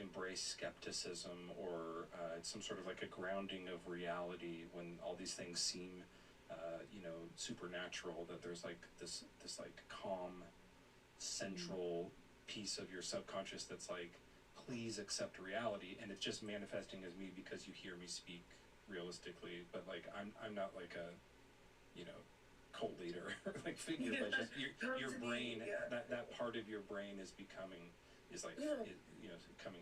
embrace skepticism, or it's some sort of like a grounding of reality when all these things seem supernatural. That there's like this like calm central piece of your subconscious that's like, please accept reality, and it's just manifesting as me because you hear me speak realistically, but like I'm not like a cult leader like figure, but just your brain, that part of your brain is coming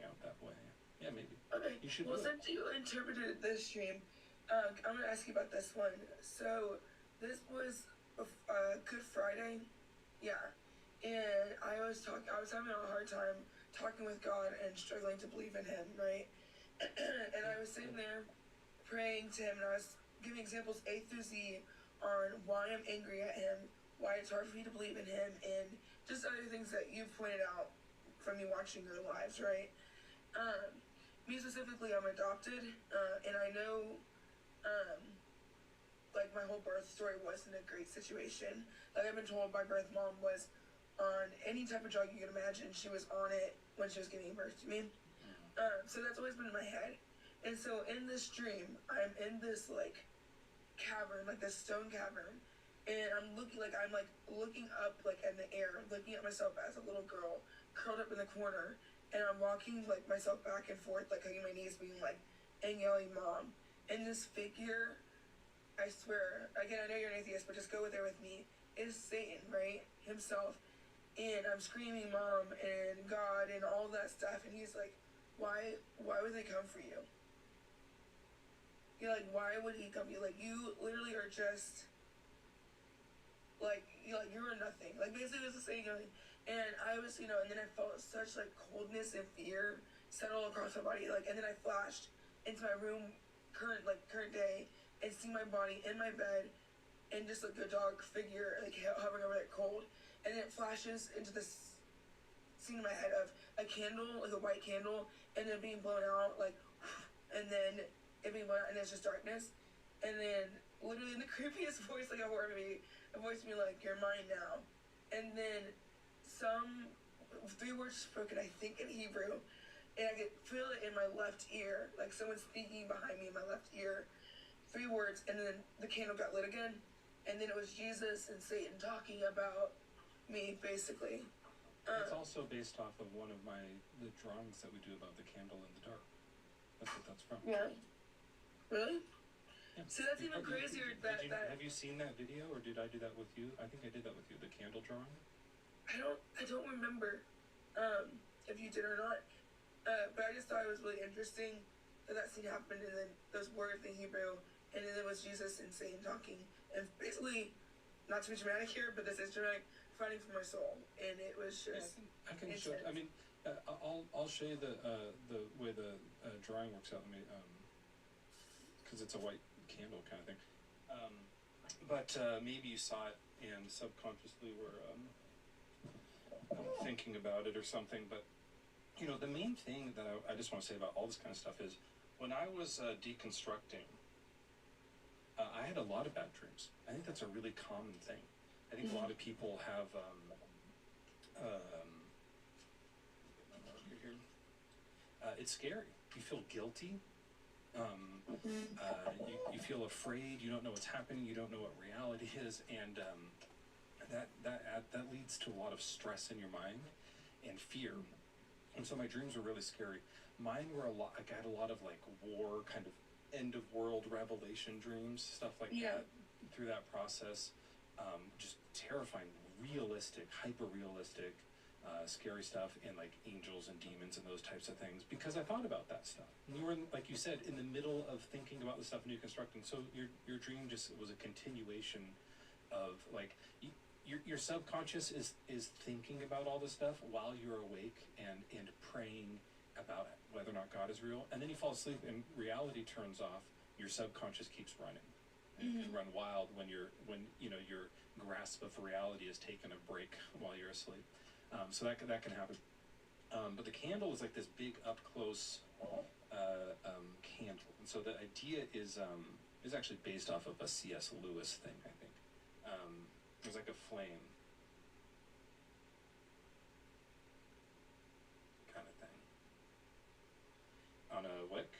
out that way. Yeah, maybe. Okay. You should. Well, since you interpreted this dream, I'm gonna ask you about this one. So this was Good Friday, yeah, and I was having a hard time talking with God and struggling to believe in Him, right? And I was sitting there praying to Him, and I was giving examples A through Z on why I'm angry at Him, why it's hard for me to believe in Him, and just other things that you've pointed out from me watching your lives, right? Me specifically, I'm adopted, and I know, like my whole birth story wasn't a great situation. Like I've been told, my birth mom was on any type of drug you can imagine. She was on it when she was giving birth to me. So that's always been in my head. And so in this dream, I'm in this like cavern, like this stone cavern, and I'm looking up like in the air, looking at myself as a little girl curled up in the corner, and I'm walking like myself back and forth, like hugging my knees, being like and yelling mom. And this figure, I swear, again, I know you're an atheist, but just go there with me, is Satan, right? Himself. And I'm screaming mom and God and all that stuff, and he's like, why would they come for you? You're like, why would he come? You like, you literally are just like, you're nothing. Like basically, it was the saying. And I was, and then I felt such like coldness and fear settle across my body. Like, and then I flashed into my room, current day, and see my body in my bed, and just like a dog figure like hovering over that cold. And then it flashes into this scene in my head of a candle, like a white candle, and then being blown out, like, and then it being blown out, and it's just darkness. And then literally in the creepiest voice, like a horror movie, a voice be like, "You're mine now." And then some 3 words spoken, I think in Hebrew, and I could feel it in my left ear, like someone speaking behind me in my left ear. 3 words, and then the candle got lit again, and then it was Jesus and Satan talking about me, basically. It's also based off of one of the drawings that we do about the candle in the dark. That's what that's from. Yeah. Really? Yeah. See, that's even crazier. Have you seen that video, or did I do that with you? I think I did that with you. The candle drawing. I don't remember if you did or not. But I just thought it was really interesting that scene happened, and then those words in Hebrew, and then it was Jesus and Satan talking, and basically, not to be dramatic here, but this is dramatic, fighting for my soul, and it was just. I can show. I mean, I'll show you the way the drawing works out. Let me, because it's a white candle kind of thing. But maybe you saw it and subconsciously were thinking about it or something. But The main thing that I just want to say about all this kind of stuff is when I was deconstructing, I had a lot of bad dreams. I think that's a really common thing. I think a lot of people have it's scary. You feel guilty. You feel afraid. You don't know what's happening. You don't know what reality is, and that leads to a lot of stress in your mind and fear. And so my dreams were really scary. Mine were a lot. Like I had a lot of like war, kind of end of world revelation dreams, stuff like that. Through that process, just terrifying, realistic, hyper realistic. Scary stuff and like angels and demons and those types of things because I thought about that stuff. And you were, like you said, in the middle of thinking about the stuff and deconstructing. So your dream just was a continuation of like your subconscious is thinking about all this stuff while you're awake and praying about whether or not God is real. And then you fall asleep and reality turns off. Your subconscious keeps running. You can run wild when your grasp of reality is taken a break while you're asleep. So that can happen. But the candle is like this big up close candle, and so the idea is actually based off of a C.S. Lewis thing, I think. There's like a flame kind of thing on a wick,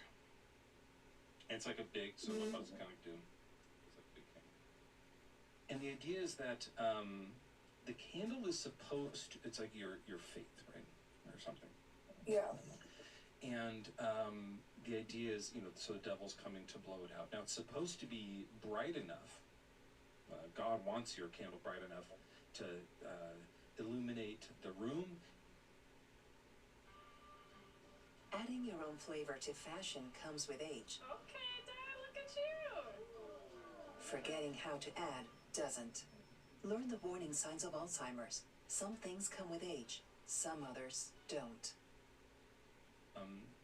and it's like a big. So what does it kind of do? It's like a big thing, and the idea is that. The candle is supposed to, it's like your faith, right? Or something. Yeah. And the idea is, so the devil's coming to blow it out. Now, it's supposed to be bright enough. God wants your candle bright enough to illuminate the room. Adding your own flavor to fashion comes with age. Okay, Dad, look at you. Forgetting how to add doesn't. Learn the warning signs of Alzheimer's. Some things come with age, some others don't.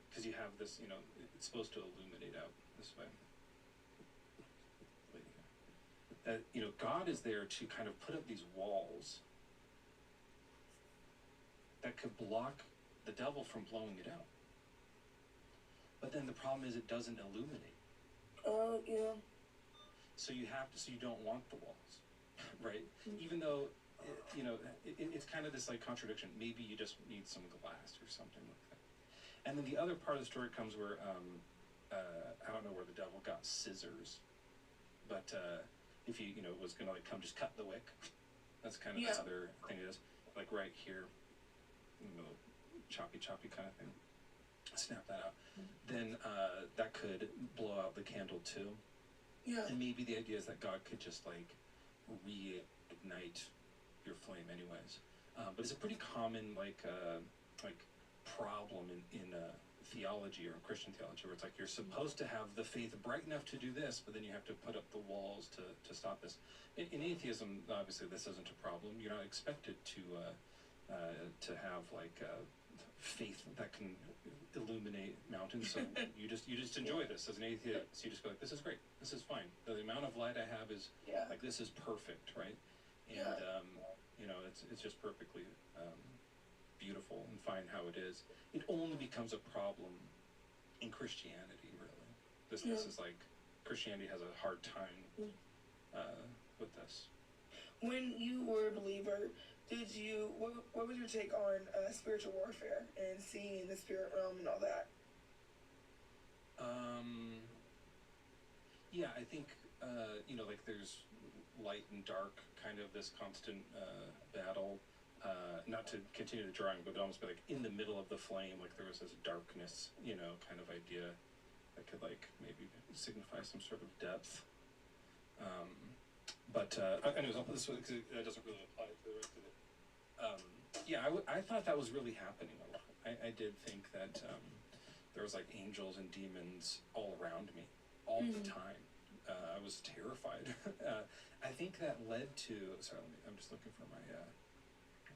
Because you have this, it's supposed to illuminate out this way. That, God is there to kind of put up these walls that could block the devil from blowing it out. But then the problem is it doesn't illuminate. Oh, yeah. So you don't want the walls. Right? Even though, it's kind of this like contradiction. Maybe you just need some glass or something like that. And then the other part of the story comes where, I don't know where the devil got scissors, but if he, was going to like come just cut the wick, that's kind of the other thing it is. Like right here, choppy kind of thing. Snap that out. Then that could blow out the candle too. Yeah. And maybe the idea is that God could just like reignite your flame anyways, but it's a pretty common like problem in theology or Christian theology where it's like you're supposed to have the faith bright enough to do this, but then you have to put up the walls to stop this. In atheism, obviously this isn't a problem. You're not expected to have like faith that can illuminate mountains, so you just enjoy this as an atheist. You just go like, this is great, this is fine, the amount of light I have is like, this is perfect, right? And it's just perfectly beautiful and fine how it is. It only becomes a problem in Christianity, really. This is like Christianity has a hard time with this. When you were a believer, what was your take on spiritual warfare and seeing the spirit realm and all that? Yeah, I think like there's light and dark, kind of this constant battle. Not to continue the drawing, but almost be like in the middle of the flame, like there was this darkness, kind of idea that could like maybe signify some sort of depth. But anyways, I'll put this one because that doesn't really apply to the rest of it. I thought that was really happening a lot. I did think that there was like angels and demons all around me all the time. I was terrified. I think that led to, sorry, I'm just looking for my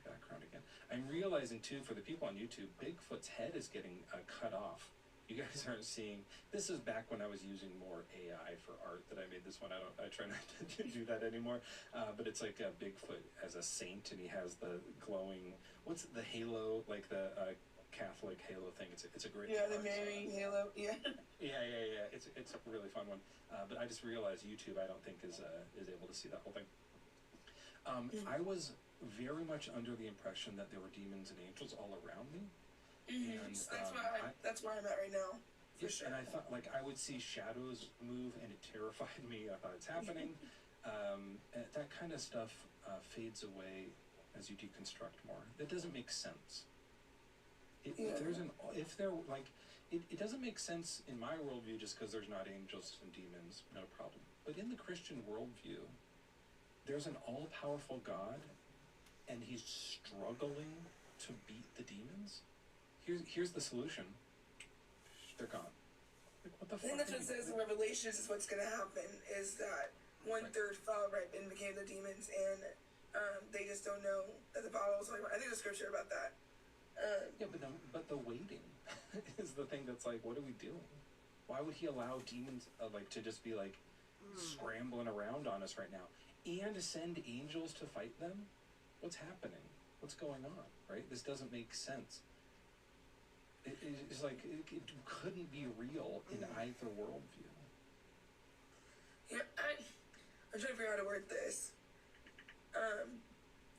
background again. I'm realizing too, for the people on YouTube, Bigfoot's head is getting cut off. You guys aren't seeing, this is back when I was using more AI for art that I made this one. I try not to do that anymore. But it's like Bigfoot as a saint, and he has the glowing, what's the halo, like the Catholic Halo thing. It's a great. Yeah, the Mary Halo. Yeah. Yeah. It's a really fun one. But I just realized YouTube, I don't think is able to see that whole thing. I was very much under the impression that there were demons and angels all around me. And So that's where I'm at right now. For sure. And I thought, like, I would see shadows move, and it terrified me. I thought it's happening. And that kind of stuff fades away as you deconstruct more. That doesn't make sense. It doesn't make sense in my worldview just because there's not angels and demons, no problem. But in the Christian worldview, there's an all-powerful God, and he's struggling to beat the demons. Here's the solution. They're gone. Like, what the fuck? I think that's what it says in Revelations is what's going to happen, is that 1/3 fell right and became the demons, and they just don't know that the Bible was talking about. I think there's scripture about that. But the waiting is the thing that's like, what are we doing? Why would he allow demons to just be like scrambling around on us right now, and send angels to fight them? What's happening? What's going on? Right? This doesn't make sense. It's like it couldn't be real in either worldview. Yeah, I'm trying to figure out how to word this.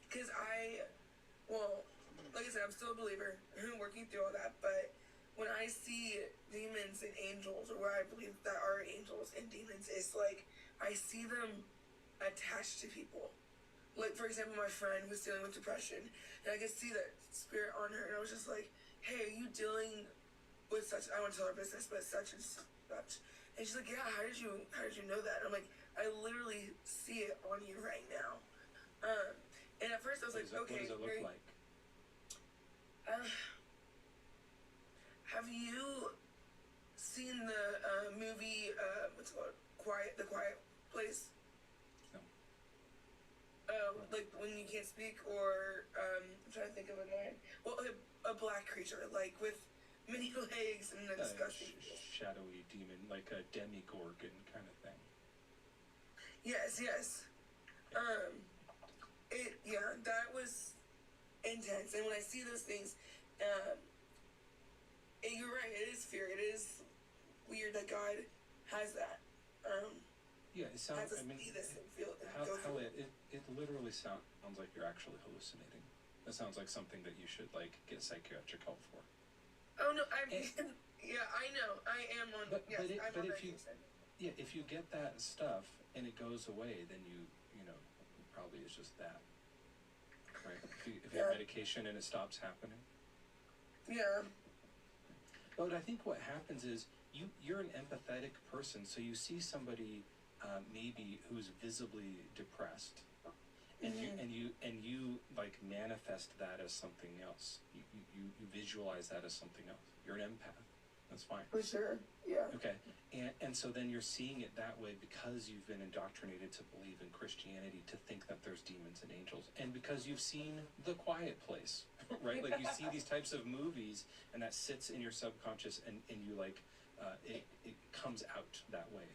Because like I said, I'm still a believer. I'm working through all that, but when I see demons and angels, or where I believe that are angels and demons, it's like I see them attached to people. Like, for example, my friend was dealing with depression, and I could see that spirit on her, and I was just like, hey, are you dealing with such, I want to tell her business, but such and such. And she's like, yeah, how did you know that? And I'm like, I literally see it on you right now. And at first I was like, okay. What does it look like? Have you seen the movie, what's it called? The Quiet Place? No. Like when you can't speak, or I'm trying to think of another. Well, a black creature, like with many legs and a disgusting. Shadowy demon, like a demigorgon kind of thing. Yes. That was intense. And when I see those things, you're right. It is fear. It is weird that God has that. It sounds. Has us see this and feel it. It literally sounds like you're actually hallucinating. That sounds like something that you should get psychiatric help for. Oh no, I mean, yeah, I know, I am on. But if you get that stuff and it goes away, then you probably it's just that, right? If you have medication and it stops happening. Yeah. But I think what happens is you're an empathetic person, so you see somebody maybe who's visibly depressed. And you manifest that as something else. You visualize that as something else. You're an empath. That's fine. For sure. Yeah. Okay. And so then you're seeing it that way because you've been indoctrinated to believe in Christianity, to think that there's demons and angels, and because you've seen The Quiet Place, right? Like you see these types of movies, and that sits in your subconscious, and you it comes out that way.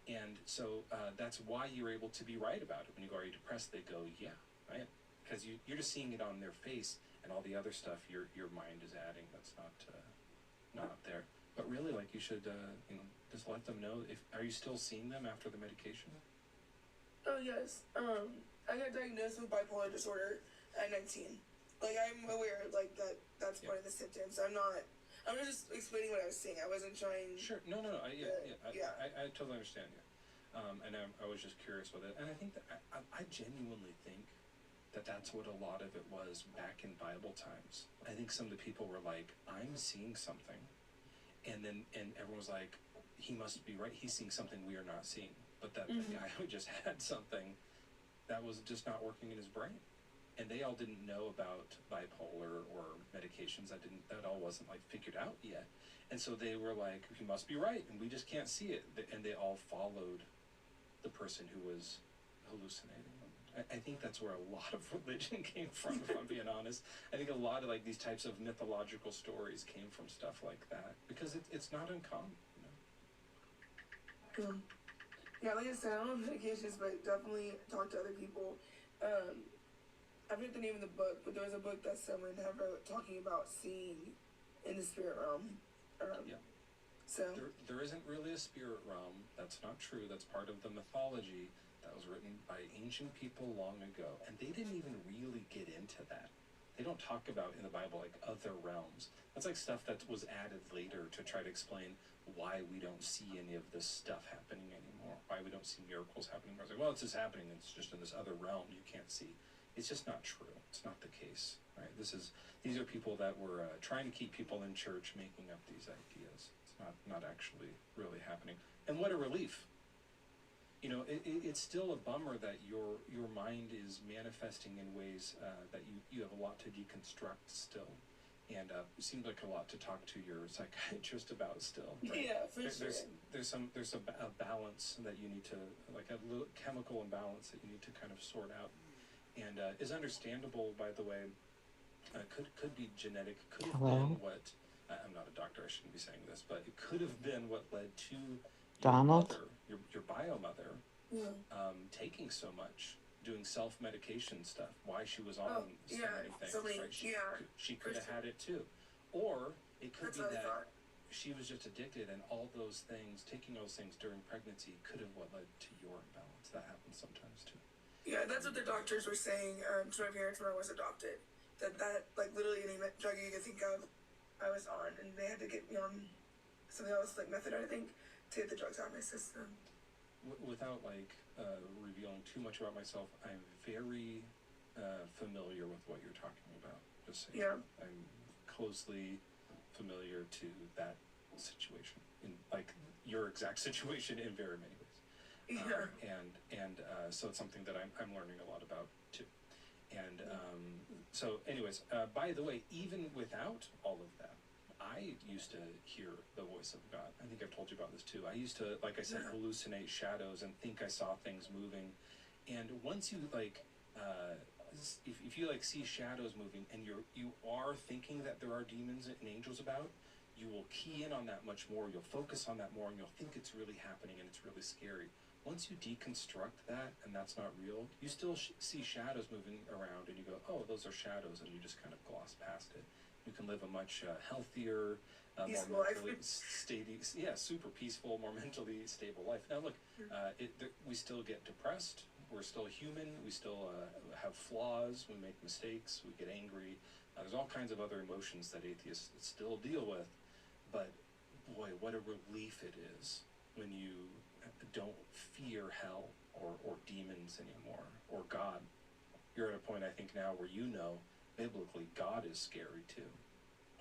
And so that's why you're able to be right about it. When you go, are you depressed? They go, yeah, I am. Because you're just seeing it on their face, and all the other stuff your mind is adding that's not there. But really, you should just let them know. Are you still seeing them after the medication? Oh yes. I got diagnosed with bipolar disorder at 19. I'm aware that's part of the symptoms. I'm just explaining what I was saying. I wasn't trying. Sure. No. I totally understand you. And I was just curious with it. And I think that I genuinely think that that's what a lot of it was back in Bible times. I think some of the people were like, I'm seeing something. And everyone was like, he must be right. He's seeing something we are not seeing. But that the guy who just had something that was just not working in his brain. And they all didn't know about bipolar or medications. That all wasn't figured out yet. And so they were like, he must be right, and we just can't see it. And they all followed the person who was hallucinating. I think that's where a lot of religion came from, if I'm being honest. I think a lot of these types of mythological stories came from stuff like that, because it's not uncommon. Yeah, like I said, I don't know medications, but definitely talk to other people. I forget the name of the book, but there was a book that someone had wrote talking about seeing the spirit realm. Yeah. So There isn't really a spirit realm. That's not true. That's part of the mythology that was written by ancient people long ago, and they didn't even really get into that. They don't talk about in the Bible like other realms. That's like stuff that was added later to try to explain why we don't see any of this stuff happening anymore. Why we don't see miracles happening. I was like, well, it's just happening. It's just in this other realm you can't see. It's just not true. It's not the case, right? These are people that were trying to keep people in church, making up these ideas. It's not actually really happening. And what a relief. You know, it's still a bummer that your mind is manifesting in ways that you have a lot to deconstruct still. And it seems like a lot to talk to your psychiatrist about still. Right? Yeah, for sure. There's a balance that you need to, like a little chemical imbalance that you need to kind of sort out. And is understandable, by the way. Could be genetic. Could have been what. I'm not a doctor. I shouldn't be saying this, but it could have been what led to your Donald? mother, your bio mother, Yeah. taking so much, doing self-medication stuff. Why she was on so many things. Right? She could have had it too, or it could be that she was just addicted, and all those things, taking those things during pregnancy, could have what led to your imbalance. That happens sometimes too. Yeah, that's what the doctors were saying to my parents when I was adopted. That like literally any drug you could think of, I was on, and they had to get me on something else like methadone, I think, to get the drugs out of my system. Without like revealing too much about myself, I'm very familiar with what you're talking about. Just saying. Yeah. I'm closely familiar to that situation, in like your exact situation in very many ways. Yeah. So it's something that I'm learning a lot about too. And so anyways, by the way, even without all of that, I used to hear the voice of God. I think I've told you about this too. I used to, like I said, hallucinate shadows and think I saw things moving. And once you like, if you like see shadows moving and you are thinking that there are demons and angels about, you will key in on that much more. You'll focus on that more, and you'll think it's really happening and it's really scary. Once you deconstruct that and that's not real, you still see shadows moving around, and you go, oh, those are shadows, and you just kind of gloss past it. You can live a much healthier, more mentally super peaceful, more mentally stable life. Now look, we still get depressed. We're still human. We still have flaws. We make mistakes. We get angry. There's all kinds of other emotions that atheists still deal with. But boy, what a relief it is when you don't fear hell or demons anymore, or God. You're at a point, I think, now where you know, biblically, God is scary too.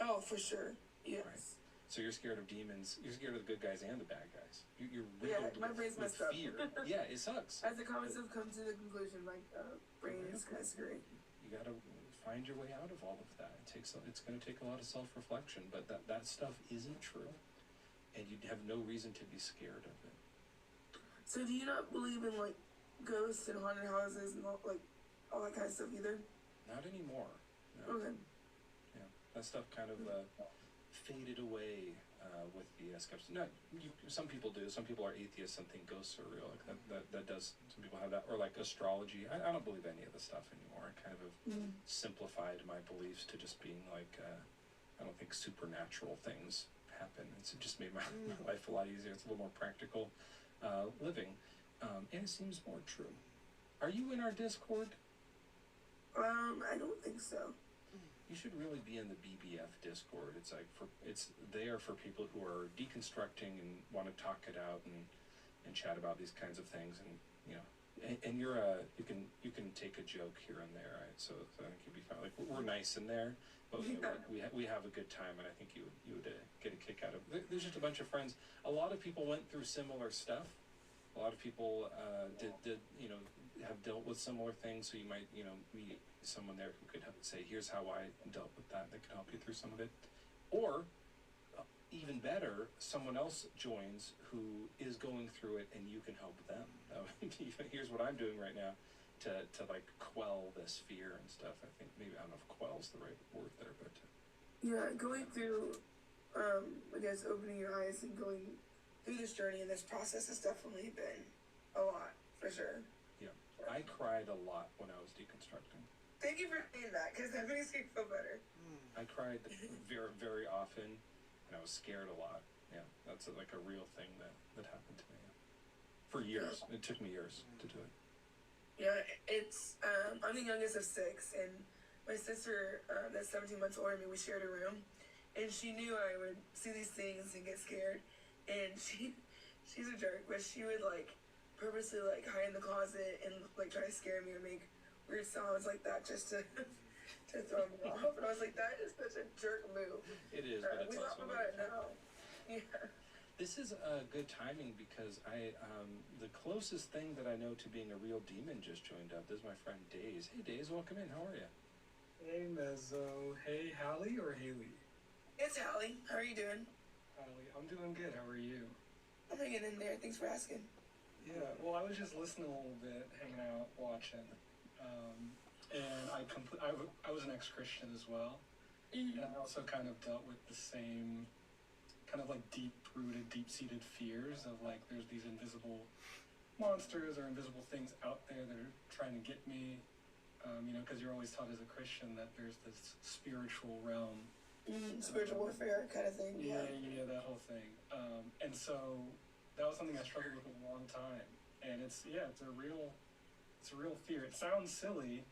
Oh, for sure. Yes. Right? So you're scared of demons. You're scared of the good guys and the bad guys. You're riddled my brain's with messed up. fear. Yeah, it sucks. As the comments have come to the conclusion, my brain is kind of scary. You gotta find your way out of all of that. It's going to take a lot of self-reflection, but that stuff isn't true, and you have no reason to be scared of it. So do you not believe in like ghosts and haunted houses and all that kind of stuff either? Not anymore. No. Okay. Yeah, that stuff kind of faded away with the skeptics. No, some people do. Some people are atheists and think ghosts are real. Like that does. Some people have that, or like astrology. I don't believe any of the stuff anymore. I kind of have simplified my beliefs to just being like I don't think supernatural things happen. It's just made my life a lot easier. It's a little more practical living, and it seems more true. Are you in our Discord? I don't think so. You should really be in the BBF Discord. It's like it's there for people who are deconstructing and want to talk it out and chat about these kinds of things, and you know, and you're you can take a joke here and there, right? So I think you'd be fine. Like we're nice in there, but you know, we have a good time, and I think you would get a kick out of it. There's just a bunch of friends. A lot of people went through similar stuff. A lot of people did you know, have dealt with similar things, so you might, you know, meet someone there who could say, here's how I dealt with that can help you through some of it. Or even better, someone else joins who is going through it and you can help them. Here's what I'm doing right now to like quell this fear and stuff. I think maybe, I don't know if quell's the right word there, but yeah, going through I guess opening your eyes and going through this journey and this process has definitely been a lot, for sure. Yeah, I cried a lot when I was deconstructing. Thank you for saying that, because that makes me feel better. I cried very, very often, and I was scared a lot. Yeah, that's like a real thing that happened to me. For years. It took me years to do it. Yeah, it's, I'm the youngest of 6, and my sister, that's 17 months older than me, we shared a room, and she knew I would see these things and get scared, and she's a jerk, but she would, like, purposely, like, hide in the closet and, like, try to scare me or make weird sounds like that just to throw me off, and I was like, that is such a jerk move. It is, but it's we laugh also about it now. Yeah. This is good timing because the closest thing that I know to being a real demon just joined up. This is my friend Days. Hey Days, welcome in. How are you? Hey Mezzo. Hey Hallie or Haley? It's Hallie. How are you doing? Hallie, I'm doing good. How are you? I'm hanging in there. Thanks for asking. Yeah, well, I was just listening a little bit, hanging out, watching. And I was an ex-Christian as well. And I also kind of dealt with the same kind of like deep-rooted, deep-seated fears of like there's these invisible monsters or invisible things out there that are trying to get me, you know, because you're always taught as a Christian that there's this spiritual realm. Spiritual warfare kind of thing. Yeah, that whole thing. And so that was something I struggled with a long time. And it's a real fear. It sounds silly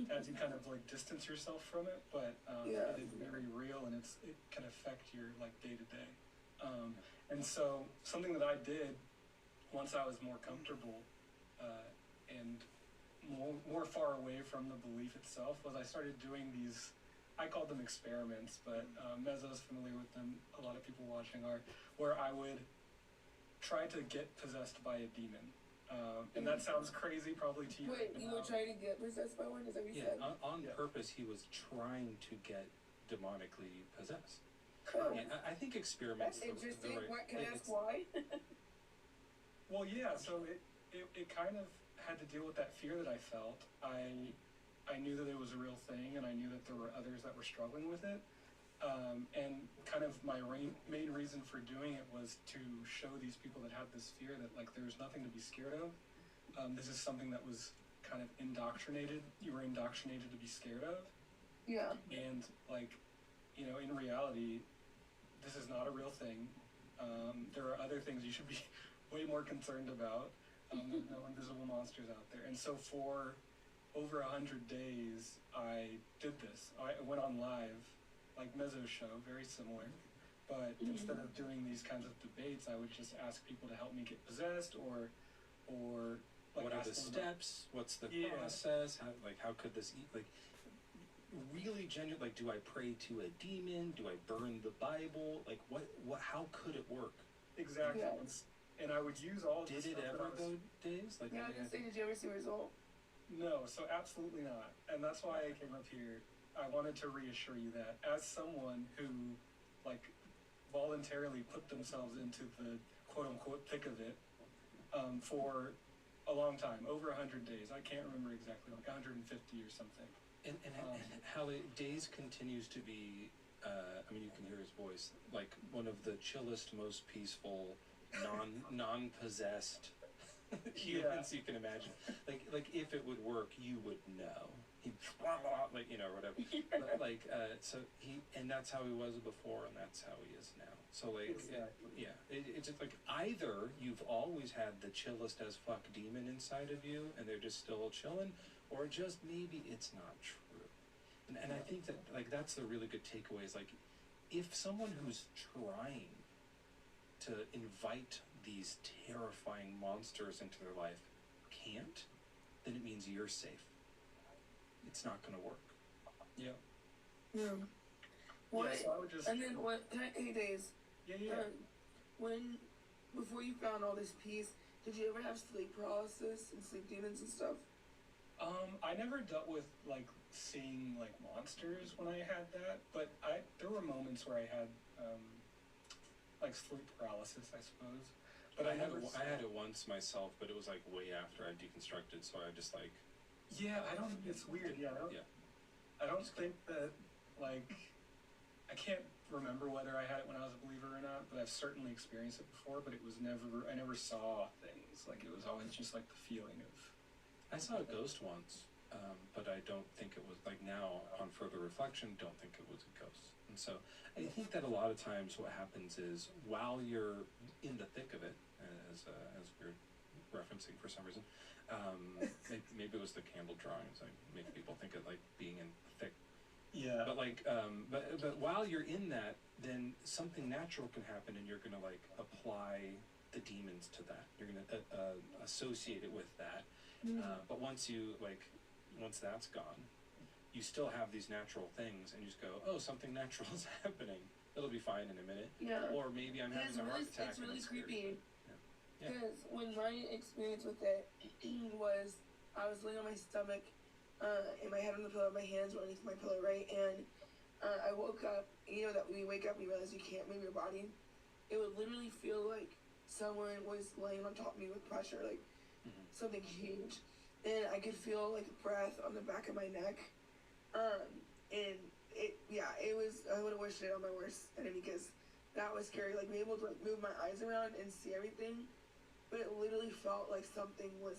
as you kind of like distance yourself from it, but it is very real, and it can affect your like day to day. And so something that I did once I was more comfortable and more far away from the belief itself was I started doing these. I called them experiments, but Mezzo's familiar with them. A lot of people watching are, where I would try to get possessed by a demon. And that sounds crazy probably to you. Wait, you were trying to get possessed by one? Is that what you said? On purpose, he was trying to get demonically possessed. Cool. And I think experiments. That's interesting. Right, Can I ask why? Well, yeah. So it kind of had to deal with that fear that I felt. I knew that it was a real thing, and I knew that there were others that were struggling with it. And kind of my main reason for doing it was to show these people that had this fear that like there's nothing to be scared of. This is something that was kind of indoctrinated. You were indoctrinated to be scared of. Yeah. And like, you know, in reality, this is not a real thing. There are other things you should be way more concerned about. There's no invisible monsters out there. And so for over 100 days, I did this. I went on live. Like Mezzo's show, very similar. But instead of doing these kinds of debates, I would just ask people to help me get possessed or like what are the steps? What's the process? How could this like really genuine? Like, do I pray to a demon? Do I burn the Bible? Like, what? How could it work? Exactly. Yeah. And I would use all. Did it ever go, Days? Like, yeah, I was gonna say, did you ever see a result? No, so absolutely not. And that's why I came up here. I wanted to reassure you that as someone who, like, voluntarily put themselves into the quote-unquote thick of it for a long time, over 100 days. I can't remember exactly, like 150 or something. And how Days continues to be, I mean, you can hear his voice, like one of the chillest, most peaceful, non-possessed humans you can imagine. Like if it would work, you would know. He'd like, you know, whatever. But, like so and that's how he was before, and that's how he is now. So like it's just like either you've always had the chillest as fuck demon inside of you and they're just still chilling, or just maybe it's not true. And I think that like that's the really good takeaway is like if someone who's trying to invite these terrifying monsters into their life can't, then it means you're safe. It's not going to work. Yeah. Yeah. What? Yeah, so I would just. And then what? Hey, Days. Yeah. Before you found all this peace, did you ever have sleep paralysis and sleep demons and stuff? I never dealt with like seeing like monsters when I had that, but there were moments where I had like sleep paralysis, I suppose. But I had it once myself, but it was like way after I deconstructed, so I just like. Yeah, it's weird. I don't think that like I can't remember whether I had it when I was a believer or not, but I've certainly experienced it before. But I never saw things. Like it was always just like the feeling of. I saw a ghost once. but I don't think it was, like, now on further reflection, don't think it was a ghost. And so I think that a lot of times what happens is while you're in the thick of it, as we're referencing for some reason, maybe it was the candle drawings, like make people think of like being in thick. Yeah. But like, but while you're in that, then something natural can happen, and you're gonna like apply the demons to that. You're gonna associate it with that. But once that's gone, you still have these natural things, and you just go, oh, something natural is happening. It'll be fine in a minute. Yeah. Or maybe I'm having a heart attack. It's really creepy. Yeah. Because when my experience with it was, I was laying on my stomach, and my head on the pillow, my hands were underneath my pillow, right? And I woke up. You know that when you wake up, and you realize you can't move your body. It would literally feel like someone was laying on top of me with pressure, like something huge. And I could feel like breath on the back of my neck. And it was, I would have wished it on my worst enemy, because that was scary. Like, being able to like move my eyes around and see everything, but it literally felt like something was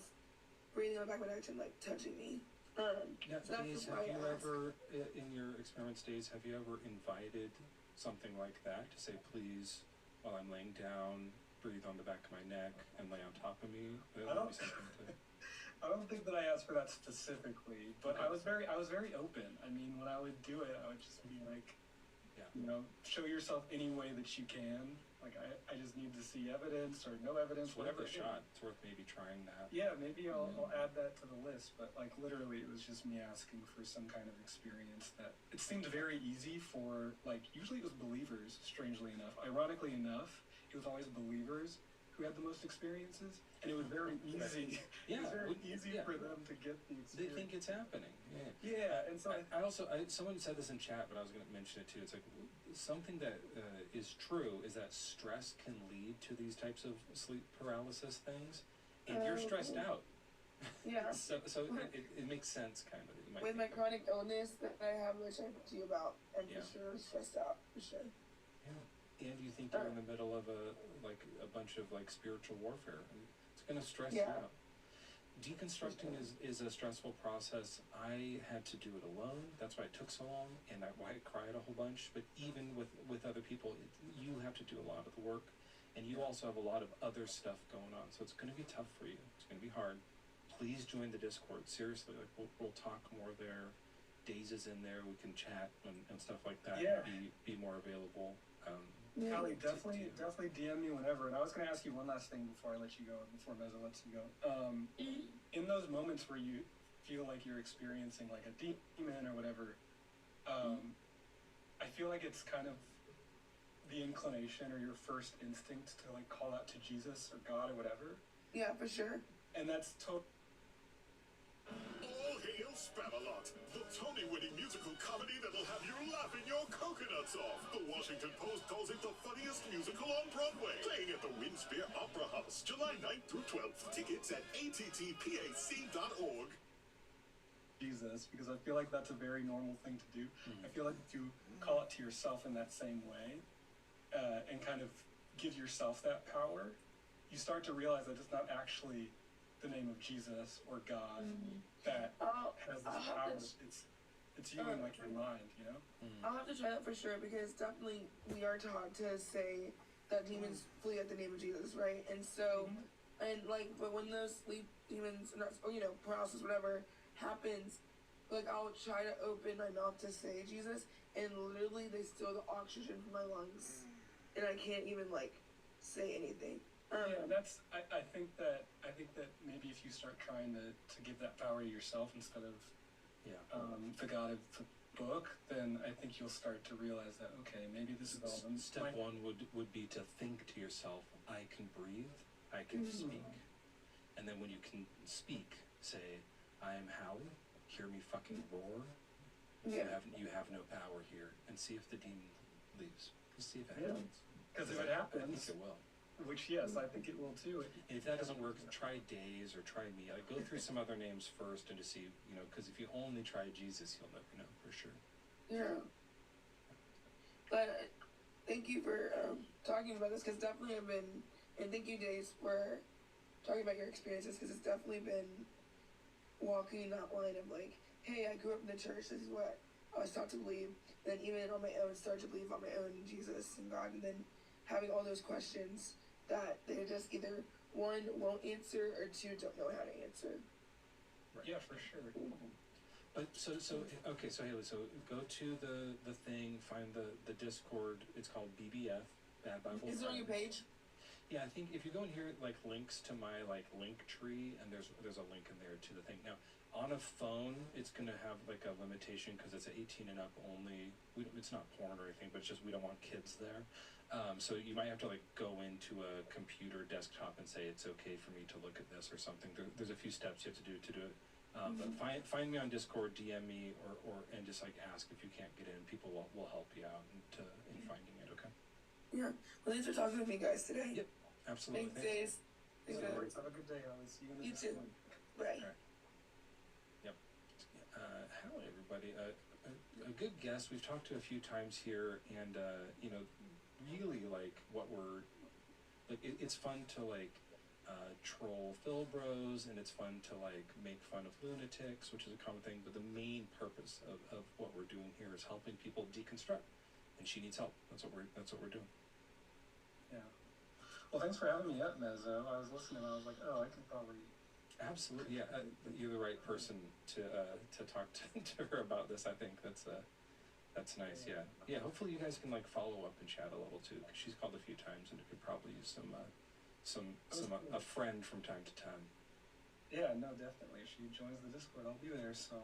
breathing on the back of my neck and like touching me. Now, Days, have you ever, in your experiment days, have you ever invited something like that to say, please, while I'm laying down, breathe on the back of my neck and lay on top of me? I don't think that I asked for that specifically, but I was very open. I mean, when I would do it, I would just be like, you know, show yourself any way that you can. Like, I just need to see evidence or no evidence, whatever. It's worth a shot. It's worth maybe trying that. Yeah, maybe I'll add that to the list. But like, literally, it was just me asking for some kind of experience that it seemed very easy for. Like, usually it was believers. Strangely enough, ironically enough, it was always believers who had the most experiences, and it was very easy. Yeah, it was very easy for them to get the experience. They think it's happening. Yeah, and so I also someone said this in chat, but I was going to mention it too. It's like something that is true is that stress can lead to these types of sleep paralysis things, and you're stressed out. Yeah. so it makes sense, kind of. With my chronic illness that I have, which I talked to you about, I'm for sure stressed out, for sure. Yeah. And you think you're in the middle of a bunch of like spiritual warfare. It's gonna stress you out. Deconstructing is a stressful process. I had to do it alone. That's why it took so long, and why I cried a whole bunch. But even with other people, you have to do a lot of the work, and you also have a lot of other stuff going on. So it's gonna be tough for you. It's gonna be hard. Please join the Discord. Seriously, like we'll talk more there. Days is in there. We can chat and stuff like that. Yeah. Be more available. Callie, definitely DM me whenever. And I was going to ask you one last thing before I let you go, before Meza lets you go. In those moments where you feel like you're experiencing like a demon or whatever, I feel like it's kind of the inclination or your first instinct to like call out to Jesus or God or whatever. Yeah, for sure. And that's totally. All hail Spamalot, the Tony-winning musical comedy that'll have you laughing your coconuts off. The Washington Post calls it the funniest musical on Broadway. Playing at the Winspear Opera House, July 9th through 12th. Tickets at attpac.org. Jesus, because I feel like that's a very normal thing to do. I feel like if you call it to yourself in that same way, and kind of give yourself that power, you start to realize that it's not actually the name of Jesus or God that has this power. It's you in like your mind, you know? I'll have to try that for sure, because definitely we are taught to say that demons flee at the name of Jesus, right? And so, and like, but when those sleep demons, or you know, paralysis, whatever happens, like I'll try to open my mouth to say Jesus, and literally they steal the oxygen from my lungs, and I can't even like say anything. Yeah, that's. I think that maybe if you start trying to give that power to yourself instead of the God of the book, then I think you'll start to realize that maybe this is all. Step one would be to think to yourself, I can breathe, I can speak, and then when you can speak, say, I am Howie. Hear me fucking roar. Yeah. You have no power here, and see if the demon leaves. See if it happens. Because if it happens, I think it will. Which, yes, I think it will too. And if that doesn't work, try Days or try me. Like, go through some other names first and to see, you know, because if you only try Jesus, you'll never know for sure. Yeah. But thank you for talking about this, because definitely I've been, and thank you, Days, for talking about your experiences, because it's definitely been walking that line of like, hey, I grew up in the church. This is what I was taught to believe. Then even on my own, start to believe on my own in Jesus and God, and then having all those questions that they just either one won't answer or two don't know how to answer. Right. Yeah, for sure. But so okay, so Haley, so go to the thing, find the Discord. It's called BBF, Bad Bible. Is it on your page? Yeah, I think if you go in here, like links to my like link tree, and there's a link in there to the thing. Now on a phone, it's gonna have like a limitation because it's 18 and up only. It's not porn or anything, but it's just we don't want kids there. So you might have to like go into a computer desktop and say it's okay for me to look at this or something. There's a few steps you have to do it. But find me on Discord, DM me, or and just like ask if you can't get in. People will help you out in finding it. Okay. Yeah. Well, thanks for talking with me, guys, today. Yep. Absolutely. Thanks, Days. Have a good day, Holly. See you in the too. Bye. Right. Yep. Hello, everybody. A good guest. We've talked to a few times here, and you know, really like what we're like. It's fun to like troll Phil Bros, and it's fun to like make fun of lunatics, which is a common thing. But the main purpose of what we're doing here is helping people deconstruct, and she needs help. That's what we're doing. Yeah. Well, thanks for having me up, Mezzo. I was listening and I was like, oh, I could probably... Absolutely, yeah. You're the right person to talk to her about this. I think that's nice. Yeah. Hopefully you guys can like follow up and chat a little too, because she's called a few times and it could probably use a friend from time to time. Yeah, no, definitely. If she joins the Discord, I'll be there. So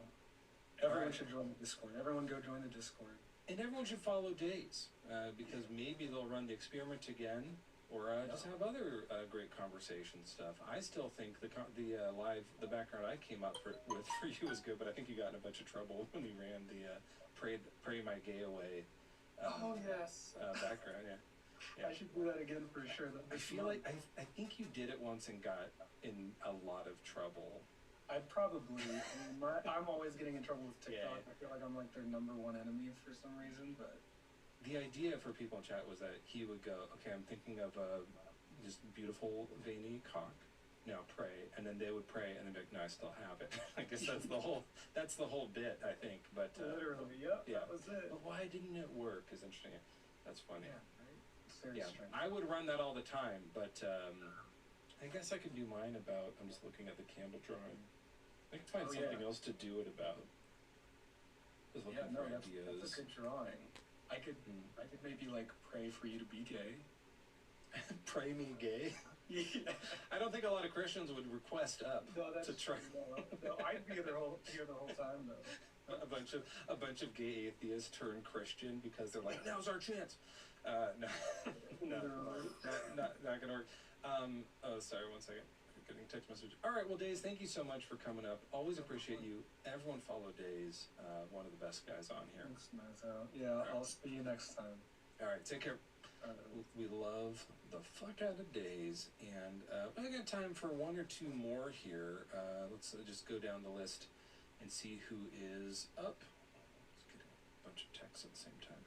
everyone should join the Discord. Everyone go join the Discord. And everyone should follow Days, because maybe they'll run the experiment again. Or just have other great conversation stuff. I still think the background I came up with for you was good, but I think you got in a bunch of trouble when you ran the pray my gay away. Oh yes. Background, yeah. I should do that again for sure. I feel like I think you did it once and got in a lot of trouble. I probably. I'm always getting in trouble with TikTok. Yeah. I feel like I'm like their #1 enemy for some reason, but. The idea for people in chat was that he would go, okay, I'm thinking of a just beautiful veiny cock. Now pray, and then they would pray, and then be like, no, I still have it. I guess that's the whole bit, I think. But literally, yeah, that was it. But why didn't it work? Is interesting. That's funny. Yeah, right. It's very strange. I would run that all the time, but I guess I could do mine about. I'm just looking at the candle drawing. I could find something else to do it about. Just looking for ideas. That's a good drawing. I could maybe like pray for you to be gay. Pray me gay? Yeah. I don't think a lot of Christians would request up to try. No, I'd be here the whole time though. A bunch of gay atheists turn Christian because they're like, now's our chance. No, not gonna work. Oh, sorry, one second. Getting text message. All right, well, Days, thank you so much for coming up. Always appreciate you. Everyone follow Days, one of the best guys on here. Thanks, Mazzo. Yeah, I'll see you next time. All right, take care. We love the fuck out of Days, and I got time for one or two more here. Let's just go down the list and see who is up. Let's get a bunch of texts at the same time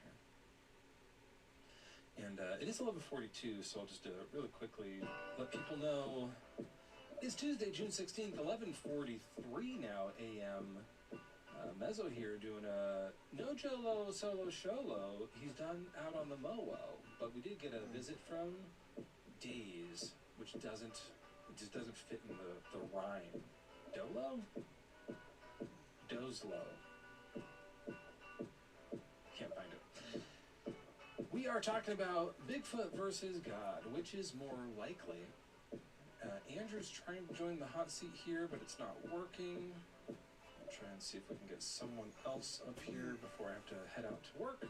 here. And it is 11:42, so I'll just really quickly let people know. It's Tuesday, June 16th, 11:43 now a.m. Mezzo here doing a no Jolo solo sholo. He's done out on the Mowo, but we did get a visit from Days, which just doesn't fit in the rhyme. Dolo? Dozlo. Can't find it. We are talking about Bigfoot versus God, which is more likely. Andrew's trying to join the hot seat here, but it's not working. I'll try and see if we can get someone else up here before I have to head out to work.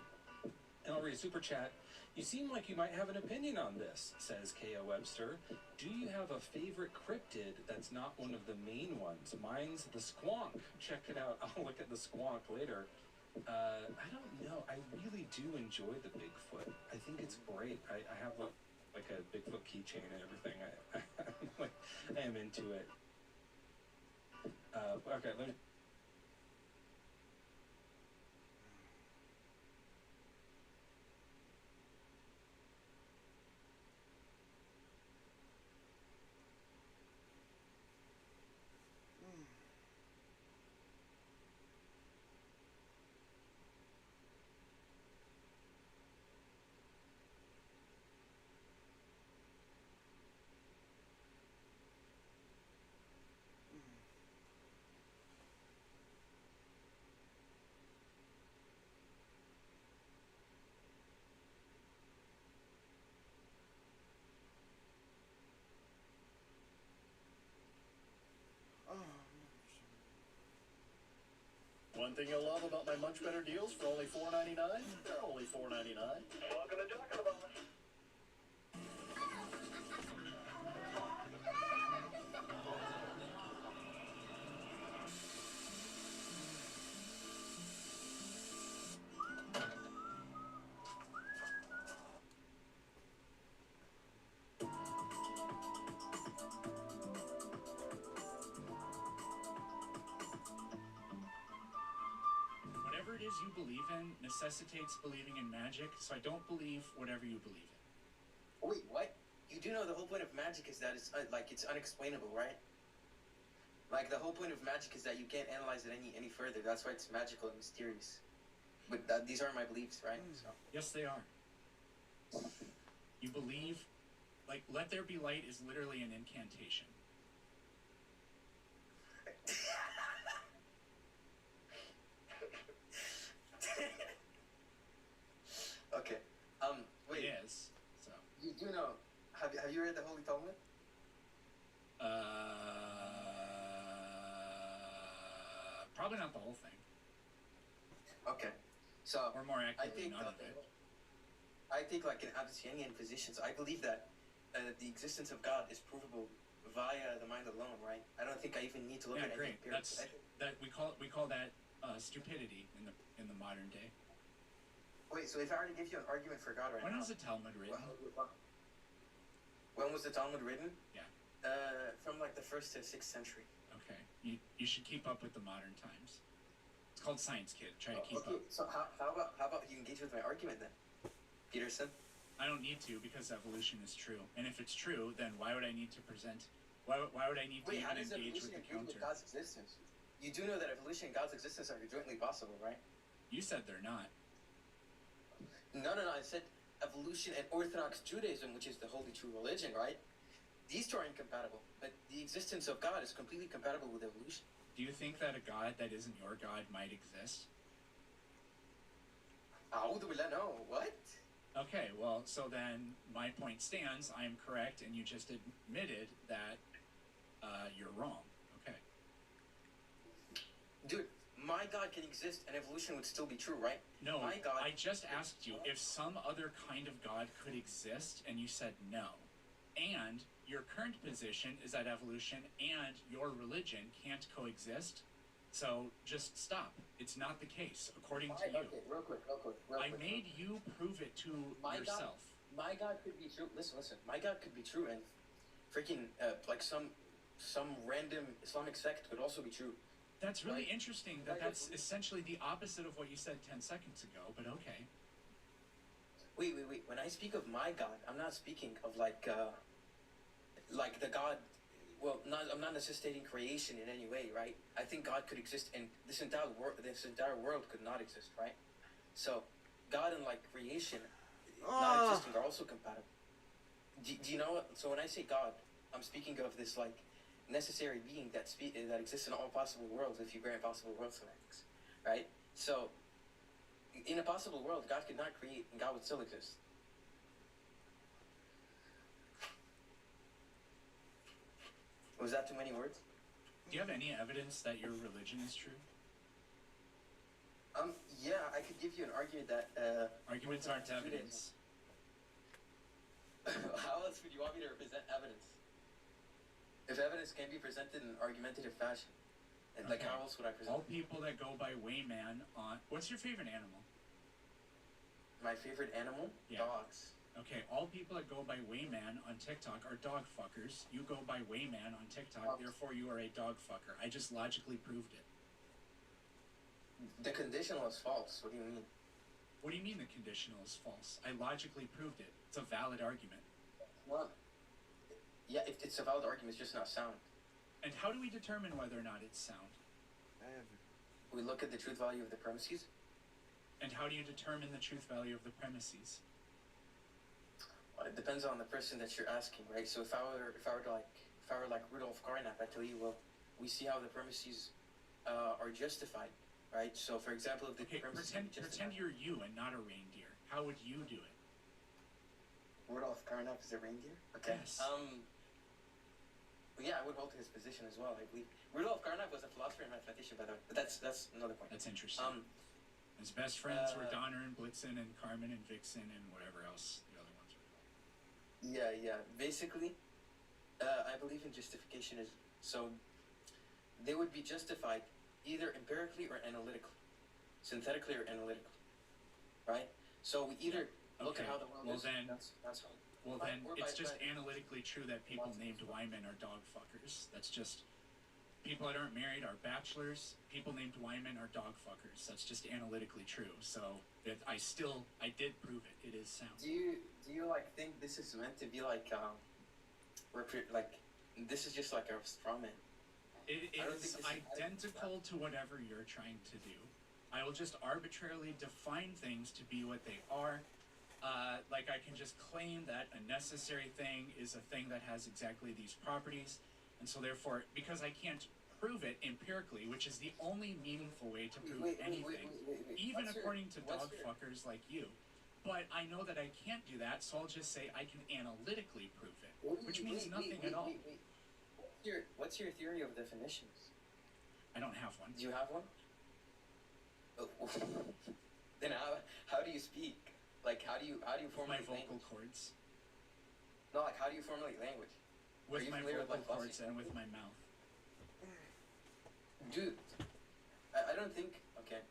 And I'll read a super chat. You seem like you might have an opinion on this, says K.O. Webster. Do you have a favorite cryptid that's not one of the main ones? Mine's the squonk. Check it out. I'll look at the squonk later. I don't know. I really do enjoy the Bigfoot. I think it's great. I have like a Bigfoot keychain and everything. I am into it. Okay, let me. One thing you'll love about my much better deals for only $4.99? They're only $4.99. Welcome to Talking About It. Whatever it is you believe in necessitates believing in magic, so I don't believe whatever you believe in. Wait, what? You do know the whole point of magic is that it's it's unexplainable, right? Like the whole point of magic is that you can't analyze it any further. That's why it's magical and mysterious. But these are my beliefs, right? So. Yes, they are. You believe, like, let there be light is literally an incantation. Okay. Wait. It is. So. You do know. Have you read the Holy Talmud? Probably not the whole thing. Okay. So. Or more accurately, none of it. I think, like in Abyssinian positions, I believe that the existence of God is provable via the mind alone, right? I don't think I even need to look at great. any That's that we call that stupidity in the modern day. Wait, so if I were to give you an argument for God right now... When was the Talmud written? When was the Talmud written? Yeah. From like the 1st to 6th century. Okay. You should keep up with the modern times. It's called Science Kid. Try to keep up. So how about you engage with my argument then, Peterson? I don't need to because evolution is true. And if it's true, then why would I need to present... Why would I need to even engage with the counter? With God's existence? You do know that evolution and God's existence are jointly possible, right? You said they're not. No. I said evolution and Orthodox Judaism, which is the holy true religion, right? These two are incompatible, but the existence of God is completely compatible with evolution. Do you think that a God that isn't your God might exist? No. What? Okay, well, so then my point stands. I am correct, and you just admitted that you're wrong. Okay. Dude, my God can exist and evolution would still be true, right? No, my God... I just asked you if some other kind of God could exist, and you said no. And your current position is that evolution and your religion can't coexist. So just stop. It's not the case, according to you. Okay, real quick. I made you prove it to yourself. My God could be true. Listen. My God could be true, and freaking like some random Islamic sect could also be true. That's really interesting that that's essentially the opposite of what you said 10 seconds ago, but okay. Wait. When I speak of my God, I'm not speaking of like the God. Well, I'm not necessitating creation in any way, right? I think God could exist, and this entire world could not exist, right? So, God and like creation not existing are also compatible. Do you know what? So when I say God, I'm speaking of this like necessary being that exists in all possible worlds if you grant possible world semantics, right? So, in a possible world, God could not create, and God would still exist. Was that too many words? Do you have any evidence that your religion is true? Yeah, I could give you an argument that... Arguments aren't evidence. How else would you want me to represent evidence? If evidence can be presented in an argumentative fashion, and like how else would I present all people that go by Wayman on... What's your favorite animal? My favorite animal? Yeah. Dogs. Okay, all people that go by Wayman on TikTok are dog fuckers. You go by Wayman on TikTok, therefore you are a dog fucker. I just logically proved it. The conditional is false. What do you mean? What do you mean the conditional is false? I logically proved it. It's a valid argument. Well, yeah, if it's a valid argument, it's just not sound. And how do we determine whether or not it's sound? We look at the truth value of the premises. And how do you determine the truth value of the premises? Well, it depends on the person that you're asking, right? So if I were like Rudolf Carnap, I tell you, well, we see how the premises are justified, right? So for example, if the premises pretend you're you and not a reindeer. How would you do it? Rudolf Carnap is a reindeer? Okay. Yes. Yeah, I would hold to his position as well. I believe Rudolf Carnap was a philosopher and mathematician, by the way. But that's another point. That's interesting. His best friends were Donner and Blitzen and Carmen and Vixen and whatever else the other ones were. Yeah. Basically, I believe in justification is so they would be justified either empirically or analytically, synthetically or analytically, right? So we either look at how the world is. Then, that's how. Well, then it's just analytically true that people named Wyman are dog fuckers. That's just people that aren't married are bachelors. People named Wyman are dog fuckers. That's just analytically true. So I did prove it. It is sound. Do you like think this is meant to be like this is just like a straw man? It is identical to whatever you're trying to do. I will just arbitrarily define things to be what they are. Like I can just claim that a necessary thing is a thing that has exactly these properties, and so therefore, because I can't prove it empirically, which is the only meaningful way to prove anything, even according to dog fuckers like you. But I know that I can't do that, so I'll just say I can analytically prove it, which means nothing at all. What's your theory of definitions? I don't have one. Do you have one? Then how do you speak? Like how do you formulate my vocal language? cords? No, like how do you formulate language? With my vocal cords and with my mouth. Dude, I don't think. Okay.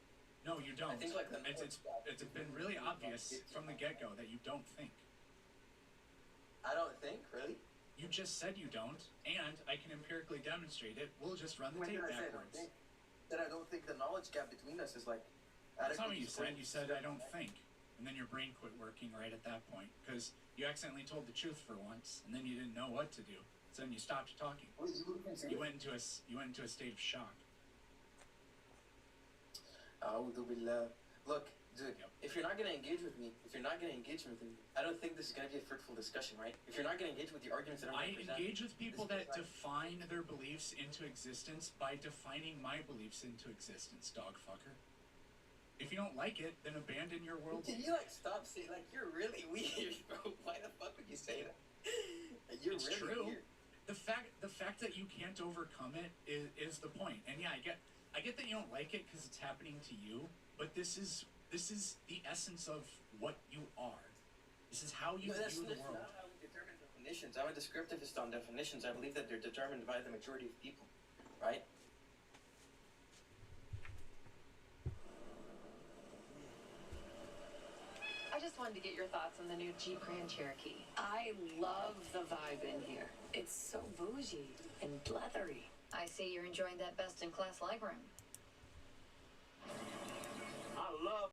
No, you don't. I think like it's been really obvious from the get-go that you don't think. I don't think, really? You just said you don't, and I can empirically demonstrate it. We'll just run the tape backwards. That I don't think the knowledge gap between us is like. That's not what you said. You said I don't think, and then your brain quit working right at that point because you accidentally told the truth for once, and then you didn't know what to do. So then you stopped talking. You went into a state of shock. Look, dude, if you're not gonna engage with me, I don't think this is gonna be a fruitful discussion, right? If you're not gonna engage with the arguments that I'm gonna present, engage with people that define their beliefs into existence by defining my beliefs into existence, dog fucker. If you don't like it, then abandon your world. Can you stop saying you're really weird, bro? Why the fuck would you say that? It's really true. Weird. The fact that you can't overcome it is the point. And yeah, I get that you don't like it because it's happening to you, but this is the essence of what you are. This is how you view the world. That's not how we determine definitions. I'm a descriptivist on definitions. I believe that they're determined by the majority of people, right? I just wanted to get your thoughts on the new Jeep Grand Cherokee. I love the vibe in here. It's so bougie and leathery. I see you're enjoying that best-in-class legroom.